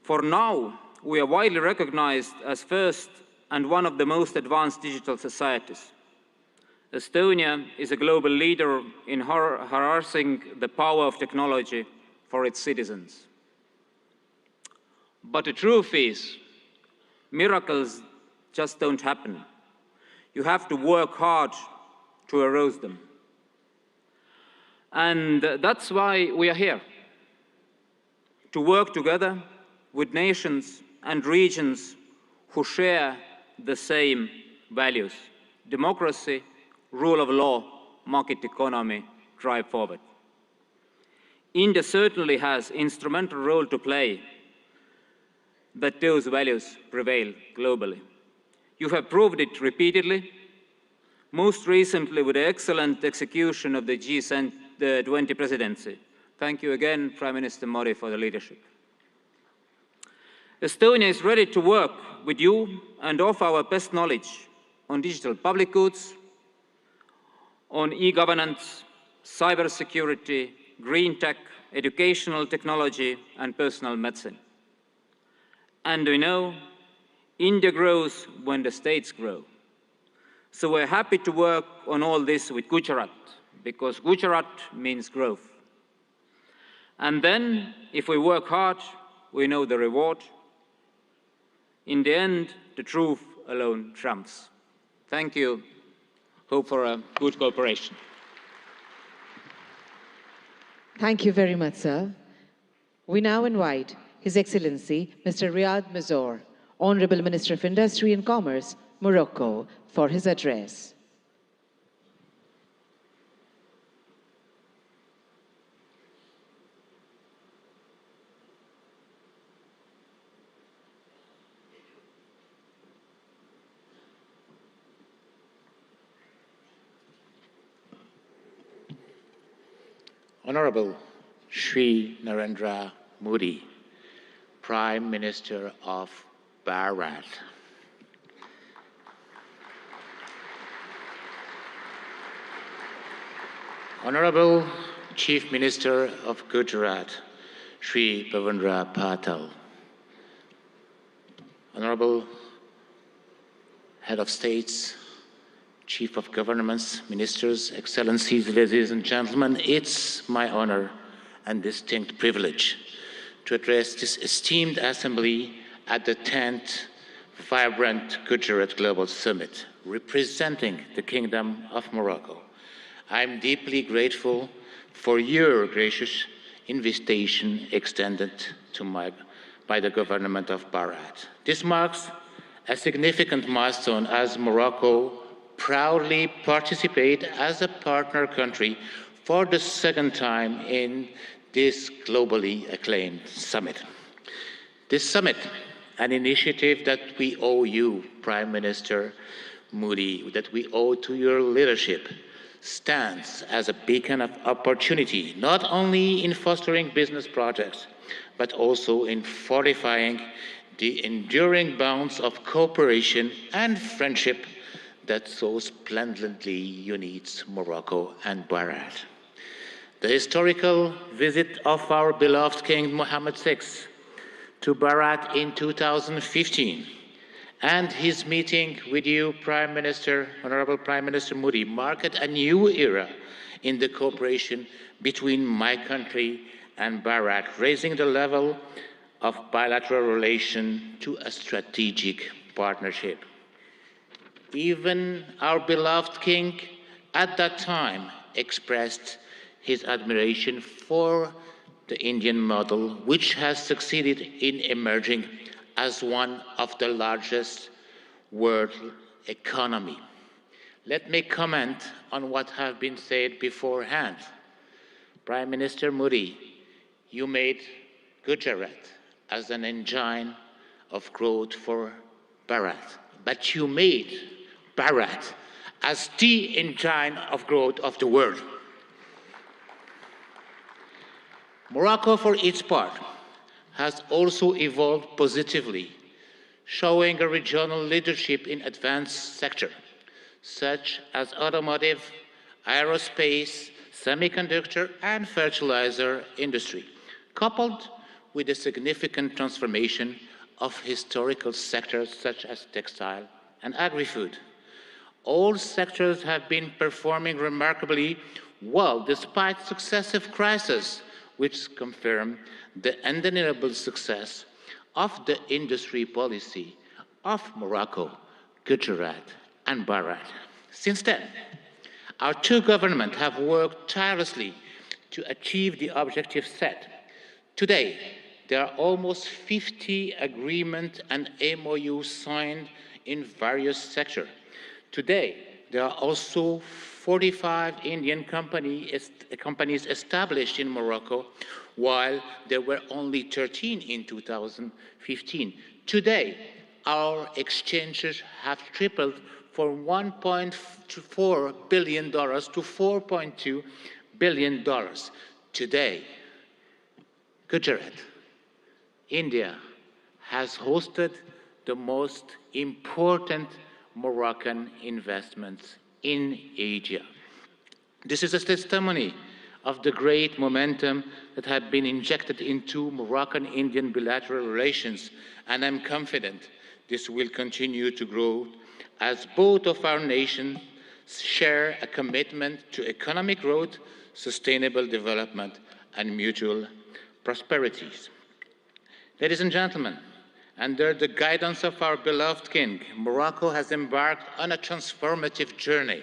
For now, we are widely recognized as first and one of the most advanced digital societies. Estonia is a global leader in harnessing the power of technology for its citizens. But the truth is, miracles just don't happen. You have to work hard to arouse them. And that's why we are here, to work together with nations and regions who share the same values: democracy, rule of law, market economy, drive forward. India certainly has an instrumental role to play that those values prevail globally. You have proved it repeatedly, most recently with the excellent execution of the G20 presidency. Thank you again, Prime Minister Modi, for the leadership. Estonia is ready to work with you and offer our best knowledge on digital public goods, on e-governance, cybersecurity, green tech, educational technology, and personal medicine. And we know India grows when the states grow. So we're happy to work on all this with Gujarat, because Gujarat means growth. And then, if we work hard, we know the reward. In the end, the truth alone trumps. Thank you. Hope for a good cooperation. Thank you very much, sir. We now invite His Excellency Mr. Riyad Mazzour, Honorable Minister of Industry and Commerce, Morocco, for his address. Honorable Shri Narendra Modi, Prime Minister of Bharat. Honorable Chief Minister of Gujarat, Shri Bhavendra Patel. Honorable Head of States, Chief of Governments, Ministers, Excellencies, ladies and gentlemen, it's my honor and distinct privilege to address this esteemed assembly at the 10th Vibrant Gujarat Global Summit, representing the Kingdom of Morocco. I'm deeply grateful for your gracious invitation extended to by the government of Bharat. This marks a significant milestone as Morocco proudly participate as a partner country for the second time in this globally acclaimed summit. This summit, an initiative that we owe you, Prime Minister Modi, that we owe to your leadership, stands as a beacon of opportunity, not only in fostering business projects, but also in fortifying the enduring bonds of cooperation and friendship that so splendidly unites Morocco and Bharat. The historical visit of our beloved King Mohammed VI to Bharat in 2015 and his meeting with you, Prime Minister, Honorable Prime Minister Modi, marked a new era in the cooperation between my country and Bharat, raising the level of bilateral relation to a strategic partnership. Even our beloved king at that time expressed his admiration for the Indian model, which has succeeded in emerging as one of the largest world economy. Let me comment on what has been said beforehand. Prime Minister Modi, you made Gujarat as an engine of growth for Bharat, but you made Bharat as the engine of growth of the world. Morocco, for its part, has also evolved positively, showing a regional leadership in advanced sectors, such as automotive, aerospace, semiconductor, and fertilizer industry, coupled with a significant transformation of historical sectors such as textile and agri-food. All sectors have been performing remarkably well despite successive crises, which confirm the undeniable success of the industry policy of Morocco, Gujarat, and Bharat. Since then, our two governments have worked tirelessly to achieve the objectives set. Today, there are almost 50 agreements and MOUs signed in various sectors. Today, there are also 45 Indian companies established in Morocco, while there were only 13 in 2015. Today, our exchanges have tripled from $1.4 billion to $4.2 billion. Today, Gujarat, India, has hosted the most important Moroccan investments in Asia. This is a testimony of the great momentum that had been injected into Moroccan-Indian bilateral relations, and I'm confident this will continue to grow as both of our nations share a commitment to economic growth, sustainable development, and mutual prosperities. Ladies and gentlemen, under the guidance of our beloved King, Morocco has embarked on a transformative journey,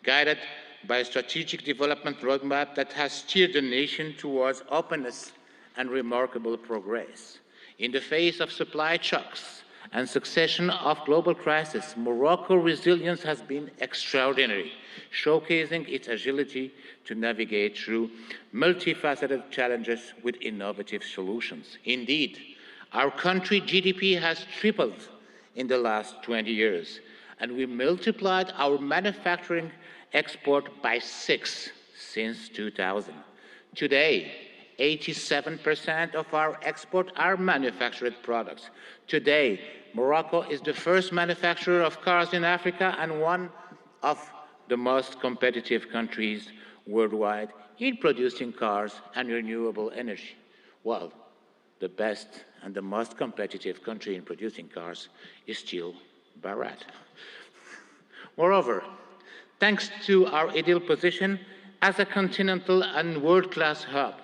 guided by a strategic development roadmap that has steered the nation towards openness and remarkable progress. In the face of supply shocks and succession of global crises, Morocco's resilience has been extraordinary, showcasing its agility to navigate through multifaceted challenges with innovative solutions. Indeed, our country's GDP has tripled in the last 20 years, and we multiplied our manufacturing export by 6 since 2000. Today, 87% of our exports are manufactured products. Today, Morocco is the first manufacturer of cars in Africa and one of the most competitive countries worldwide in producing cars and renewable energy. Well, the best and the most competitive country in producing cars is still Gujarat. Moreover, thanks to our ideal position as a continental and world-class hub,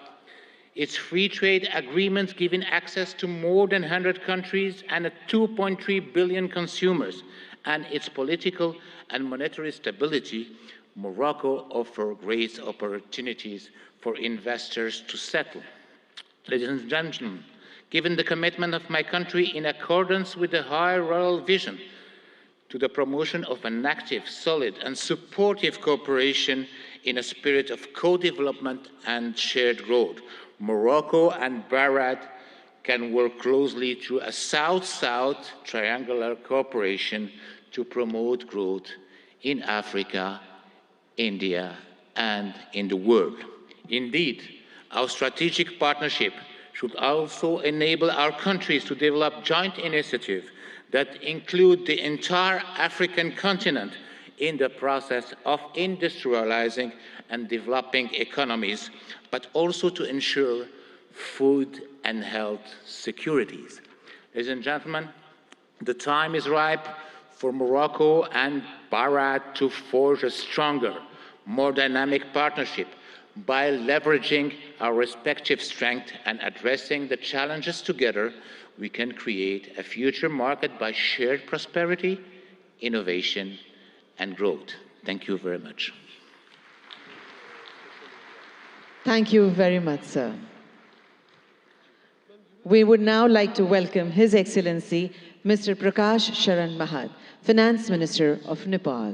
its free trade agreements giving access to more than 100 countries and 2.3 billion consumers, and its political and monetary stability, Morocco offers great opportunities for investors to settle. Ladies and gentlemen, given the commitment of my country in accordance with the high royal vision to the promotion of an active, solid, and supportive cooperation in a spirit of co-development and shared growth, Morocco and Gujarat can work closely through a South-South triangular cooperation to promote growth in Africa, India, and in the world. Indeed, our strategic partnership should also enable our countries to develop joint initiatives that include the entire African continent in the process of industrializing and developing economies, but also to ensure food and health securities. Ladies and gentlemen, the time is ripe for Morocco and Gujarat to forge a stronger, more dynamic partnership by leveraging our respective strengths and addressing the challenges together. We can create a future marked by shared prosperity, innovation, and growth. Thank you very much. Thank you very much, sir. We would now like to welcome His Excellency Mr. Prakash Sharan Mahat, Finance Minister of Nepal.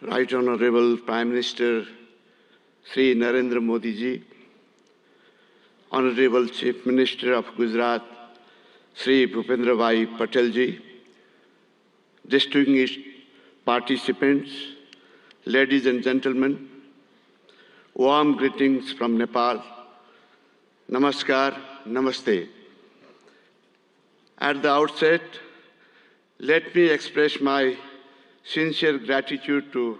Right Honorable Prime Minister Shri Narendra Modi ji, Honorable Chief Minister of Gujarat Shri Bhupendra Bhai Patel ji, distinguished participants, ladies and gentlemen, warm greetings from Nepal. Namaskar, Namaste. At the outset, let me express my sincere gratitude to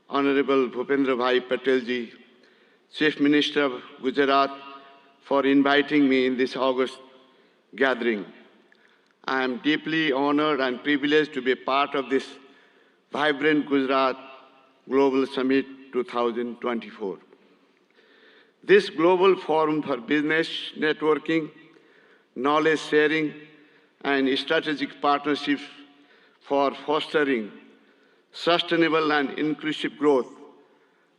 Honorable Bhupendra Bhai Patel ji, Chief Minister of Gujarat, for inviting me in this August gathering. I am deeply honored and privileged to be a part of this vibrant Gujarat Global Summit 2024. This global forum for business networking, knowledge sharing, and strategic partnerships for fostering sustainable and inclusive growth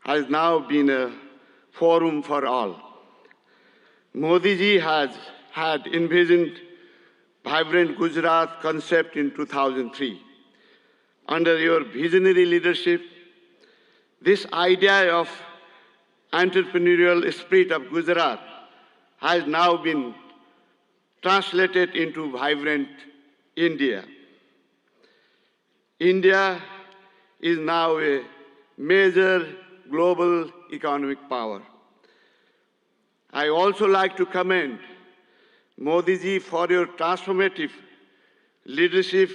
has now been a forum for all. Modi ji had envisioned vibrant Gujarat concept in 2003. Under your visionary leadership, this idea of entrepreneurial spirit of Gujarat has now been translated into vibrant India. India is now a major global economic power. I also like to commend Modi ji for your transformative leadership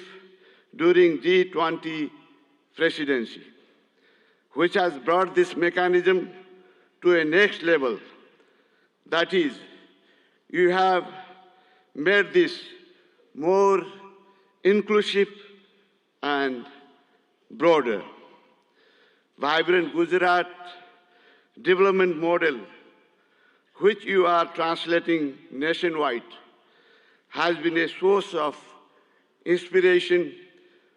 during G20 presidency, which has brought this mechanism to a next level. That is, you have made this more inclusive and broader. Vibrant Gujarat development model, which you are translating nationwide, has been a source of inspiration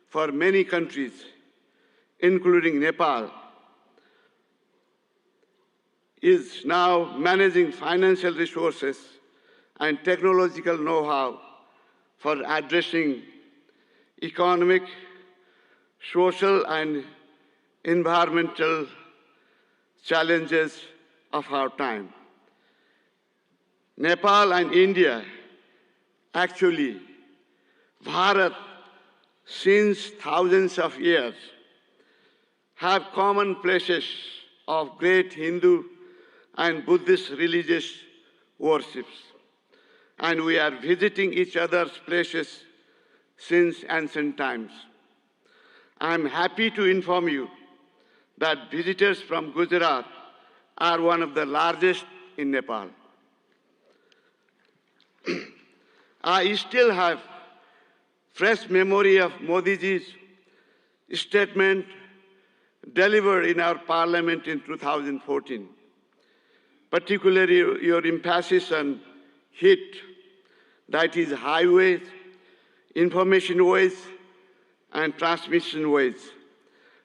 for many countries, including Nepal, is now managing financial resources and technological know-how for addressing economic, social, and environmental challenges of our time. Nepal and India, actually, Bharat, since thousands of years, have common places of great Hindu and Buddhist religious worships. And we are visiting each other's places since ancient times. I am happy to inform you that visitors from Gujarat are one of the largest in Nepal. I still have fresh memory of Modi ji's statement delivered in our parliament in 2014, particularly your emphasis on HIT, that is highways, information ways, and transmission ways.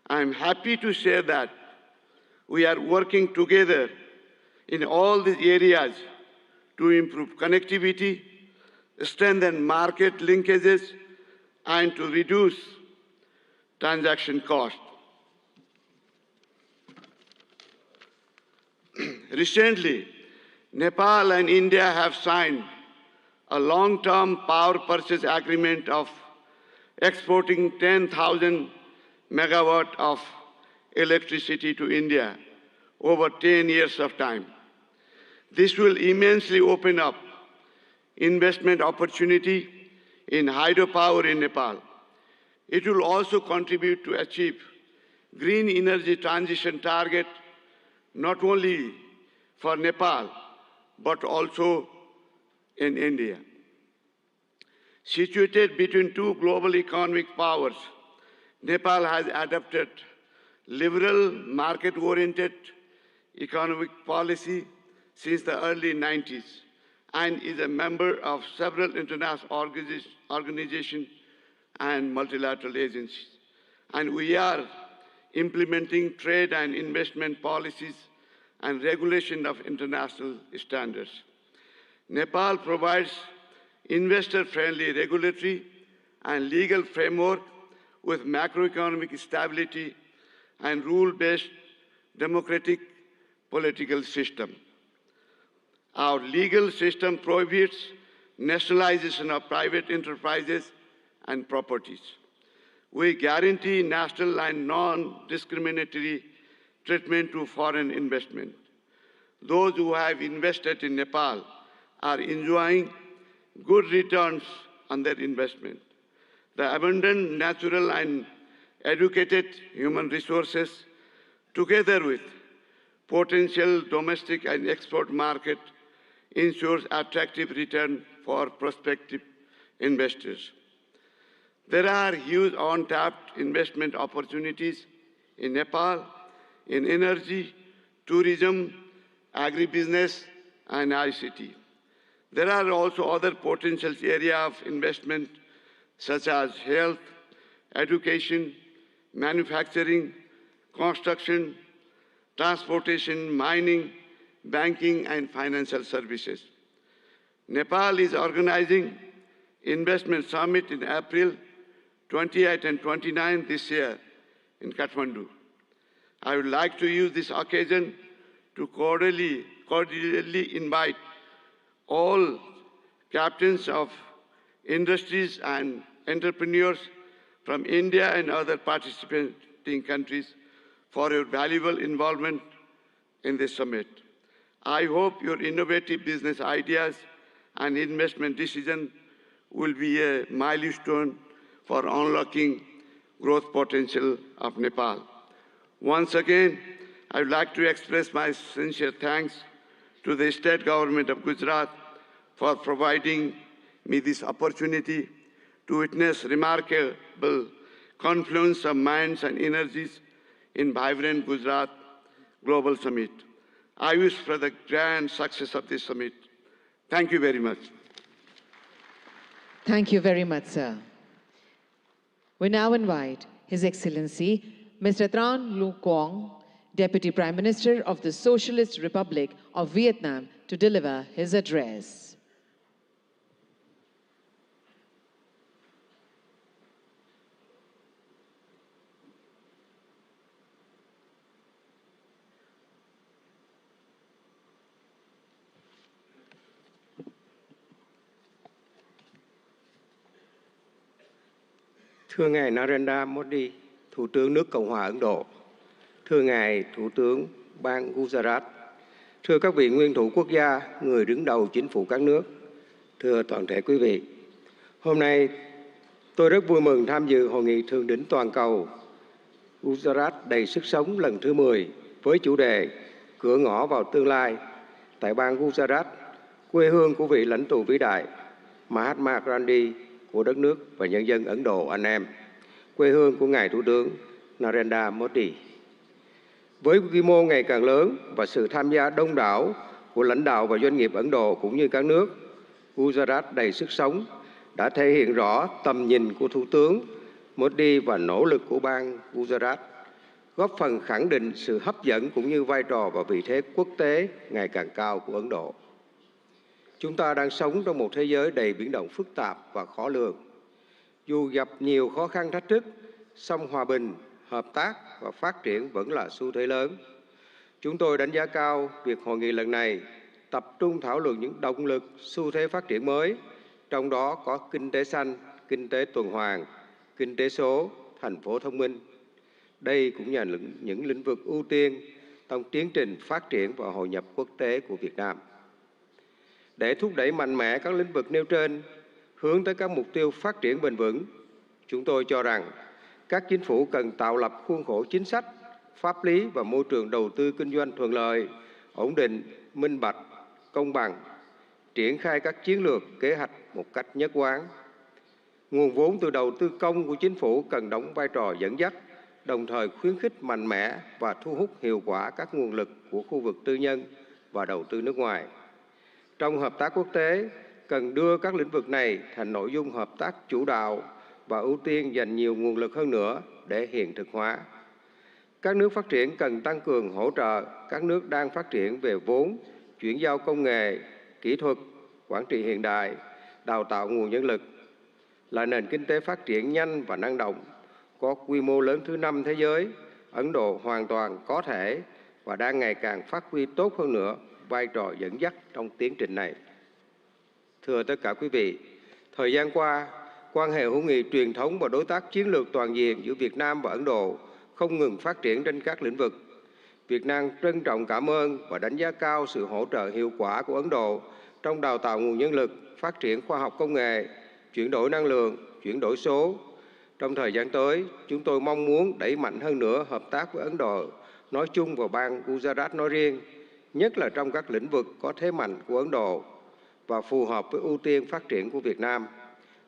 I am happy to share that we are working together in all these areas to improve connectivity, strengthen market linkages, and to reduce transaction costs. Recently, Nepal and India have signed a long-term power purchase agreement of exporting 10,000 megawatt of electricity to India over 10 years of time. This will immensely open up investment opportunity in hydropower in Nepal. It will also contribute to achieve green energy transition target not only for Nepal, but also in India. Situated between two global economic powers, Nepal has adopted liberal, market-oriented economic policy since the early 90s and is a member of several international organizations and multilateral agencies. And we are implementing trade and investment policies and regulation of international standards. Nepal provides investor-friendly regulatory and legal framework with macroeconomic stability and rule-based democratic political system. Our legal system prohibits nationalization of private enterprises and properties. We guarantee national and non-discriminatory treatment to foreign investment. Those who have invested in Nepal are enjoying good returns on their investment. The abundant natural and educated human resources, together with potential domestic and export market, ensures attractive return for prospective investors. There are huge untapped investment opportunities in Nepal, in energy, tourism, agribusiness, and ICT. There are also other potential areas of investment such as health, education, manufacturing, construction, transportation, mining, banking, and financial services. Nepal is organizing Investment Summit in April 28 and 29 this year in Kathmandu. I would like to use this occasion to cordially invite all captains of industries and entrepreneurs from India and other participating countries for your valuable involvement in this summit. I hope your innovative business ideas and investment decisions will be a milestone for unlocking growth potential of Nepal. Once again, I would like to express my sincere thanks to the state government of Gujarat for providing me this opportunity to witness remarkable confluence of minds and energies in vibrant Gujarat Global Summit. I wish for the grand success of this summit. Thank you very much. Thank you very much, sir. We now invite His Excellency Mr. Tran Lu Quang, Deputy Prime Minister of the Socialist Republic of Vietnam, to deliver his address. Thưa ngài Narendra Modi, Thủ tướng nước Cộng hòa Ấn Độ, thưa ngài Thủ tướng bang Gujarat, thưa các vị nguyên thủ quốc gia, người đứng đầu chính phủ các nước, thưa toàn thể quý vị. Hôm nay, tôi rất vui mừng tham dự Hội nghị Thượng đỉnh toàn cầu Gujarat đầy sức sống lần thứ 10 với chủ đề Cửa ngõ vào tương lai tại bang Gujarat, quê hương của vị lãnh tụ vĩ đại Mahatma Gandhi của đất nước và nhân dân Ấn Độ anh em, quê hương của ngài Thủ tướng Narendra Modi. Với quy mô ngày càng lớn và sự tham gia đông đảo của lãnh đạo và doanh nghiệp Ấn Độ cũng như các nước, Gujarat đầy sức sống đã thể hiện rõ tầm nhìn của Thủ tướng Modi và nỗ lực của bang Gujarat, góp phần khẳng định sự hấp dẫn cũng như vai trò và vị thế quốc tế ngày càng cao của Ấn Độ. Chúng ta đang sống trong một thế giới đầy biến động phức tạp và khó lường. Dù gặp nhiều khó khăn thách thức, song hòa bình, hợp tác và phát triển vẫn là xu thế lớn. Chúng tôi đánh giá cao việc hội nghị lần này tập trung thảo luận những động lực, xu thế phát triển mới, trong đó có kinh tế xanh, kinh tế tuần hoàn, kinh tế số, thành phố thông minh. Đây cũng là những lĩnh vực ưu tiên trong tiến trình phát triển và hội nhập quốc tế của Việt Nam. Để thúc đẩy mạnh mẽ các lĩnh vực nêu trên, hướng tới các mục tiêu phát triển bền vững, chúng tôi cho rằng các chính phủ cần tạo lập khuôn khổ chính sách, pháp lý và môi trường đầu tư kinh doanh thuận lợi, ổn định, minh bạch, công bằng, triển khai các chiến lược, kế hoạch một cách nhất quán. Nguồn vốn từ đầu tư công của chính phủ cần đóng vai trò dẫn dắt, đồng thời khuyến khích mạnh mẽ và thu hút hiệu quả các nguồn lực của khu vực tư nhân và đầu tư nước ngoài. Trong hợp tác quốc tế, cần đưa các lĩnh vực này thành nội dung hợp tác chủ đạo và ưu tiên dành nhiều nguồn lực hơn nữa để hiện thực hóa. Các nước phát triển cần tăng cường hỗ trợ các nước đang phát triển về vốn, chuyển giao công nghệ, kỹ thuật, quản trị hiện đại, đào tạo nguồn nhân lực. Là nền kinh tế phát triển nhanh và năng động, có quy mô lớn thứ 5 thế giới, Ấn Độ hoàn toàn có thể và đang ngày càng phát huy tốt hơn nữa vai trò dẫn dắt trong tiến trình này. Thưa tất cả quý vị, thời gian qua, quan hệ hữu nghị truyền thống và đối tác chiến lược toàn diện giữa Việt Nam và Ấn Độ không ngừng phát triển trên các lĩnh vực. Việt Nam trân trọng cảm ơn và đánh giá cao sự hỗ trợ hiệu quả của Ấn Độ trong đào tạo nguồn nhân lực, phát triển khoa học công nghệ, chuyển đổi năng lượng, chuyển đổi số. Trong thời gian tới, chúng tôi mong muốn đẩy mạnh hơn nữa hợp tác với Ấn Độ nói chung và bang Gujarat nói riêng, nhất là trong các lĩnh vực có thế mạnh của Ấn Độ và phù hợp với ưu tiên phát triển của Việt Nam.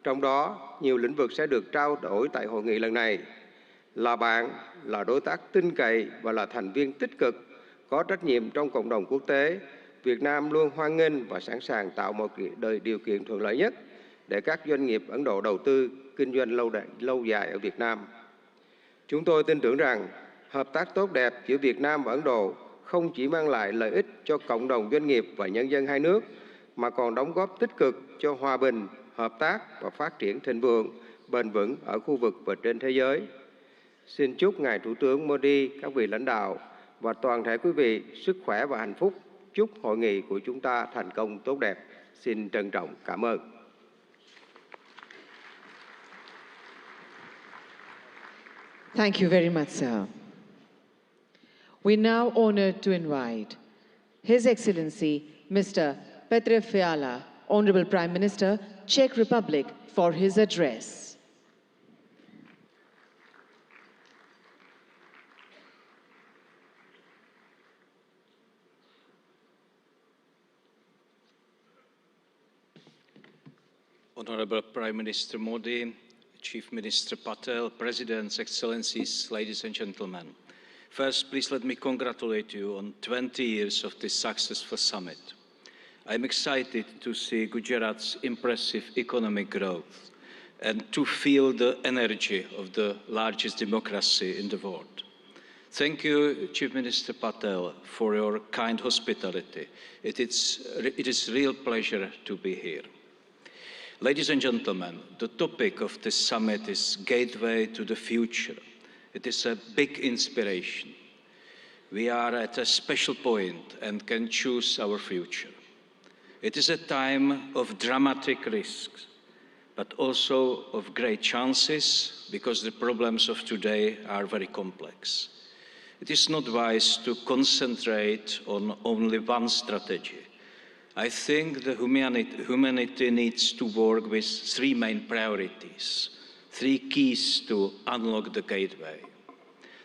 Trong đó, nhiều lĩnh vực sẽ được trao đổi tại hội nghị lần này. Là bạn, là đối tác tin cậy và là thành viên tích cực, có trách nhiệm trong cộng đồng quốc tế, Việt Nam luôn hoan nghênh và sẵn sàng tạo một điều kiện thuận lợi nhất để các doanh nghiệp Ấn Độ đầu tư, kinh doanh lâu dài ở Việt Nam. Chúng tôi tin tưởng rằng hợp tác tốt đẹp giữa Việt Nam và Ấn Độ không chỉ mang lại lợi ích cho cộng đồng doanh nghiệp và nhân dân hai nước, mà còn đóng góp tích cực cho hòa bình, hợp tác và phát triển thịnh vượng, bền vững ở khu vực và trên thế giới. Xin chúc Ngài Thủ tướng Modi, các vị lãnh đạo và toàn thể quý vị sức khỏe và hạnh phúc. Chúc hội nghị của chúng ta thành công tốt đẹp. Xin trân trọng cảm ơn. Thank you very much, sir. We now honored to invite His Excellency Mr. Petr Fiala, Honorable Prime Minister, Czech Republic, for his address. Honorable Prime Minister Modi, Chief Minister Patel, Presidents, Excellencies, ladies and gentlemen. First, please let me congratulate you on 20 years of this successful summit. I'm excited to see Gujarat's impressive economic growth and to feel the energy of the largest democracy in the world. Thank you, Chief Minister Patel, for your kind hospitality. It is a real pleasure to be here. Ladies and gentlemen, the topic of this summit is Gateway to the Future. It is a big inspiration. We are at a special point and can choose our future. It is a time of dramatic risks, but also of great chances, because the problems of today are very complex. It is not wise to concentrate on only one strategy. I think the humanity needs to work with three main priorities, three keys to unlock the gateway.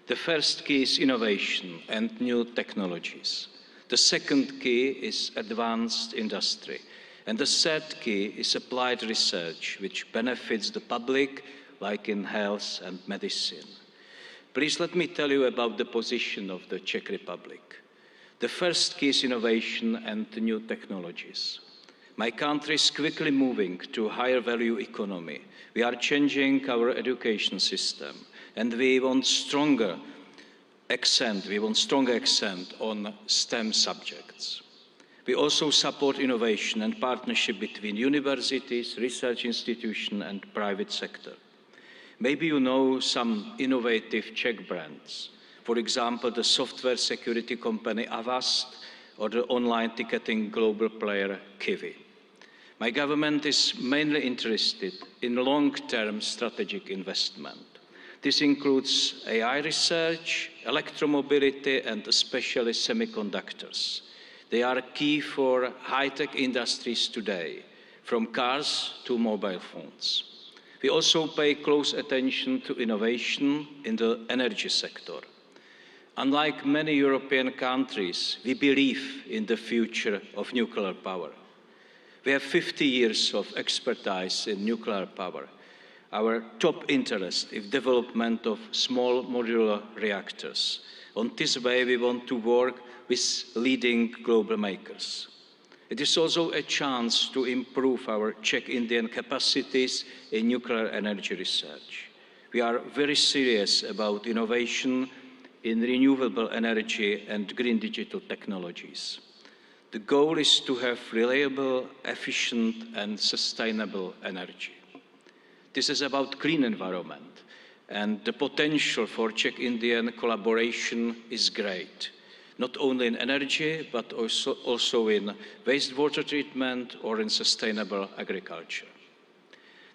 The first key is innovation and new technologies. The second key is advanced industry. And the third key is applied research, which benefits the public, like in health and medicine. Please let me tell you about the position of the Czech Republic. The first key is innovation and new technologies. My country is quickly moving to a higher value economy. We are changing our education system, and we want stronger accent on STEM subjects. We also support innovation and partnership between universities, research institutions, and private sector. Maybe you know some innovative Czech brands. For example, the software security company Avast or the online ticketing global player Kiwi. My government is mainly interested in long-term strategic investment. This includes AI research, electromobility, and especially semiconductors. They are key for high-tech industries today, from cars to mobile phones. We also pay close attention to innovation in the energy sector. Unlike many European countries, we believe in the future of nuclear power. We have 50 years of expertise in nuclear power. Our top interest is development of small modular reactors. On this way, we want to work with leading global makers. It is also a chance to improve our Czech-Indian capacities in nuclear energy research. We are very serious about innovation in renewable energy and green digital technologies. The goal is to have reliable, efficient, and sustainable energy. This is about clean environment, and the potential for Czech-Indian collaboration is great, not only in energy, but also in wastewater treatment or in sustainable agriculture.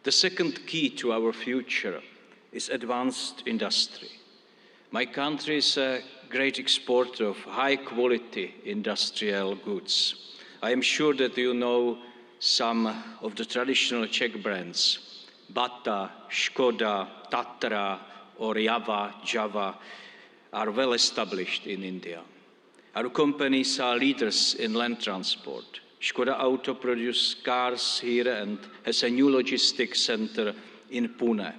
The second key to our future is advanced industry. My country is a great exporter of high-quality industrial goods. I am sure that you know some of the traditional Czech brands. Bata, Škoda, Tatra, or Java are well established in India. Our companies are leaders in land transport. Škoda Auto produces cars here and has a new logistics center in Pune.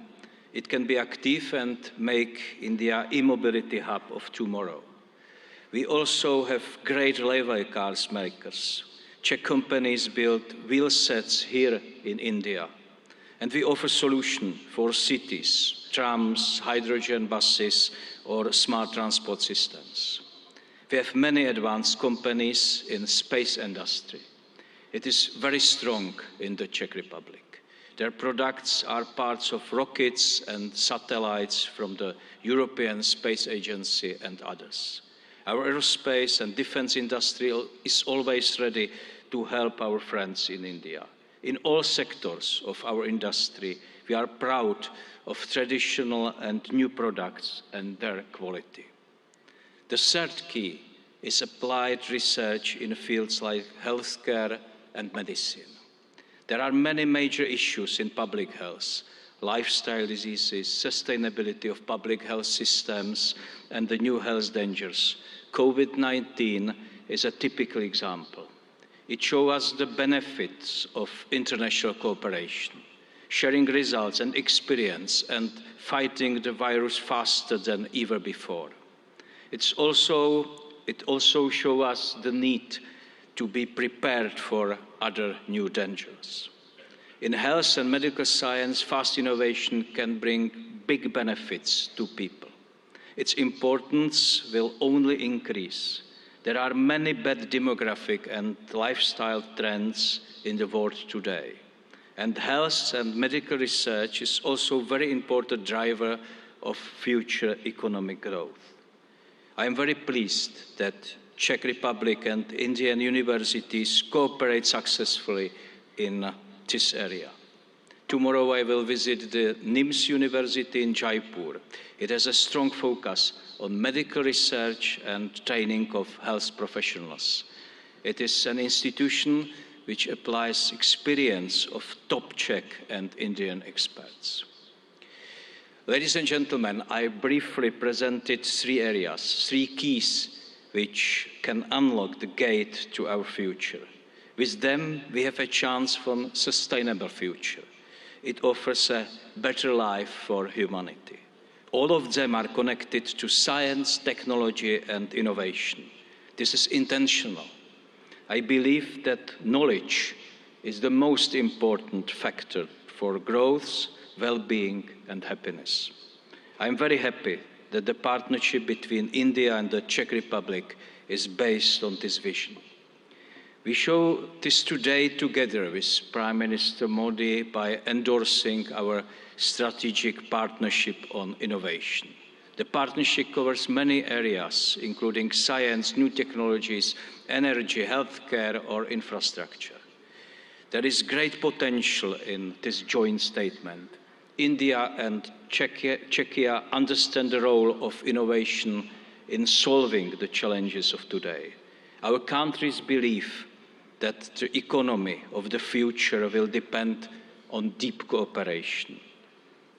It can be active and make India e-mobility hub of tomorrow. We also have great railway cars makers. Czech companies build wheel sets here in India. And we offer solutions for cities, trams, hydrogen buses, or smart transport systems. We have many advanced companies in the space industry. It is very strong in the Czech Republic. Their products are parts of rockets and satellites from the European Space Agency and others. Our aerospace and defense industry is always ready to help our friends in India. In all sectors of our industry, we are proud of traditional and new products and their quality. The third key is applied research in fields like healthcare and medicine. There are many major issues in public health: lifestyle diseases, sustainability of public health systems, and the new health dangers. COVID-19 is a typical example. It shows us the benefits of international cooperation, sharing results and experience, and fighting the virus faster than ever before. It also shows us the need to be prepared for other new dangers. In health and medical science, fast innovation can bring big benefits to people. Its importance will only increase. There are many bad demographic and lifestyle trends in the world today. And health and medical research is also a very important driver of future economic growth. I am very pleased that Czech Republic and Indian universities cooperate successfully in this area. Tomorrow I will visit the NIMS University in Jaipur. It has a strong focus on medical research and training of health professionals. It is an institution which applies experience of top Czech and Indian experts. Ladies and gentlemen, I briefly presented three areas, three keys which can unlock the gate to our future. With them, we have a chance for a sustainable future. It offers a better life for humanity. All of them are connected to science, technology, and innovation. This is intentional. I believe that knowledge is the most important factor for growth, well-being, and happiness. I am very happy that the partnership between India and the Czech Republic is based on this vision. We show this today together with Prime Minister Modi by endorsing our strategic partnership on innovation. The partnership covers many areas, including science, new technologies, energy, healthcare, or infrastructure. There is great potential in this joint statement. India and Czechia understand the role of innovation in solving the challenges of today. Our countries believe that the economy of the future will depend on deep cooperation.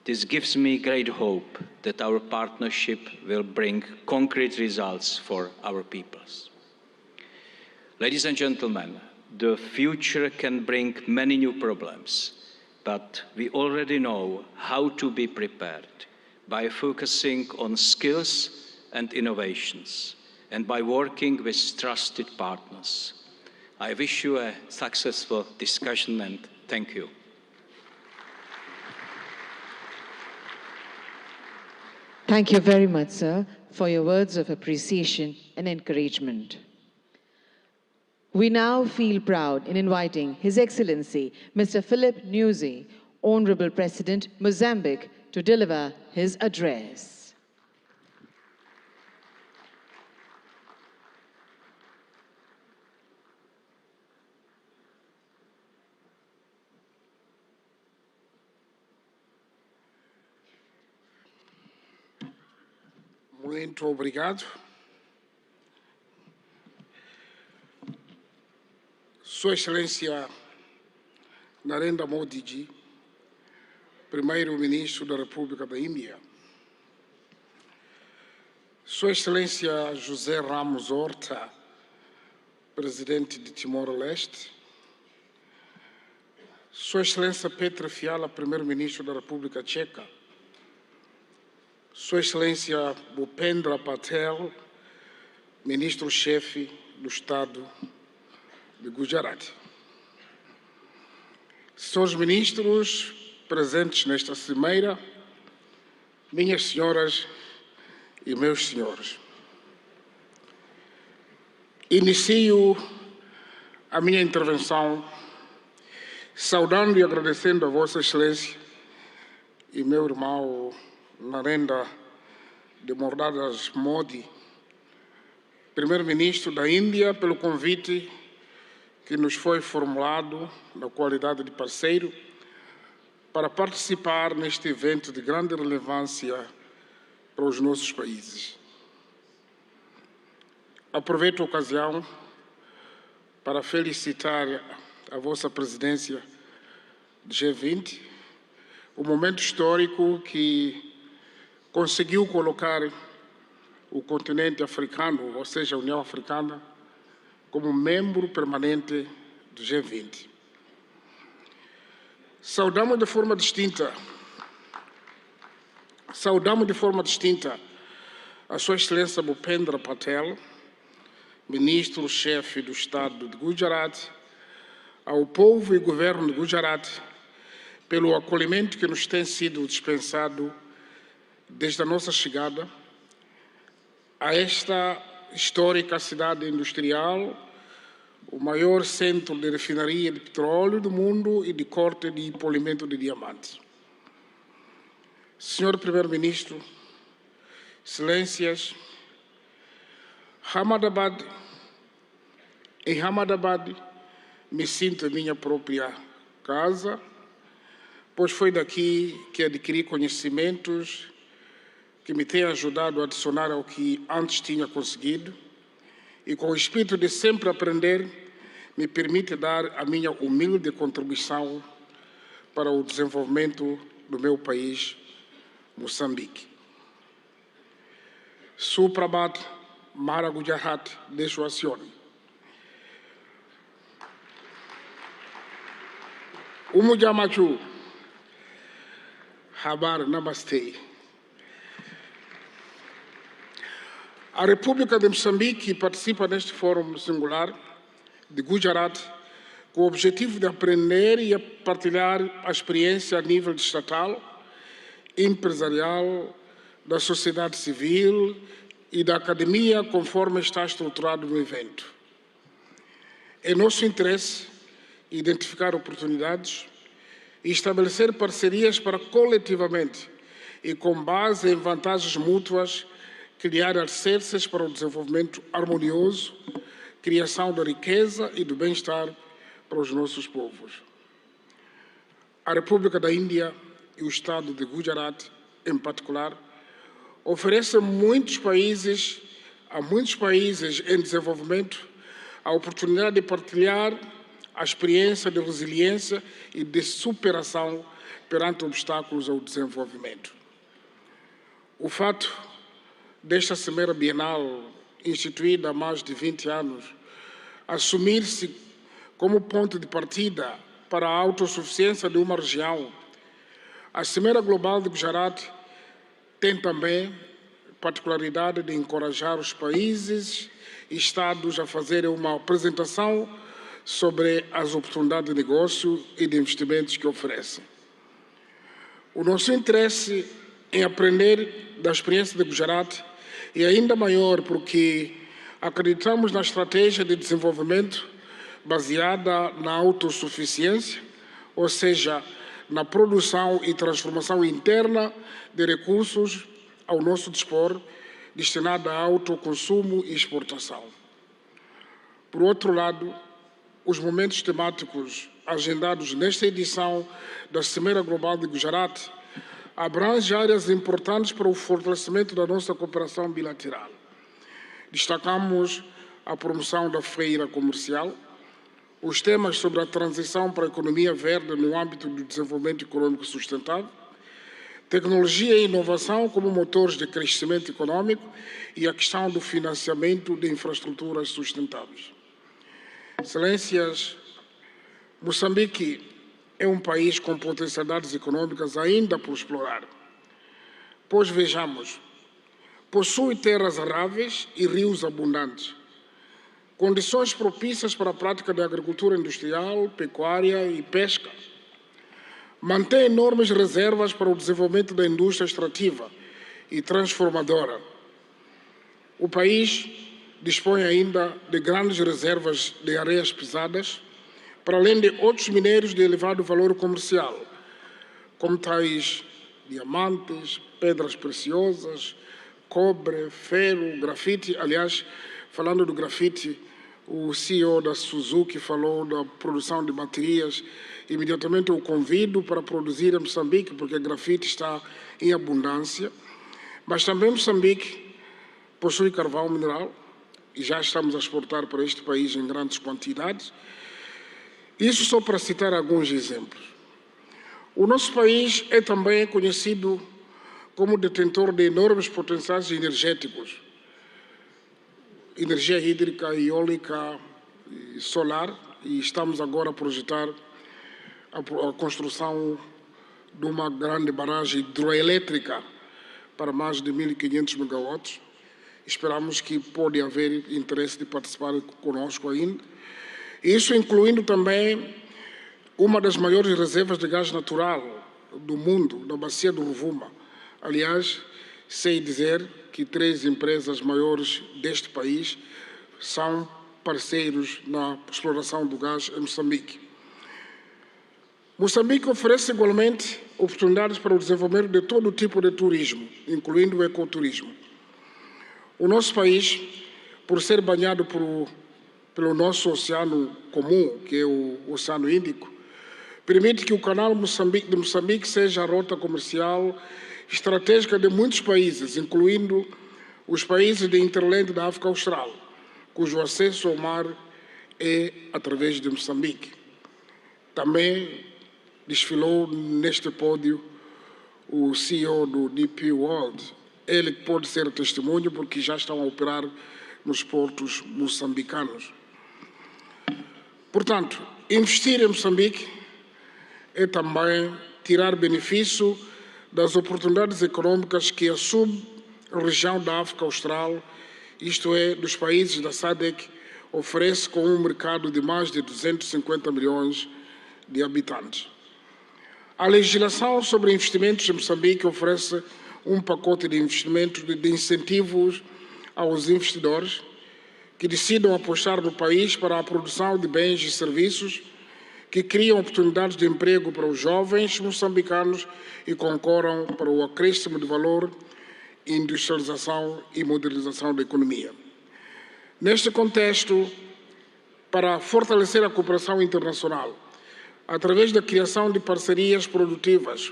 This gives me great hope that our partnership will bring concrete results for our peoples. Ladies and gentlemen, the future can bring many new problems, but we already know how to be prepared by focusing on skills and innovations and by working with trusted partners. I wish you a successful discussion and thank you. Thank you very much, sir, for your words of appreciation and encouragement. We now feel proud in inviting His Excellency, Mr. Philip Nyusi, Honorable President, Mozambique, to deliver his address. Muito obrigado. Sua Excelência Narendra Modi Ji, Primeiro-Ministro da República da Índia. Sua Excelência José Ramos Horta, Presidente de Timor-Leste. Sua Excelência Petra Fiala, Primeiro-Ministro da República Tcheca. Sua Excelência Bhupendra Patel, Ministro-Chefe do Estado de Gujarat. Senhores ministros presentes nesta cimeira, minhas senhoras e meus senhores. Inicio a minha intervenção saudando e agradecendo a Vossa Excelência e meu irmão Narendra de Mordadas Modi Primeiro-Ministro da Índia, pelo convite que nos foi formulado na qualidade de parceiro para participar neste evento de grande relevância para os nossos países. Aproveito a ocasião para felicitar a vossa presidência do G20, o momento histórico que conseguiu colocar o continente africano, ou seja, a União Africana, como membro permanente do G20. Saudamos de forma distinta a Sua Excelência Bhupendra Patel, Ministro-Chefe do Estado de Gujarat, ao povo e governo de Gujarat, pelo acolhimento que nos tem sido dispensado desde a nossa chegada a esta histórica cidade industrial, o maior centro de refinaria de petróleo do mundo e de corte de polimento de diamantes. Senhor Primeiro-Ministro, Excelências, em Ahmedabad me sinto em minha própria casa, pois foi daqui que adquiri conhecimentos que me têm ajudado a adicionar ao que antes tinha conseguido e, com o espírito de sempre aprender, me permite dar a minha humilde contribuição para o desenvolvimento do meu país, Moçambique. Suprabhat Mara Gujarat Deshwasione. Umujamachu Habar Namaste. A República de Moçambique participa neste fórum singular de Gujarat com o objetivo de aprender e partilhar a experiência a nível estatal, empresarial, da sociedade civil e da academia, conforme está estruturado no evento. É nosso interesse identificar oportunidades e estabelecer parcerias para coletivamente e com base em vantagens mútuas criar alicerces para o desenvolvimento harmonioso, criação da riqueza e do bem-estar para os nossos povos. A República da Índia e o Estado de Gujarat, em particular, oferecem a muitos países em desenvolvimento a oportunidade de partilhar a experiência de resiliência e de superação perante obstáculos ao desenvolvimento. O fato desta Cimeira Bienal, instituída há mais de 20 anos, assumir-se como ponto de partida para a autossuficiência de uma região, a Cimeira Global de Gujarat tem também a particularidade de encorajar os países e Estados a fazerem uma apresentação sobre as oportunidades de negócio e de investimentos que oferecem. O nosso interesse em aprender da experiência de Gujarat é ainda maior porque acreditamos na estratégia de desenvolvimento baseada na autossuficiência, ou seja, na produção e transformação interna de recursos ao nosso dispor, destinada a autoconsumo e exportação. Por outro lado, os momentos temáticos agendados nesta edição da Cimeira Global de Gujarat abrangem áreas importantes para o fortalecimento da nossa cooperação bilateral. Destacamos a promoção da feira comercial, os temas sobre a transição para a economia verde no âmbito do desenvolvimento econômico sustentável, tecnologia e inovação como motores de crescimento econômico e a questão do financiamento de infraestruturas sustentáveis. Excelências, Moçambique é um país com potencialidades econômicas ainda por explorar. Pois vejamos, possui terras aráveis e rios abundantes, condições propícias para a prática da agricultura industrial, pecuária e pesca. Mantém enormes reservas para o desenvolvimento da indústria extrativa e transformadora. O país dispõe ainda de grandes reservas de areias pesadas, para além de outros minérios de elevado valor comercial, como tais diamantes, pedras preciosas, cobre, ferro, grafite. Aliás, falando do grafite, o CEO da Suzuki falou da produção de baterias. Imediatamente eu convido para produzir em Moçambique, porque grafite está em abundância. Mas também Moçambique possui carvão mineral e já estamos a exportar para este país em grandes quantidades. Isso só para citar alguns exemplos. O nosso país é também conhecido como detentor de enormes potenciais energéticos. Energia hídrica, eólica, solar, e estamos agora a projetar a construção de uma grande barragem hidroelétrica para mais de 1.500 megawatts. Esperamos que pode haver interesse de participar conosco ainda. Isso incluindo também uma das maiores reservas de gás natural do mundo, na bacia do Rovuma. Aliás, sei dizer que 3 empresas maiores deste país são parceiros na exploração do gás em Moçambique. Moçambique oferece igualmente oportunidades para o desenvolvimento de todo tipo de turismo, incluindo o ecoturismo. O nosso país, por ser banhado pelo nosso oceano comum, que é o Oceano Índico, permite que o canal de Moçambique seja a rota comercial estratégica de muitos países, incluindo os países de Interland da África Austral, cujo acesso ao mar é através de Moçambique. Também desfilou neste pódio o CEO do DP World. Ele pode ser testemunho porque já estão a operar nos portos moçambicanos. Portanto, investir em Moçambique é também tirar benefício das oportunidades econômicas que a sub-região da África Austral, isto é, dos países da SADC, oferece com um mercado de mais de 250 milhões de habitantes. A legislação sobre investimentos em Moçambique oferece um pacote de investimentos de incentivos aos investidores que decidam apostar no país para a produção de bens e serviços que criam oportunidades de emprego para os jovens moçambicanos e concorram para o acréscimo de valor, industrialização e modernização da economia. Neste contexto, para fortalecer a cooperação internacional, através da criação de parcerias produtivas,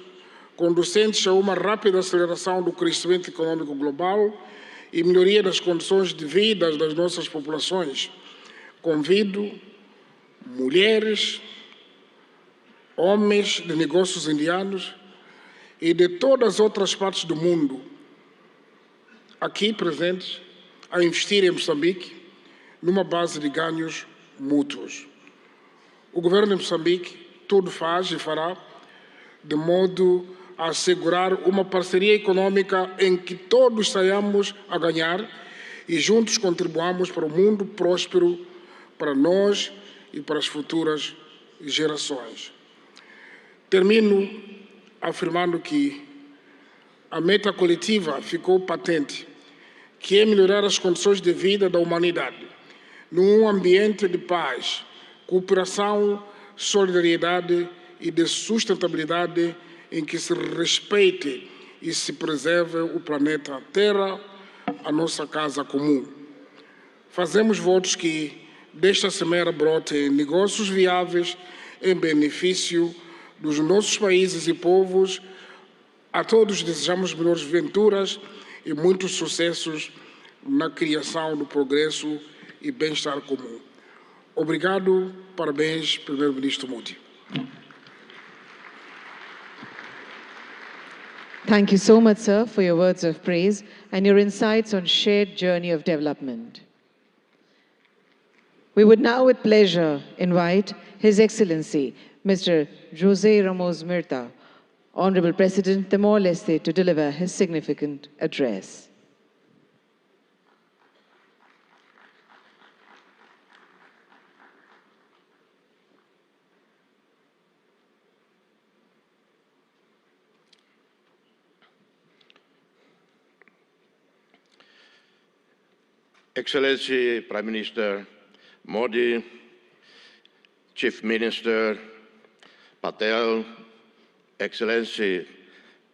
conducentes a uma rápida aceleração do crescimento econômico global e melhoria das condições de vida das nossas populações, convido mulheres, homens de negócios indianos e de todas as outras partes do mundo aqui presentes a investir em Moçambique numa base de ganhos mútuos. O governo de Moçambique tudo faz e fará de modo a assegurar uma parceria econômica em que todos saiamos a ganhar e juntos contribuamos para um mundo próspero para nós e para as futuras gerações. Termino afirmando que a meta coletiva ficou patente, que é melhorar as condições de vida da humanidade, num ambiente de paz, cooperação, solidariedade e de sustentabilidade em que se respeite e se preserve o planeta Terra, a nossa casa comum. Fazemos votos que desta semeira brotem negócios viáveis em benefício dos nossos países e povos. A todos desejamos melhores venturas e muitos sucessos na criação do progresso e bem-estar comum. Obrigado, parabéns, Primeiro-Ministro Modi. Thank you so much, sir, for your words of praise and your insights on shared journey of development. We would now with pleasure invite His Excellency, Mr. José Ramos Mirta, Honorable President Timor-Leste, to deliver his significant address. Excellency Prime Minister Modi, Chief Minister Patel, Excellency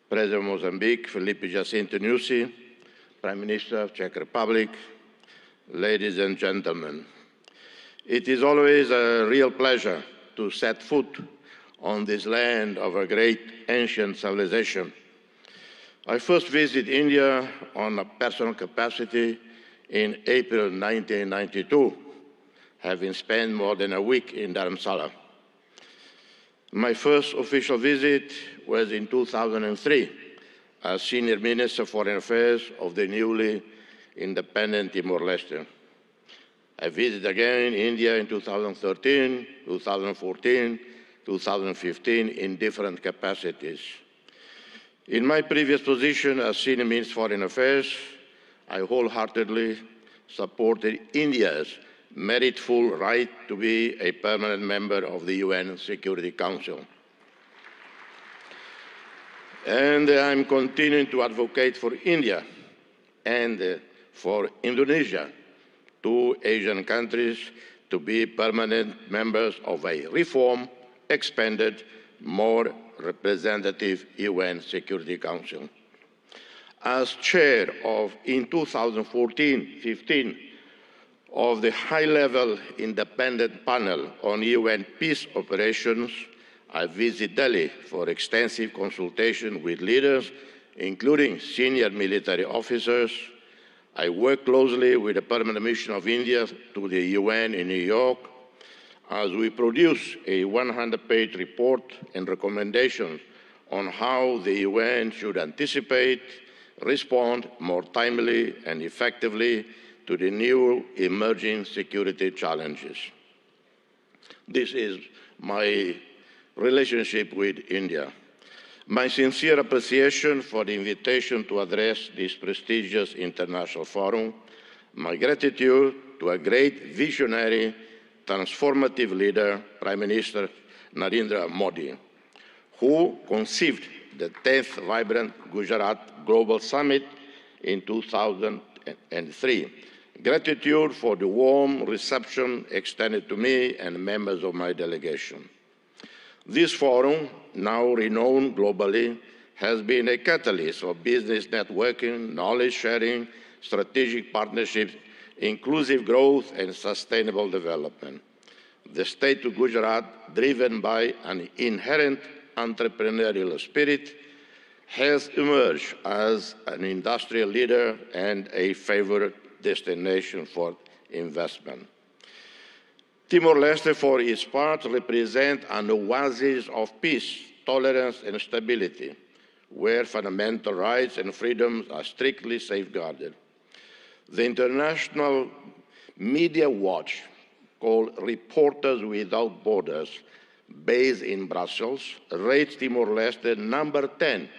President of Mozambique, Felipe Jacinto Nyusi, Prime Minister of Czech Republic, ladies and gentlemen. It is always a real pleasure to set foot on this land of a great ancient civilization. I first visited India on a personal capacity in April 1992, having spent more than a week in Dharamsala. My first official visit was in 2003 as Senior Minister of Foreign Affairs of the newly independent Timor-Leste. I visited again India in 2013, 2014, 2015 in different capacities. In my previous position as Senior Minister of Foreign Affairs, I wholeheartedly supported India's meritful right to be a permanent member of the UN Security Council. And I'm continuing to advocate for India and for Indonesia, two Asian countries, to be permanent members of a reformed, expanded, more representative UN Security Council. As chair of, in 2014-15, of the high-level independent panel on UN peace operations, I visited Delhi for extensive consultation with leaders, including senior military officers. I worked closely with the Permanent Mission of India to the UN in New York as we produce a 100-page report and recommendations on how the UN should anticipate, respond more timely and effectively to the new emerging security challenges. This is my relationship with India. My sincere appreciation for the invitation to address this prestigious international forum, my gratitude to a great visionary, transformative leader, Prime Minister Narendra Modi, who conceived the 10th Vibrant Gujarat Global Summit in 2003. Gratitude for the warm reception extended to me and members of my delegation. This forum, now renowned globally, has been a catalyst for business networking, knowledge sharing, strategic partnerships, inclusive growth, and sustainable development. The state of Gujarat, driven by an inherent entrepreneurial spirit, has emerged as an industrial leader and a favored destination for investment. Timor-Leste, for its part, represents an oasis of peace, tolerance, and stability, where fundamental rights and freedoms are strictly safeguarded. The International Media Watch, called Reporters Without Borders, based in Brussels, rates Timor-Leste number 10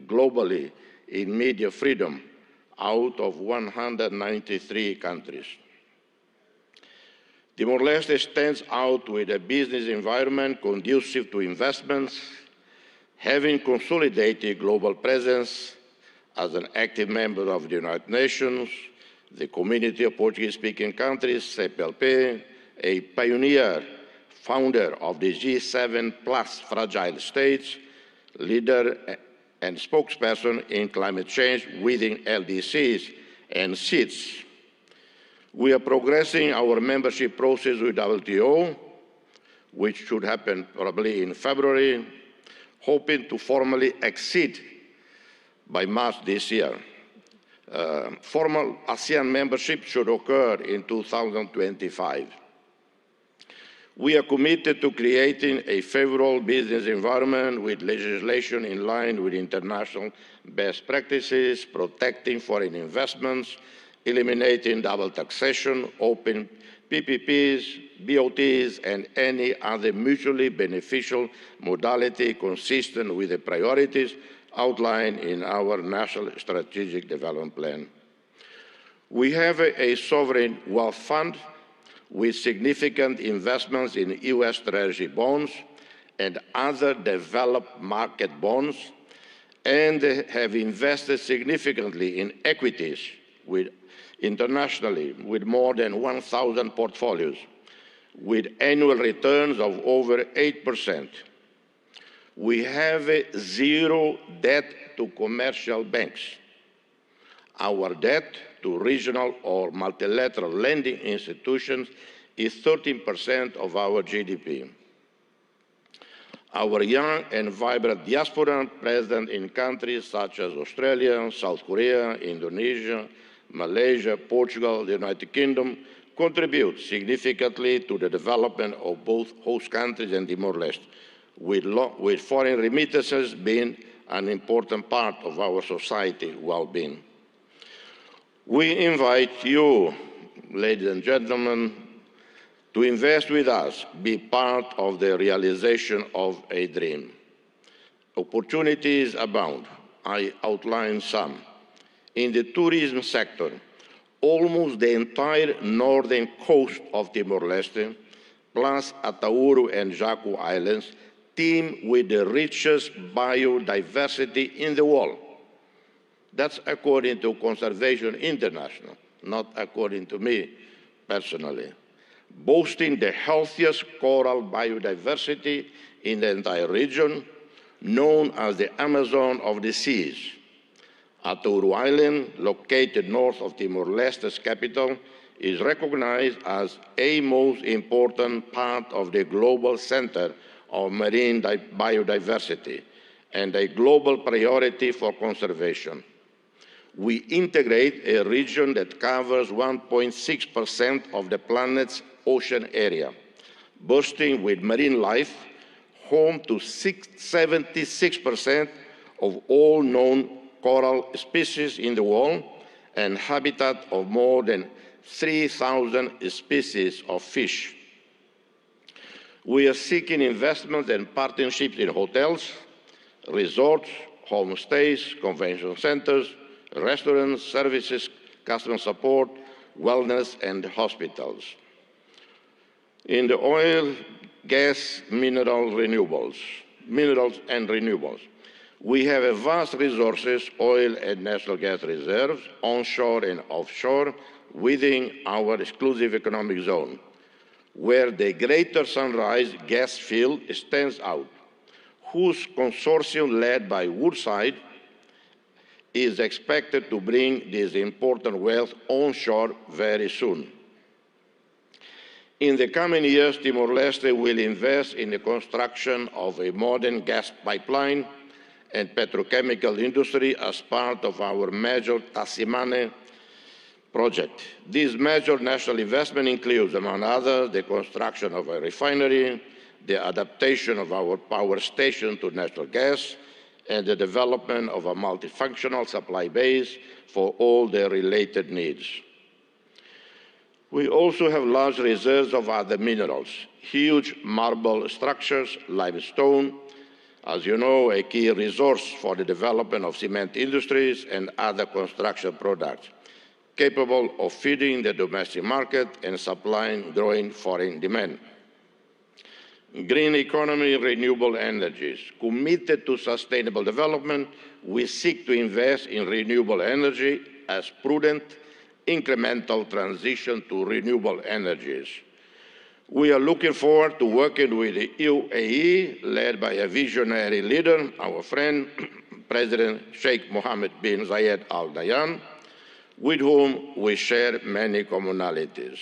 globally in media freedom out of 193 countries. Timor-Leste stands out with a business environment conducive to investments, having consolidated global presence as an active member of the United Nations, the Community of Portuguese-speaking countries, CPLP, a pioneer, founder of the G7 plus fragile states, leader and spokesperson in climate change within LDCs and SEEDs. We are progressing our membership process with WTO, which should happen probably in February, hoping to formally exceed by March this year. Formal ASEAN membership should occur in 2025. We are committed to creating a favorable business environment with legislation in line with international best practices, protecting foreign investments, eliminating double taxation, open PPPs, BOTs, and any other mutually beneficial modality consistent with the priorities outlined in our National Strategic Development Plan. We have a sovereign wealth fund with significant investments in US Treasury bonds and other developed market bonds, and have invested significantly in equities internationally with more than 1,000 portfolios, with annual returns of over 8%. We have zero debt to commercial banks. Our debt to regional or multilateral lending institutions is 13% of our GDP. Our young and vibrant diaspora present in countries such as Australia, South Korea, Indonesia, Malaysia, Portugal, the United Kingdom contribute significantly to the development of both host countries and Timor-Leste, with foreign remittances being an important part of our society well-being. We invite you, ladies and gentlemen, to invest with us, be part of the realization of a dream. Opportunities abound. I outline some. In the tourism sector, almost the entire northern coast of Timor-Leste, plus Atauro and Jaco Islands, teem with the richest biodiversity in the world. That's according to Conservation International, not according to me personally. Boasting the healthiest coral biodiversity in the entire region, known as the Amazon of the seas. Atauro Island, located north of Timor-Leste's capital, is recognized as a most important part of the global center of marine biodiversity and a global priority for conservation. We integrate a region that covers 1.6% of the planet's ocean area, bursting with marine life, home to 76% of all known coral species in the world, and habitat of more than 3,000 species of fish. We are seeking investment and partnerships in hotels, resorts, homestays, convention centers, restaurants, services, customer support, wellness, and hospitals. In the oil, gas, minerals and renewables, we have a vast resources, oil and natural gas reserves, onshore and offshore, within our exclusive economic zone, where the Greater Sunrise gas field stands out, whose consortium led by Woodside is expected to bring this important wealth onshore very soon. In the coming years, Timor-Leste will invest in the construction of a modern gas pipeline and petrochemical industry as part of our major Tasimane project. This major national investment includes, among others, the construction of a refinery, the adaptation of our power station to natural gas, and the development of a multifunctional supply base for all their related needs. We also have large reserves of other minerals, huge marble structures, limestone, as you know, a key resource for the development of cement industries and other construction products, capable of feeding the domestic market and supplying growing foreign demand. Green economy, renewable energies. Committed to sustainable development, we seek to invest in renewable energy as prudent, incremental transition to renewable energies. We are looking forward to working with the UAE, led by a visionary leader, our friend, President Sheikh Mohammed bin Zayed Al Nahyan, with whom we share many commonalities.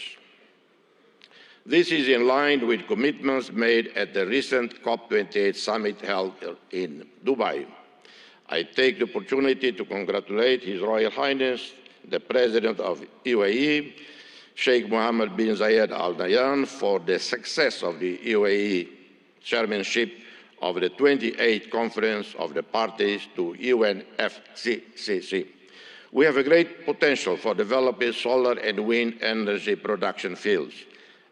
This is in line with commitments made at the recent COP28 summit held in Dubai. I take the opportunity to congratulate His Royal Highness, the President of UAE, Sheikh Mohammed bin Zayed Al Nahyan, for the success of the UAE chairmanship of the 28th Conference of the Parties to UNFCCC. We have a great potential for developing solar and wind energy production fields,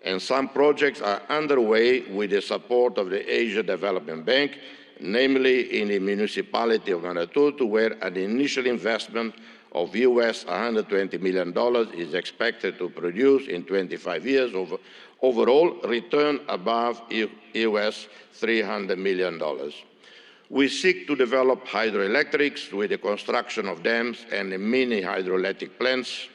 and some projects are underway with the support of the Asia Development Bank, namely in the municipality of Manatutu, where an initial investment of US $120 million is expected to produce in 25 years overall return above US $300 million. We seek to develop hydroelectrics with the construction of dams and mini hydroelectric plants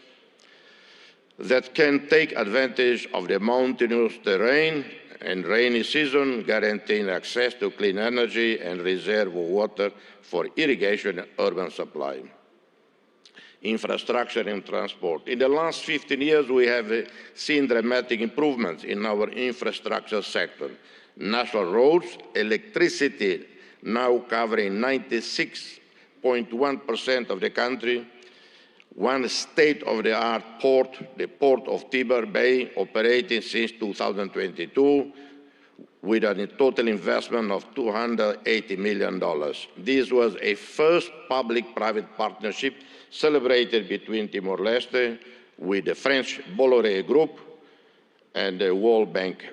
that can take advantage of the mountainous terrain and rainy season, guaranteeing access to clean energy and reserve water for irrigation and urban supply. infrastructure and transport. In the last 15 years, we have seen dramatic improvements in our infrastructure sector. National roads, electricity now covering 96.1% of the country, one state-of-the-art port, the Port of Tiber Bay, operating since 2022, with a total investment of $280 million. This was a first public-private partnership celebrated between Timor-Leste with the French Bolloré Group and the World Bank.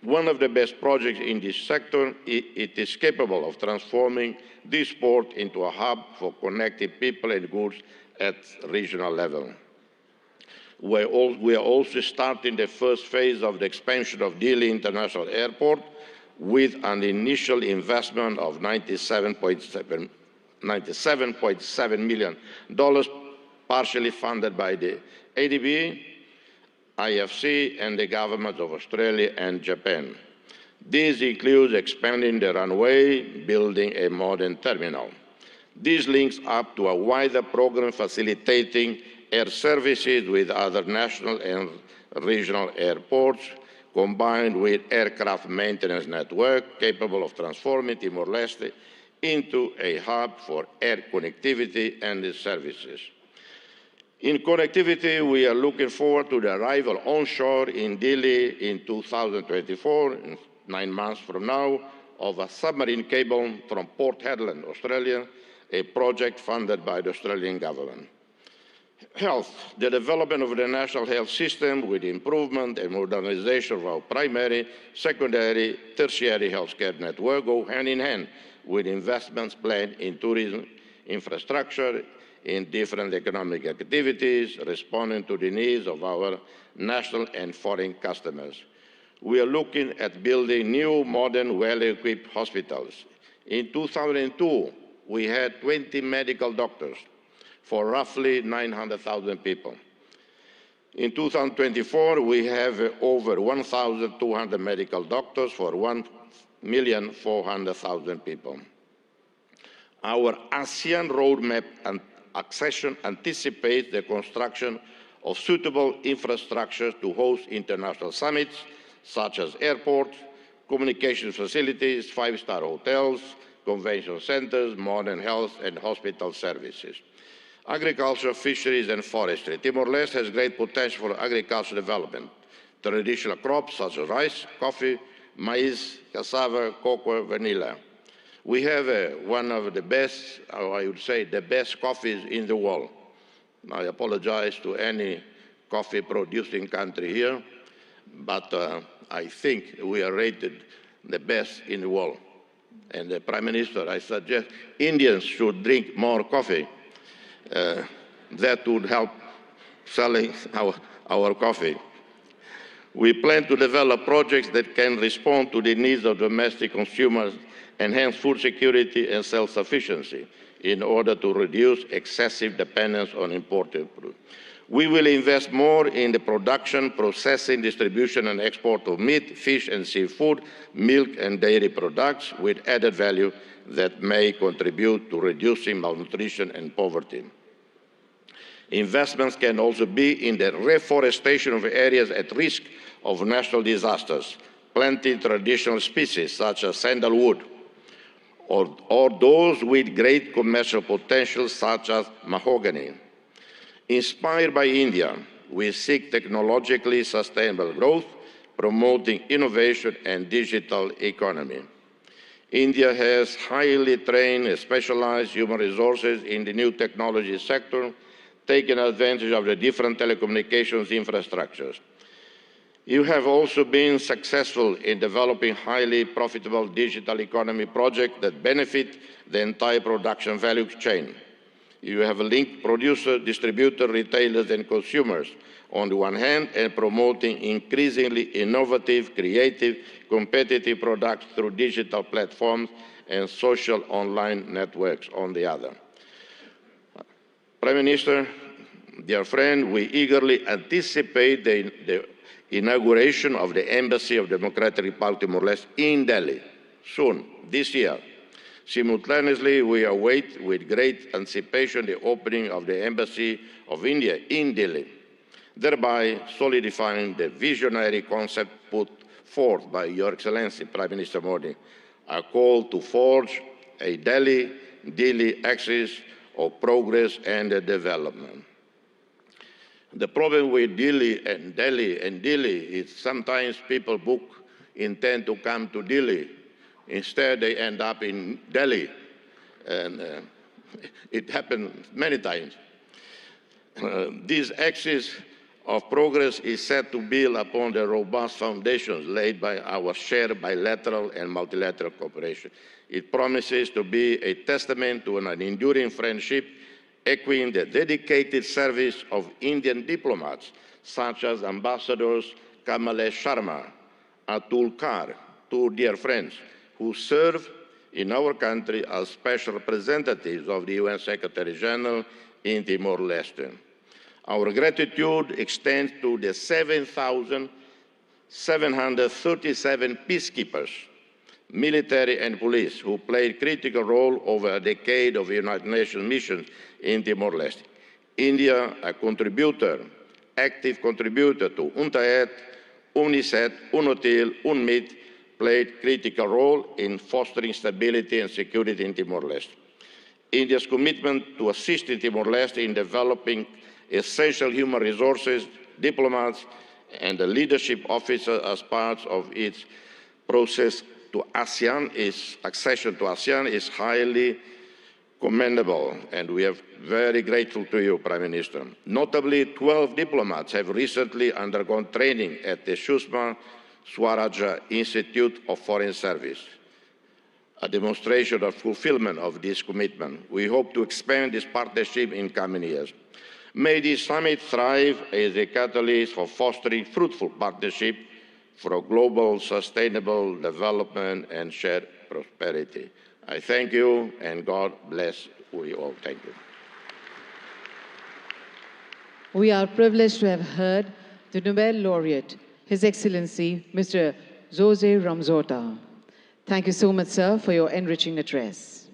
One of the best projects in this sector, it is capable of transforming this port into a hub for connecting people and goods at regional level. We are also starting the first phase of the expansion of Dili International Airport with an initial investment of $97.7 million, partially funded by the ADB, IFC, and the governments of Australia and Japan. This includes expanding the runway, building a modern terminal. This links up to a wider program facilitating air services with other national and regional airports, combined with aircraft maintenance network capable of transforming Timor-Leste into a hub for air connectivity and services. In connectivity, we are looking forward to the arrival onshore in Dili in 2024, 9 months from now, of a submarine cable from Port Hedland, Australia, a project funded by the Australian government. Health, the development of the national health system with improvement and modernization of our primary, secondary, tertiary healthcare network go hand in hand with investments planned in tourism, infrastructure, in different economic activities, responding to the needs of our national and foreign customers. We are looking at building new, modern, well-equipped hospitals. In 2002, we had 20 medical doctors for roughly 900,000 people. In 2024, we have over 1,200 medical doctors for 1,400,000 people. Our ASEAN roadmap and accession anticipates the construction of suitable infrastructure to host international summits, such as airports, communications facilities, five-star hotels, convention centers, modern health and hospital services. Agriculture, fisheries, and forestry. Timor-Leste has great potential for agricultural development. Traditional crops such as rice, coffee, maize, cassava, cocoa, vanilla. We have one of the best, or I would say the best coffees in the world. I apologize to any coffee producing country here, but I think we are rated the best in the world. And the Prime Minister, I suggest Indians should drink more coffee. That would help selling our coffee. We plan to develop projects that can respond to the needs of domestic consumers, enhance food security and self-sufficiency in order to reduce excessive dependence on imported food. We will invest more in the production, processing, distribution, and export of meat, fish, and seafood, milk, and dairy products with added value that may contribute to reducing malnutrition and poverty. Investments can also be in the reforestation of areas at risk of natural disasters, planting traditional species such as sandalwood, or those with great commercial potential such as mahogany. Inspired by India, we seek technologically sustainable growth, promoting innovation and digital economy. India has highly trained and specialized human resources in the new technology sector, taking advantage of the different telecommunications infrastructures. You have also been successful in developing highly profitable digital economy projects that benefit the entire production value chain. You have linked producers, distributors, retailers, and consumers on the one hand, and promoting increasingly innovative, creative, competitive products through digital platforms and social online networks on the other. Prime Minister, dear friend, we eagerly anticipate the inauguration of the Embassy of Democratic Republic of Timor-Leste in Delhi soon, this year. Simultaneously, we await with great anticipation the opening of the Embassy of India in Delhi, thereby solidifying the visionary concept put forth by Your Excellency Prime Minister Modi, a call to forge a Delhi axis of progress and development. The problem with Delhi is sometimes people intend to come to Delhi. Instead, they end up in Delhi. And it happened many times. This axis of progress is set to build upon the robust foundations laid by our shared bilateral and multilateral cooperation. It promises to be a testament to an enduring friendship, echoing the dedicated service of Indian diplomats, such as Ambassadors Kamalesh Sharma, Atul Kar, two dear friends, who serve in our country as special representatives of the UN Secretary General in Timor-Leste. Our gratitude extends to the 7,737 peacekeepers, military and police, who played a critical role over a decade of United Nations missions in Timor-Leste. India, a active contributor to UNTAED, UNICEF, UNOTIL, UNMIT, played a critical role in fostering stability and security in Timor-Leste. India's commitment to assisting Timor-Leste in developing essential human resources, diplomats, and the leadership officers as part of its process to accession to ASEAN is highly commendable, and we are very grateful to you, Prime Minister. Notably, 12 diplomats have recently undergone training at the Sushma Swaraj Institute of Foreign Service, a demonstration of fulfillment of this commitment. We hope to expand this partnership in coming years. May this summit thrive as a catalyst for fostering fruitful partnership for global sustainable development and shared prosperity. I thank you, and God bless you all. Thank you. We are privileged to have heard the Nobel laureate, His Excellency Mr. Jose Ramzota. Thank you so much, sir, for your enriching address.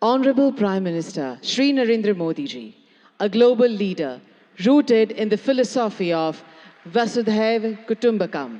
Honorable Prime Minister Shri Narendra Modi ji, a global leader rooted in the philosophy of Vasudhaiva Kutumbakam,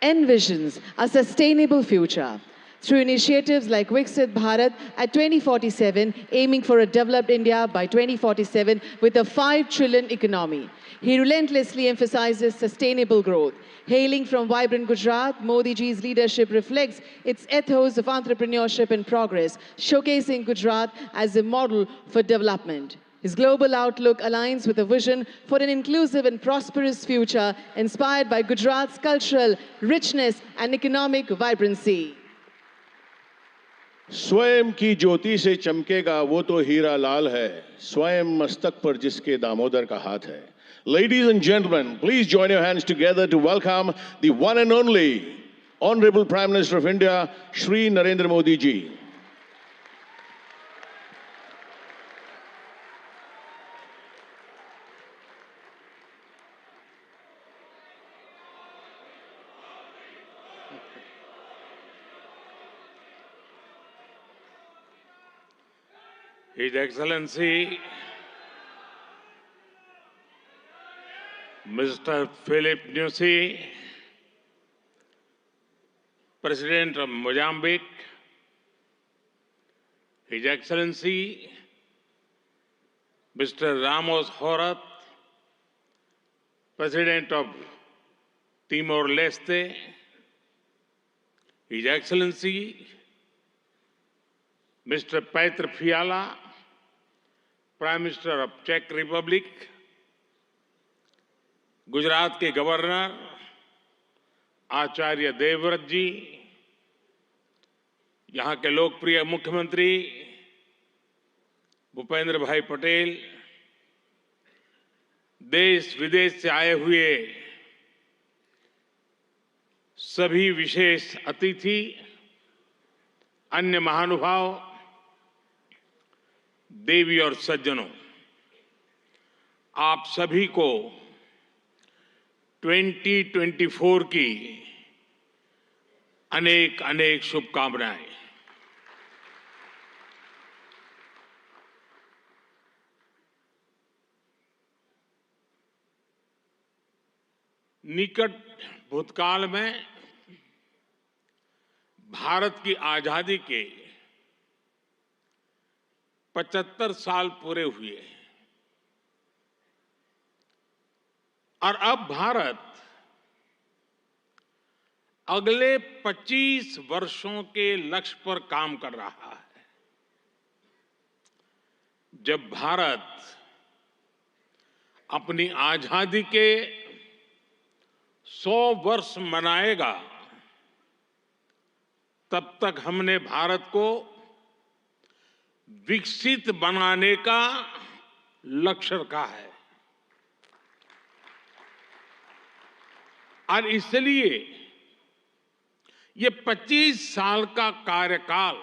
envisions a sustainable future through initiatives like Viksit Bharat at 2047, aiming for a developed India by 2047 with a 5 trillion economy. He relentlessly emphasizes sustainable growth. Hailing from vibrant Gujarat, Modi ji's leadership reflects its ethos of entrepreneurship and progress, showcasing Gujarat as a model for development. His global outlook aligns with a vision for an inclusive and prosperous future inspired by Gujarat's cultural richness and economic vibrancy. स्वयं की ज्योति से चमकेगा वो तो हीरा लाल है, स्वयं मस्तक पर जिसके दामोदर का हाथ है. Ladies and gentlemen, please join your hands together to welcome the one and only Honorable Prime Minister of India, Shri Narendra Modi ji. His Excellency Mr. Philip Nyusi, President of Mozambique, His Excellency Mr. Ramos Horat, President of Timor-Leste, His Excellency Mr. Petr Fiala, Prime Minister of Czech Republic, Gujarat के governor Acharya Devvrat जी, यहाँ के लोकप्रिय मुख्यमंत्री भूपेंद्र भाई पटेल, देश विदेश से आए हुए सभी विशेष अतिथि, अन्य महानुभाव, देवी और सज्जनों, आप सभी को 2024 की अनेक अनेक शुभकामनाएं। निकट भूतकाल में भारत की आजादी के 75 साल पूरे हुए और अब भारत अगले 25 वर्षों के लक्ष्य पर काम कर रहा है। जब भारत अपनी आजादी के 100 वर्ष मनाएगा, तब तक हमने भारत को विकसित बनाने का लक्ष्य रखा है और इसलिए ये 25 साल का कार्यकाल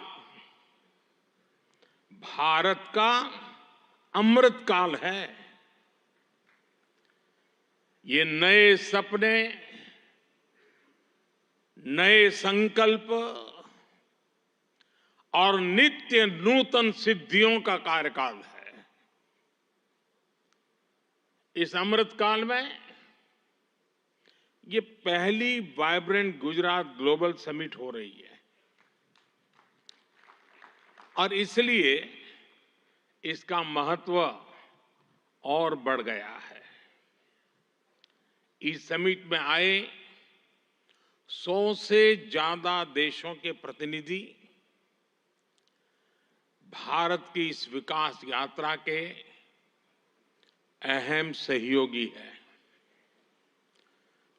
भारत का अमृत काल है। ये नए सपने, नए संकल्प और नित्य नूतन सिद्धियों का कार्यकाल है। इस अमृत काल में ये पहली वाइब्रेंट गुजरात ग्लोबल समिट हो रही है और इसलिए इसका महत्व और बढ़ गया है। इस समिट में आए 100 से ज्यादा देशों के प्रतिनिधि भारत की इस विकास यात्रा के अहम सहयोगी हैं।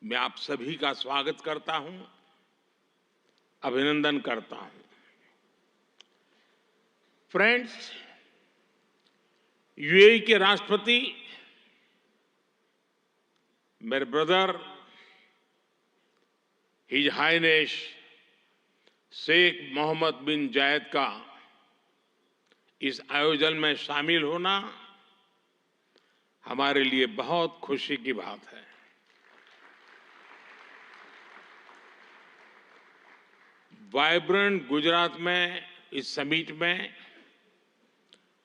मैं आप सभी का स्वागत करता हूं, अभिनंदन करता हूं। फ्रेंड्स, यूएई के राष्ट्रपति मेरे brother his highness Sheikh Mohammad bin Zayed का इस आयोजन में शामिल होना हमारे लिए बहुत खुशी की बात है। वाइब्रेंट गुजरात में इस समिट में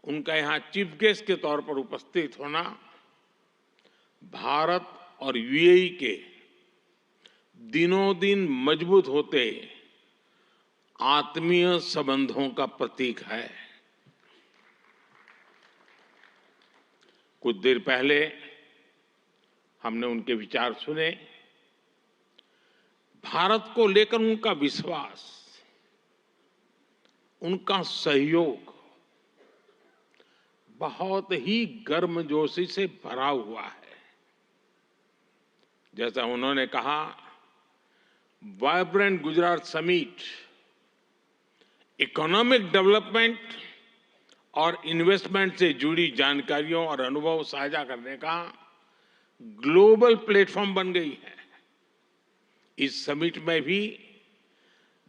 उनका यहां चीफ गेस्ट के तौर पर उपस्थित होना भारत और यूएई के दिनों दिन मजबूत होते आत्मीय संबंधों का प्रतीक है। कुछ देर पहले हमने उनके विचार सुने। भारत को लेकर उनका विश्वास, उनका सहयोग बहुत ही गर्मजोशी से भरा हुआ है। जैसा उन्होंने कहा, vibrant Gujarat summit economic development और इन्वेस्टमेंट से जुड़ी जानकारियों और अनुभव साझा करने का ग्लोबल प्लेटफॉर्म बन गई है। इस समिट में भी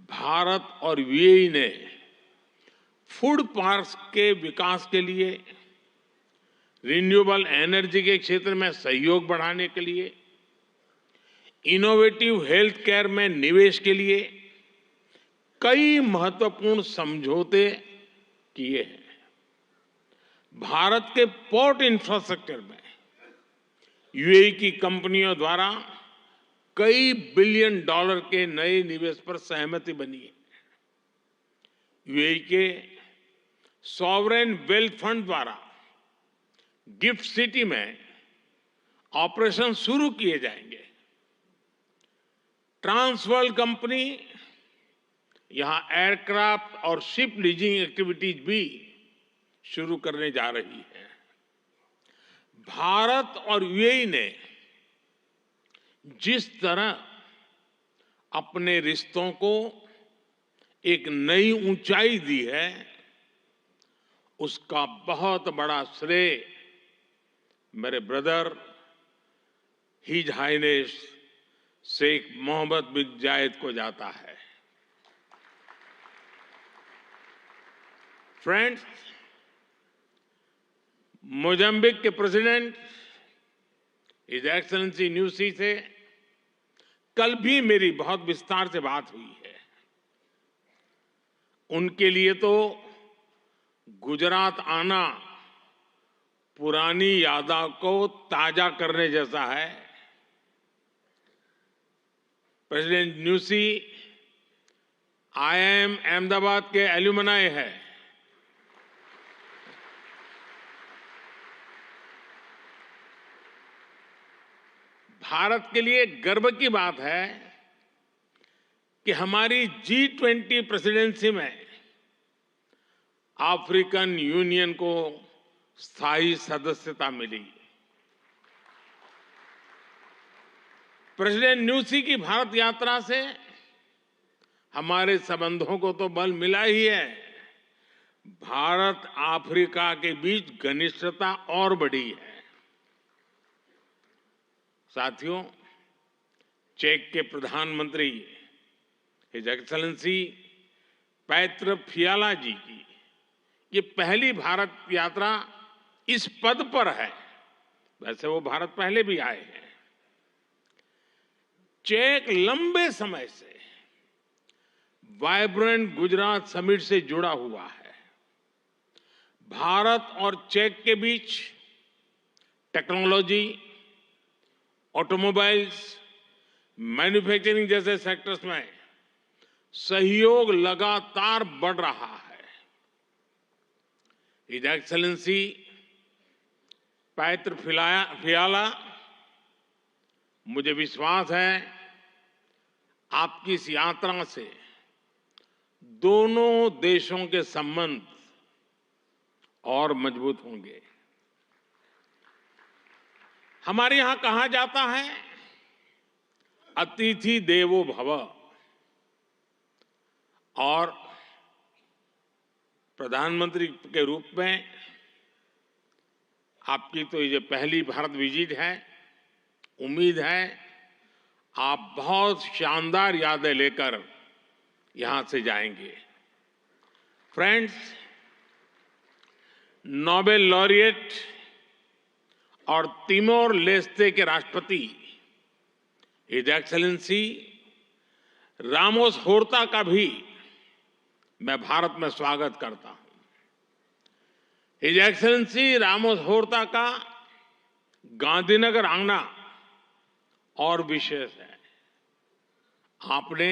भारत और यूएई ने फूड पार्क्स के विकास के लिए, रिन्यूएबल एनर्जी के क्षेत्र में सहयोग बढ़ाने के लिए, इनोवेटिव हेल्थ केयर में निवेश के लिए कई महत्वपूर्ण समझौते किए हैं। भारत के पोर्ट इंफ्रास्ट्रक्चर में यूएई की कंपनियों द्वारा कई बिलियन डॉलर के नए निवेश पर सहमति बनी है। यूएई के सॉवरेन वेल्थ फंड द्वारा गिफ्ट सिटी में ऑपरेशन शुरू किए जाएंगे। ट्रांसवर्ल्ड कंपनी यहां एयरक्राफ्ट और शिप लीजिंग एक्टिविटीज भी शुरू करने जा रही है। भारत और यूएई ने जिस तरह अपने रिश्तों को एक नई ऊंचाई दी है, उसका बहुत बड़ा श्रेय मेरे brother his highness Sheikh Mohammad bin Zayed को जाता है। फ्रेंड्स, मोजाम्बिक के प्रेसिडेंट हिज एक्सेलेंसी न्यूसी से कल भी मेरी बहुत विस्तार से बात हुई है। उनके लिए तो गुजरात आना पुरानी यादों को ताजा करने जैसा है। प्रेसिडेंट न्यूसी IIM अहमदाबाद के एल्यूमनाई है। भारत के लिए गर्व की बात है कि हमारी G20 प्रेसिडेंसी में अफ्रीकन यूनियन को स्थायी सदस्यता मिली। प्रेसिडेंट न्यूसी की भारत यात्रा से हमारे संबंधों को तो बल मिला ही है, भारत अफ्रीका के बीच घनिष्ठता और बढ़ी है। साथियों, चेक के प्रधानमंत्री हिज एक्सेलेंसी पैत्र फियाला जी की ये पहली भारत यात्रा इस पद पर है। वैसे वो भारत पहले भी आए हैं। चेक लंबे समय से वाइब्रेंट गुजरात समिट से जुड़ा हुआ है। भारत और चेक के बीच टेक्नोलॉजी, ऑटोमोबाइल्स, मैन्युफैक्चरिंग जैसे सेक्टर्स में सहयोग लगातार बढ़ रहा है। हिज एक्सेलेंसी पैत्र फियाला, मुझे विश्वास है आपकी इस यात्रा से दोनों देशों के संबंध और मजबूत होंगे। हमारे यहां कहा जाता है अतिथि देवो भव, और प्रधानमंत्री के रूप में आपकी तो ये पहली भारत विजिट है। उम्मीद है आप बहुत शानदार यादें लेकर यहां से जाएंगे। फ्रेंड्स, नोबेल लॉरिएट और तिमोर लेस्ते के राष्ट्रपति हिज एक्सेलेंसी रामोस होर्ता का भी मैं भारत में स्वागत करता हूं। हिज एक्सेलेंसी रामोस होर्ता का गांधीनगर आना और विशेष है। आपने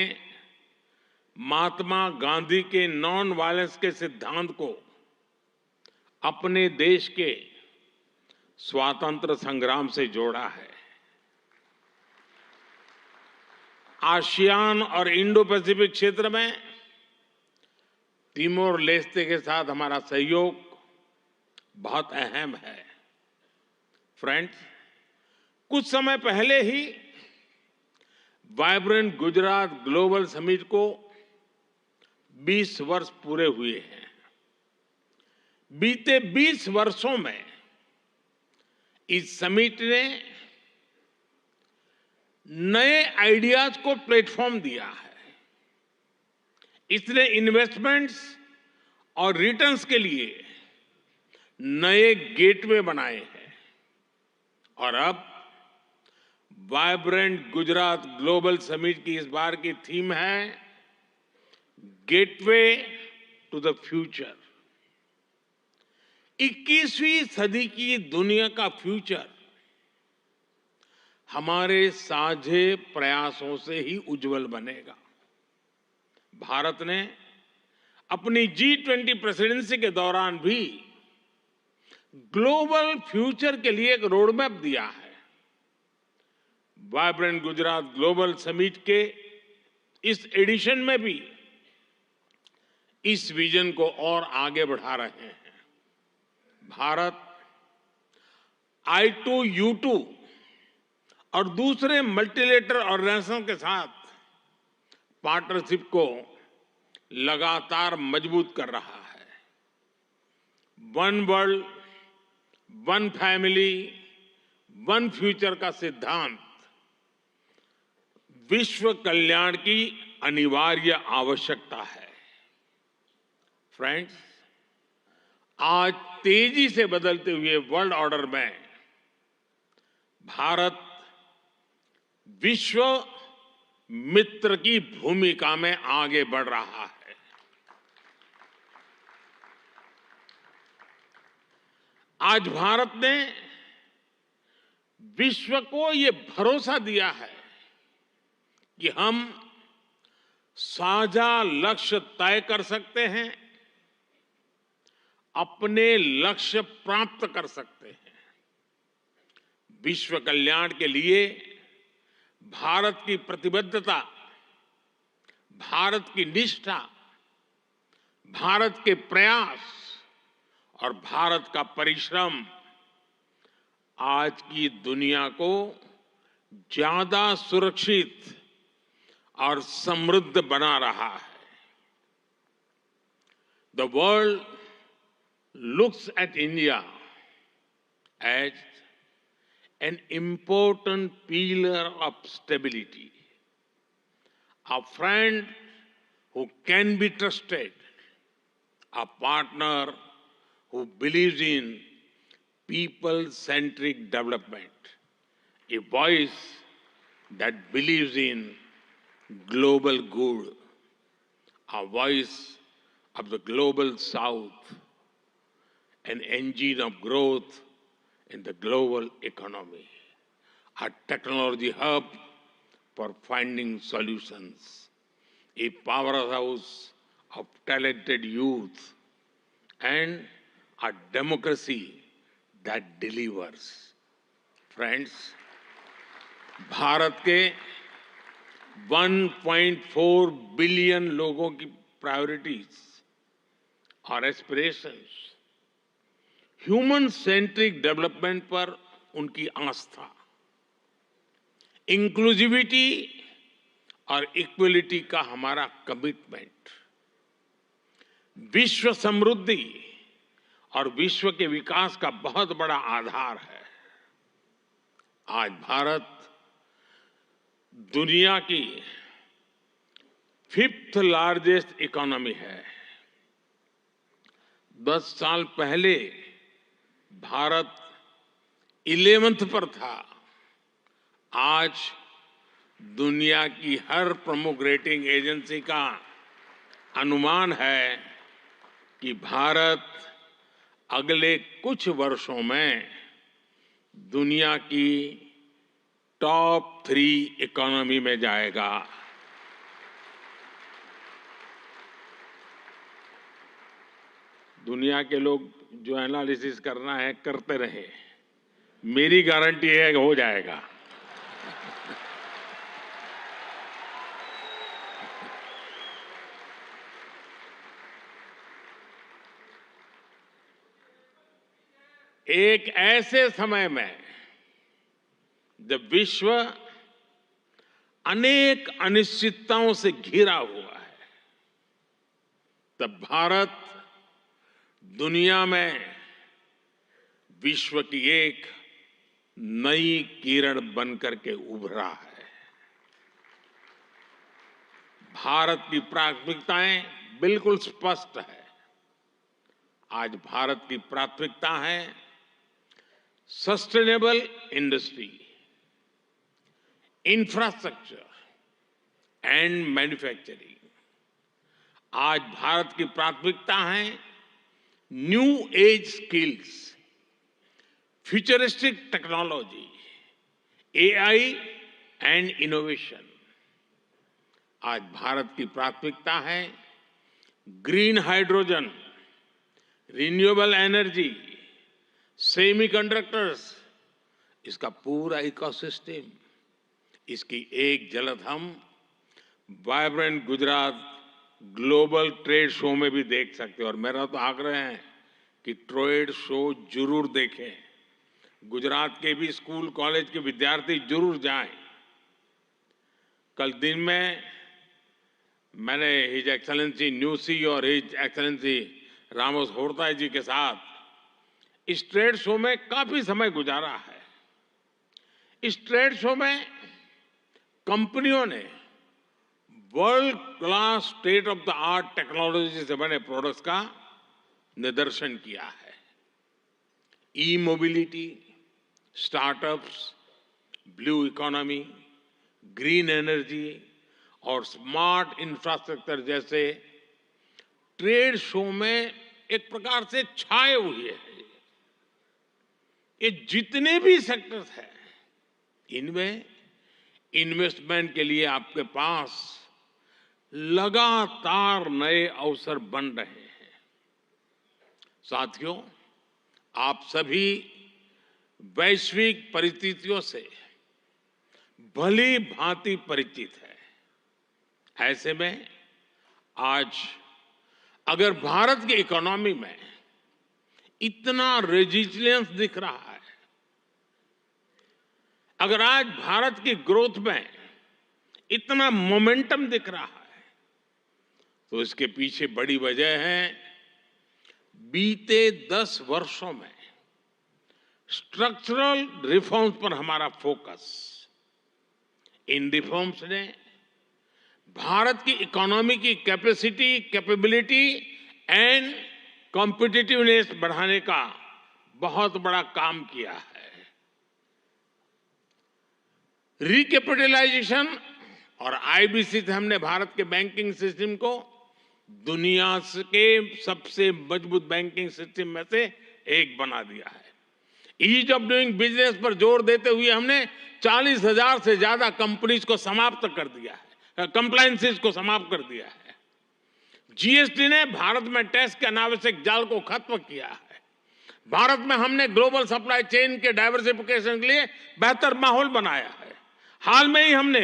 महात्मा गांधी के नॉन वायलेंस के सिद्धांत को अपने देश के स्वातंत्र संग्राम से जोड़ा है। आसियान और इंडो पैसिफिक क्षेत्र में तिमोर लेस्ते के साथ हमारा सहयोग बहुत अहम है। फ्रेंड्स, कुछ समय पहले ही वाइब्रेंट गुजरात ग्लोबल समिट को 20 वर्ष पूरे हुए हैं। बीते 20 वर्षों में इस समिट ने नए आइडियाज को प्लेटफॉर्म दिया है। इसने इन्वेस्टमेंट्स और रिटर्न्स के लिए नए गेटवे बनाए हैं। और अब वाइब्रेंट गुजरात ग्लोबल समिट की इस बार की थीम है गेटवे टू द फ्यूचर। 21वीं सदी की दुनिया का फ्यूचर हमारे साझे प्रयासों से ही उज्जवल बनेगा। भारत ने अपनी G20 प्रेसिडेंसी के दौरान भी ग्लोबल फ्यूचर के लिए एक रोड मैप दिया है। वाइब्रेंट गुजरात ग्लोबल समिट के इस एडिशन में भी इस विजन को और आगे बढ़ा रहे हैं। भारत I2U2 और दूसरे मल्टीलेटरल ऑर्गेनाइजेशन के साथ पार्टनरशिप को लगातार मजबूत कर रहा है। One world, one family, one future का सिद्धांत विश्व कल्याण की अनिवार्य आवश्यकता है। फ्रेंड्स, आज तेजी से बदलते हुए वर्ल्ड ऑर्डर में भारत विश्व मित्र की भूमिका में आगे बढ़ रहा है। आज भारत ने विश्व को ये भरोसा दिया है कि हम साझा लक्ष्य तय कर सकते हैं, अपने लक्ष्य प्राप्त कर सकते हैं। विश्व कल्याण के लिए भारत की प्रतिबद्धता, भारत की निष्ठा, भारत के प्रयास और भारत का परिश्रम आज की दुनिया को ज्यादा सुरक्षित और समृद्ध बना रहा है। The world looks at India as an important pillar of stability, a friend who can be trusted, a partner who believes in people-centric development, a voice that believes in global good, a voice of the global south, an engine of growth in the global economy, a technology hub for finding solutions, a powerhouse of talented youth, and a democracy that delivers. Friends, Bharat के 1.4 billion लोगों की priorities और aspirations, human centric development पर उनकी आस्था, inclusivity और equality का हमारा commitment, विश्व समृद्धि और विश्व के विकास का बहुत बड़ा आधार है। आज भारत दुनिया की 5th लार्जेस्ट इकोनॉमी है। 10 साल पहले भारत 11th पर था। आज दुनिया की हर प्रमुख रेटिंग एजेंसी का अनुमान है कि भारत अगले कुछ वर्षों में दुनिया की टॉप 3 इकोनॉमी में जाएगा। दुनिया के लोग जो एनालिसिस करना है करते रहे, मेरी गारंटी है कि हो जाएगा। एक ऐसे समय में जब विश्व अनेक अनिश्चितताओं से घिरा हुआ है, तब भारत दुनिया में विश्व की एक नई किरण बनकर के उभरा है। भारत की प्राथमिकताएं बिल्कुल स्पष्ट है। आज भारत की प्राथमिकता है sustainable industry, infrastructure and manufacturing. आज भारत की प्राथमिकता है new age skills, futuristic technology, AI and innovation. आज भारत की प्राथमिकता है green hydrogen, renewable energy, semiconductors, इसका पूरा इकोसिस्टम। इसकी एक झलक हम vibrant Gujarat global trade show में भी देख सकते हैं। और मेरा तो आग्रह है कि ट्रेड शो जरूर देखें। गुजरात के भी स्कूल कॉलेज के विद्यार्थी जरूर जाएं। कल दिन में मैंने हिज एक्सेलेंसी न्यूसी और हिज एक्सेलेंसी रामोस होर्ताई जी के साथ इस ट्रेड शो में काफी समय गुजारा है। इस ट्रेड शो में कंपनियों ने world class state of the art technology से बने प्रोडक्ट्स का निदर्शन किया है। E mobility, startups, blue economy, green energy और स्मार्ट इंफ्रास्ट्रक्चर जैसे ट्रेड शो में एक प्रकार से छाए हुए हैं। ये जितने भी सेक्टर्स हैं, इनमें इन्वेस्टमेंट के लिए आपके पास लगातार नए अवसर बन रहे हैं। साथियों, आप सभी वैश्विक परिस्थितियों से भली भांति परिचित है। ऐसे में आज अगर भारत की इकोनॉमी में इतना रेजिलियंस दिख रहा है, अगर आज भारत की ग्रोथ में इतना मोमेंटम दिख रहा है, तो इसके पीछे बड़ी वजह है बीते 10 वर्षों में स्ट्रक्चरल रिफॉर्म्स पर हमारा फोकस। इन रिफॉर्म्स ने भारत की इकोनॉमी की कैपेसिटी, कैपेबिलिटी एंड कॉम्पिटिटिवनेस बढ़ाने का बहुत बड़ा काम किया है। रिकैपिटलाइजेशन और आईबीसी से हमने भारत के बैंकिंग सिस्टम को दुनिया के सबसे मजबूत बैंकिंग सिस्टम में से एक बना दिया है। ईज ऑफ डूइंग बिजनेस पर जोर देते हुए हमने 40,000 से ज्यादा कंपनीज को समाप्त कर दिया है, कंप्लायंसेस को समाप्त कर दिया है। जीएसटी ने भारत में टैक्स के अनावश्यक जाल को खत्म किया है। भारत में हमने ग्लोबल सप्लाई चेन के डाइवर्सिफिकेशन के लिए बेहतर माहौल बनाया है। हाल में ही हमने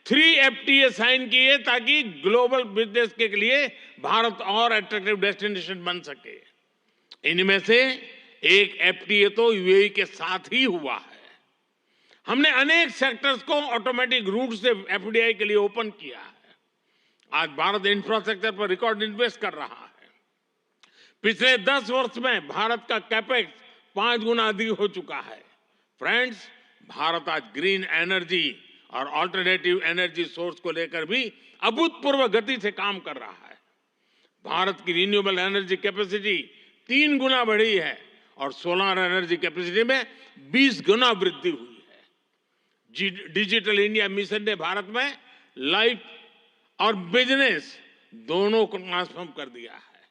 3 FTA साइन किए ताकि ग्लोबल बिजनेस के लिए भारत और अट्रैक्टिव डेस्टिनेशन बन सके। इनमें से एक FTA तो यूएई के साथ ही हुआ है। हमने अनेक सेक्टर्स को ऑटोमेटिक रूट से FDI के लिए ओपन किया है। आज भारत इंफ्रास्ट्रक्चर पर रिकॉर्ड इन्वेस्ट कर रहा है। पिछले 10 वर्ष में भारत का कैपेक्स 5 गुना अधिक हो चुका है। फ्रेंड्स, भारत आज ग्रीन एनर्जी और अल्टरनेटिव एनर्जी सोर्स को लेकर भी अभूतपूर्व गति से काम कर रहा है। भारत की रिन्यूएबल एनर्जी कैपेसिटी 3 गुना बढ़ी है और सोलर एनर्जी कैपेसिटी में 20 गुना वृद्धि हुई है। डिजिटल इंडिया मिशन ने भारत में लाइफ और बिजनेस दोनों को ट्रांसफॉर्म कर दिया है।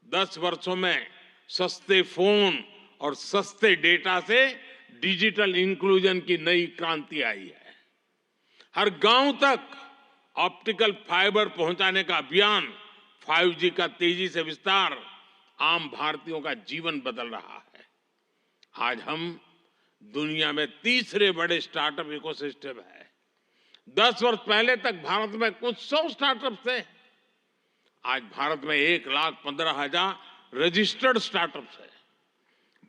10 वर्षों में सस्ते फोन और सस्ते डेटा से डिजिटल इंक्लूजन की नई क्रांति आई है। हर गांव तक ऑप्टिकल फाइबर पहुंचाने का अभियान, 5G का तेजी से विस्तार आम भारतीयों का जीवन बदल रहा है। आज हम दुनिया में तीसरे बड़े स्टार्टअप इकोसिस्टम है। 10 वर्ष पहले तक भारत में कुछ 100 स्टार्टअप थे। आज भारत में 1,15,000 रजिस्टर्ड स्टार्टअप्स है।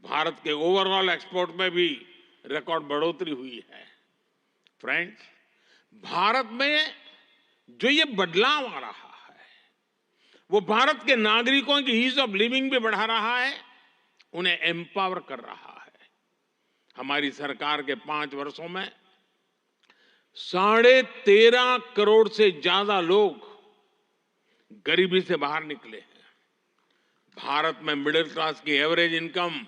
भारत के ओवरऑल एक्सपोर्ट में भी रिकॉर्ड बढ़ोतरी हुई है। फ्रेंड्स, भारत में जो ये बदलाव आ रहा है, वो भारत के नागरिकों की ईज ऑफ लिविंग भी बढ़ा रहा है, उन्हें एम्पावर कर रहा है। हमारी सरकार के 5 वर्षों में 13.5 करोड़ से ज्यादा लोग गरीबी से बाहर निकले हैं। भारत में मिडिल क्लास की एवरेज इनकम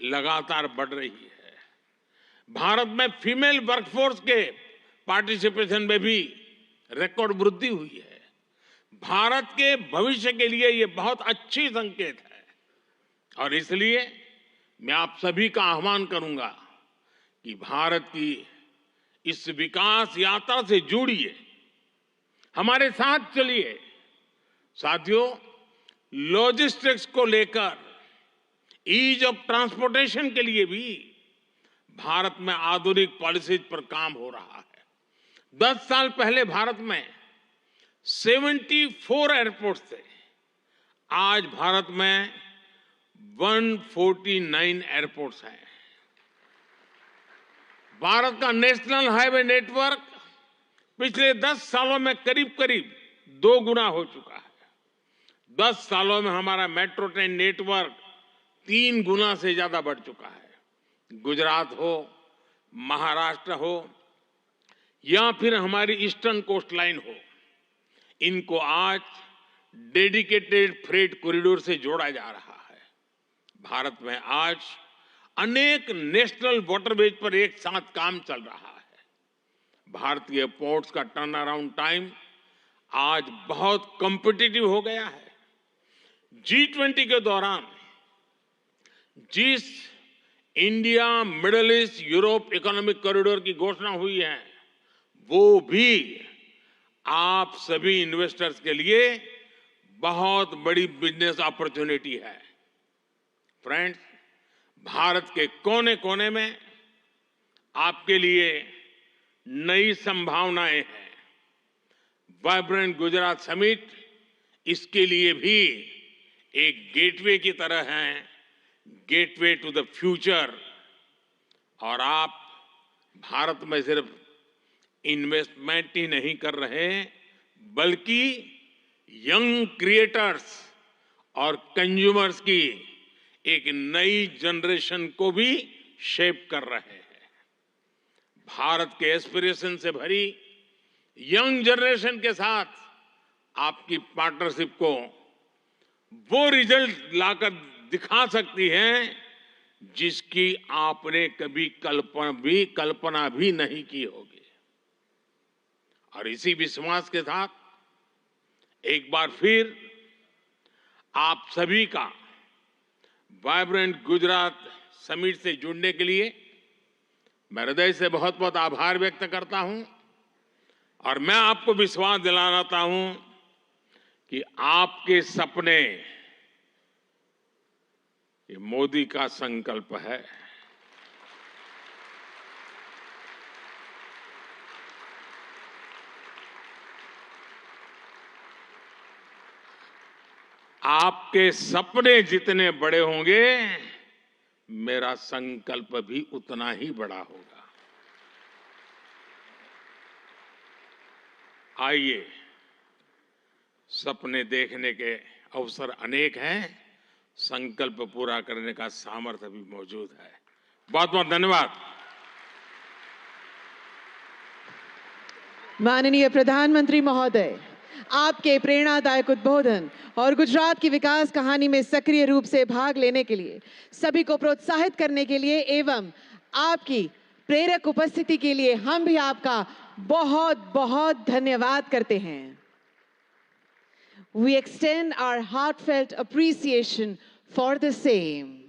लगातार बढ़ रही है। भारत में फीमेल वर्कफोर्स के पार्टिसिपेशन में भी रिकॉर्ड वृद्धि हुई है। भारत के भविष्य के लिए ये बहुत अच्छी संकेत है और इसलिए मैं आप सभी का आह्वान करूंगा कि भारत की इस विकास यात्रा से जुड़िए, हमारे साथ चलिए। साथियों, लॉजिस्टिक्स को लेकर ईज ऑफ ट्रांसपोर्टेशन के लिए भी भारत में आधुनिक पॉलिसीज पर काम हो रहा है। 10 साल पहले भारत में 74 एयरपोर्ट्स थे। आज भारत में 149 एयरपोर्ट्स हैं। भारत का नेशनल हाईवे नेटवर्क पिछले 10 सालों में करीब करीब 2 गुना हो चुका है। 10 सालों में हमारा मेट्रो ट्रेन नेटवर्क 3 गुना से ज्यादा बढ़ चुका है। गुजरात हो, महाराष्ट्र हो या फिर हमारी ईस्टर्न कोस्ट लाइन हो, इनको आज डेडिकेटेड फ्रेट कॉरिडोर से जोड़ा जा रहा है। भारत में आज अनेक नेशनल वाटरवेज पर एक साथ काम चल रहा है। भारतीय पोर्ट्स का टर्न अराउंड टाइम आज बहुत कॉम्पिटिटिव हो गया है। G20 के दौरान जिस India middle east Europe economic corridor की घोषणा हुई है, वो भी आप सभी इन्वेस्टर्स के लिए बहुत बड़ी बिजनेस अपॉर्चुनिटी है। फ्रेंड्स, भारत के कोने कोने में आपके लिए नई संभावनाएं हैं। वाइब्रेंट गुजरात समिट इसके लिए भी एक गेटवे की तरह है, गेटवे टू द फ्यूचर। और आप भारत में सिर्फ इन्वेस्टमेंट ही नहीं कर रहे, बल्कि यंग क्रिएटर्स और कंज्यूमर्स की एक नई जनरेशन को भी शेप कर रहे हैं। भारत के एस्पिरेशन से भरी यंग जनरेशन के साथ आपकी पार्टनरशिप को वो रिजल्ट लाकर दिखा सकती है जिसकी आपने कभी कल्पना भी नहीं की होगी। और इसी विश्वास के साथ एक बार फिर आप सभी का वाइब्रेंट गुजरात समिट से जुड़ने के लिए मैं हृदय से बहुत बहुत आभार व्यक्त करता हूं। और मैं आपको विश्वास दिलाता हूं कि आपके सपने ये मोदी का संकल्प है। आपके सपने जितने बड़े होंगे, मेरा संकल्प भी उतना ही बड़ा होगा। आइए, सपने देखने के अवसर अनेक हैं, संकल्प पूरा करने का सामर्थ्य भी मौजूद है। बहुत बहुत धन्यवाद। माननीय प्रधानमंत्री महोदय, आपके प्रेरणादायक उद्बोधन और गुजरात की विकास कहानी में सक्रिय रूप से भाग लेने के लिए, सभी को प्रोत्साहित करने के लिए एवं आपकी प्रेरक उपस्थिति के लिए हम भी आपका बहुत बहुत धन्यवाद करते हैं। We extend our heartfelt appreciation for the same.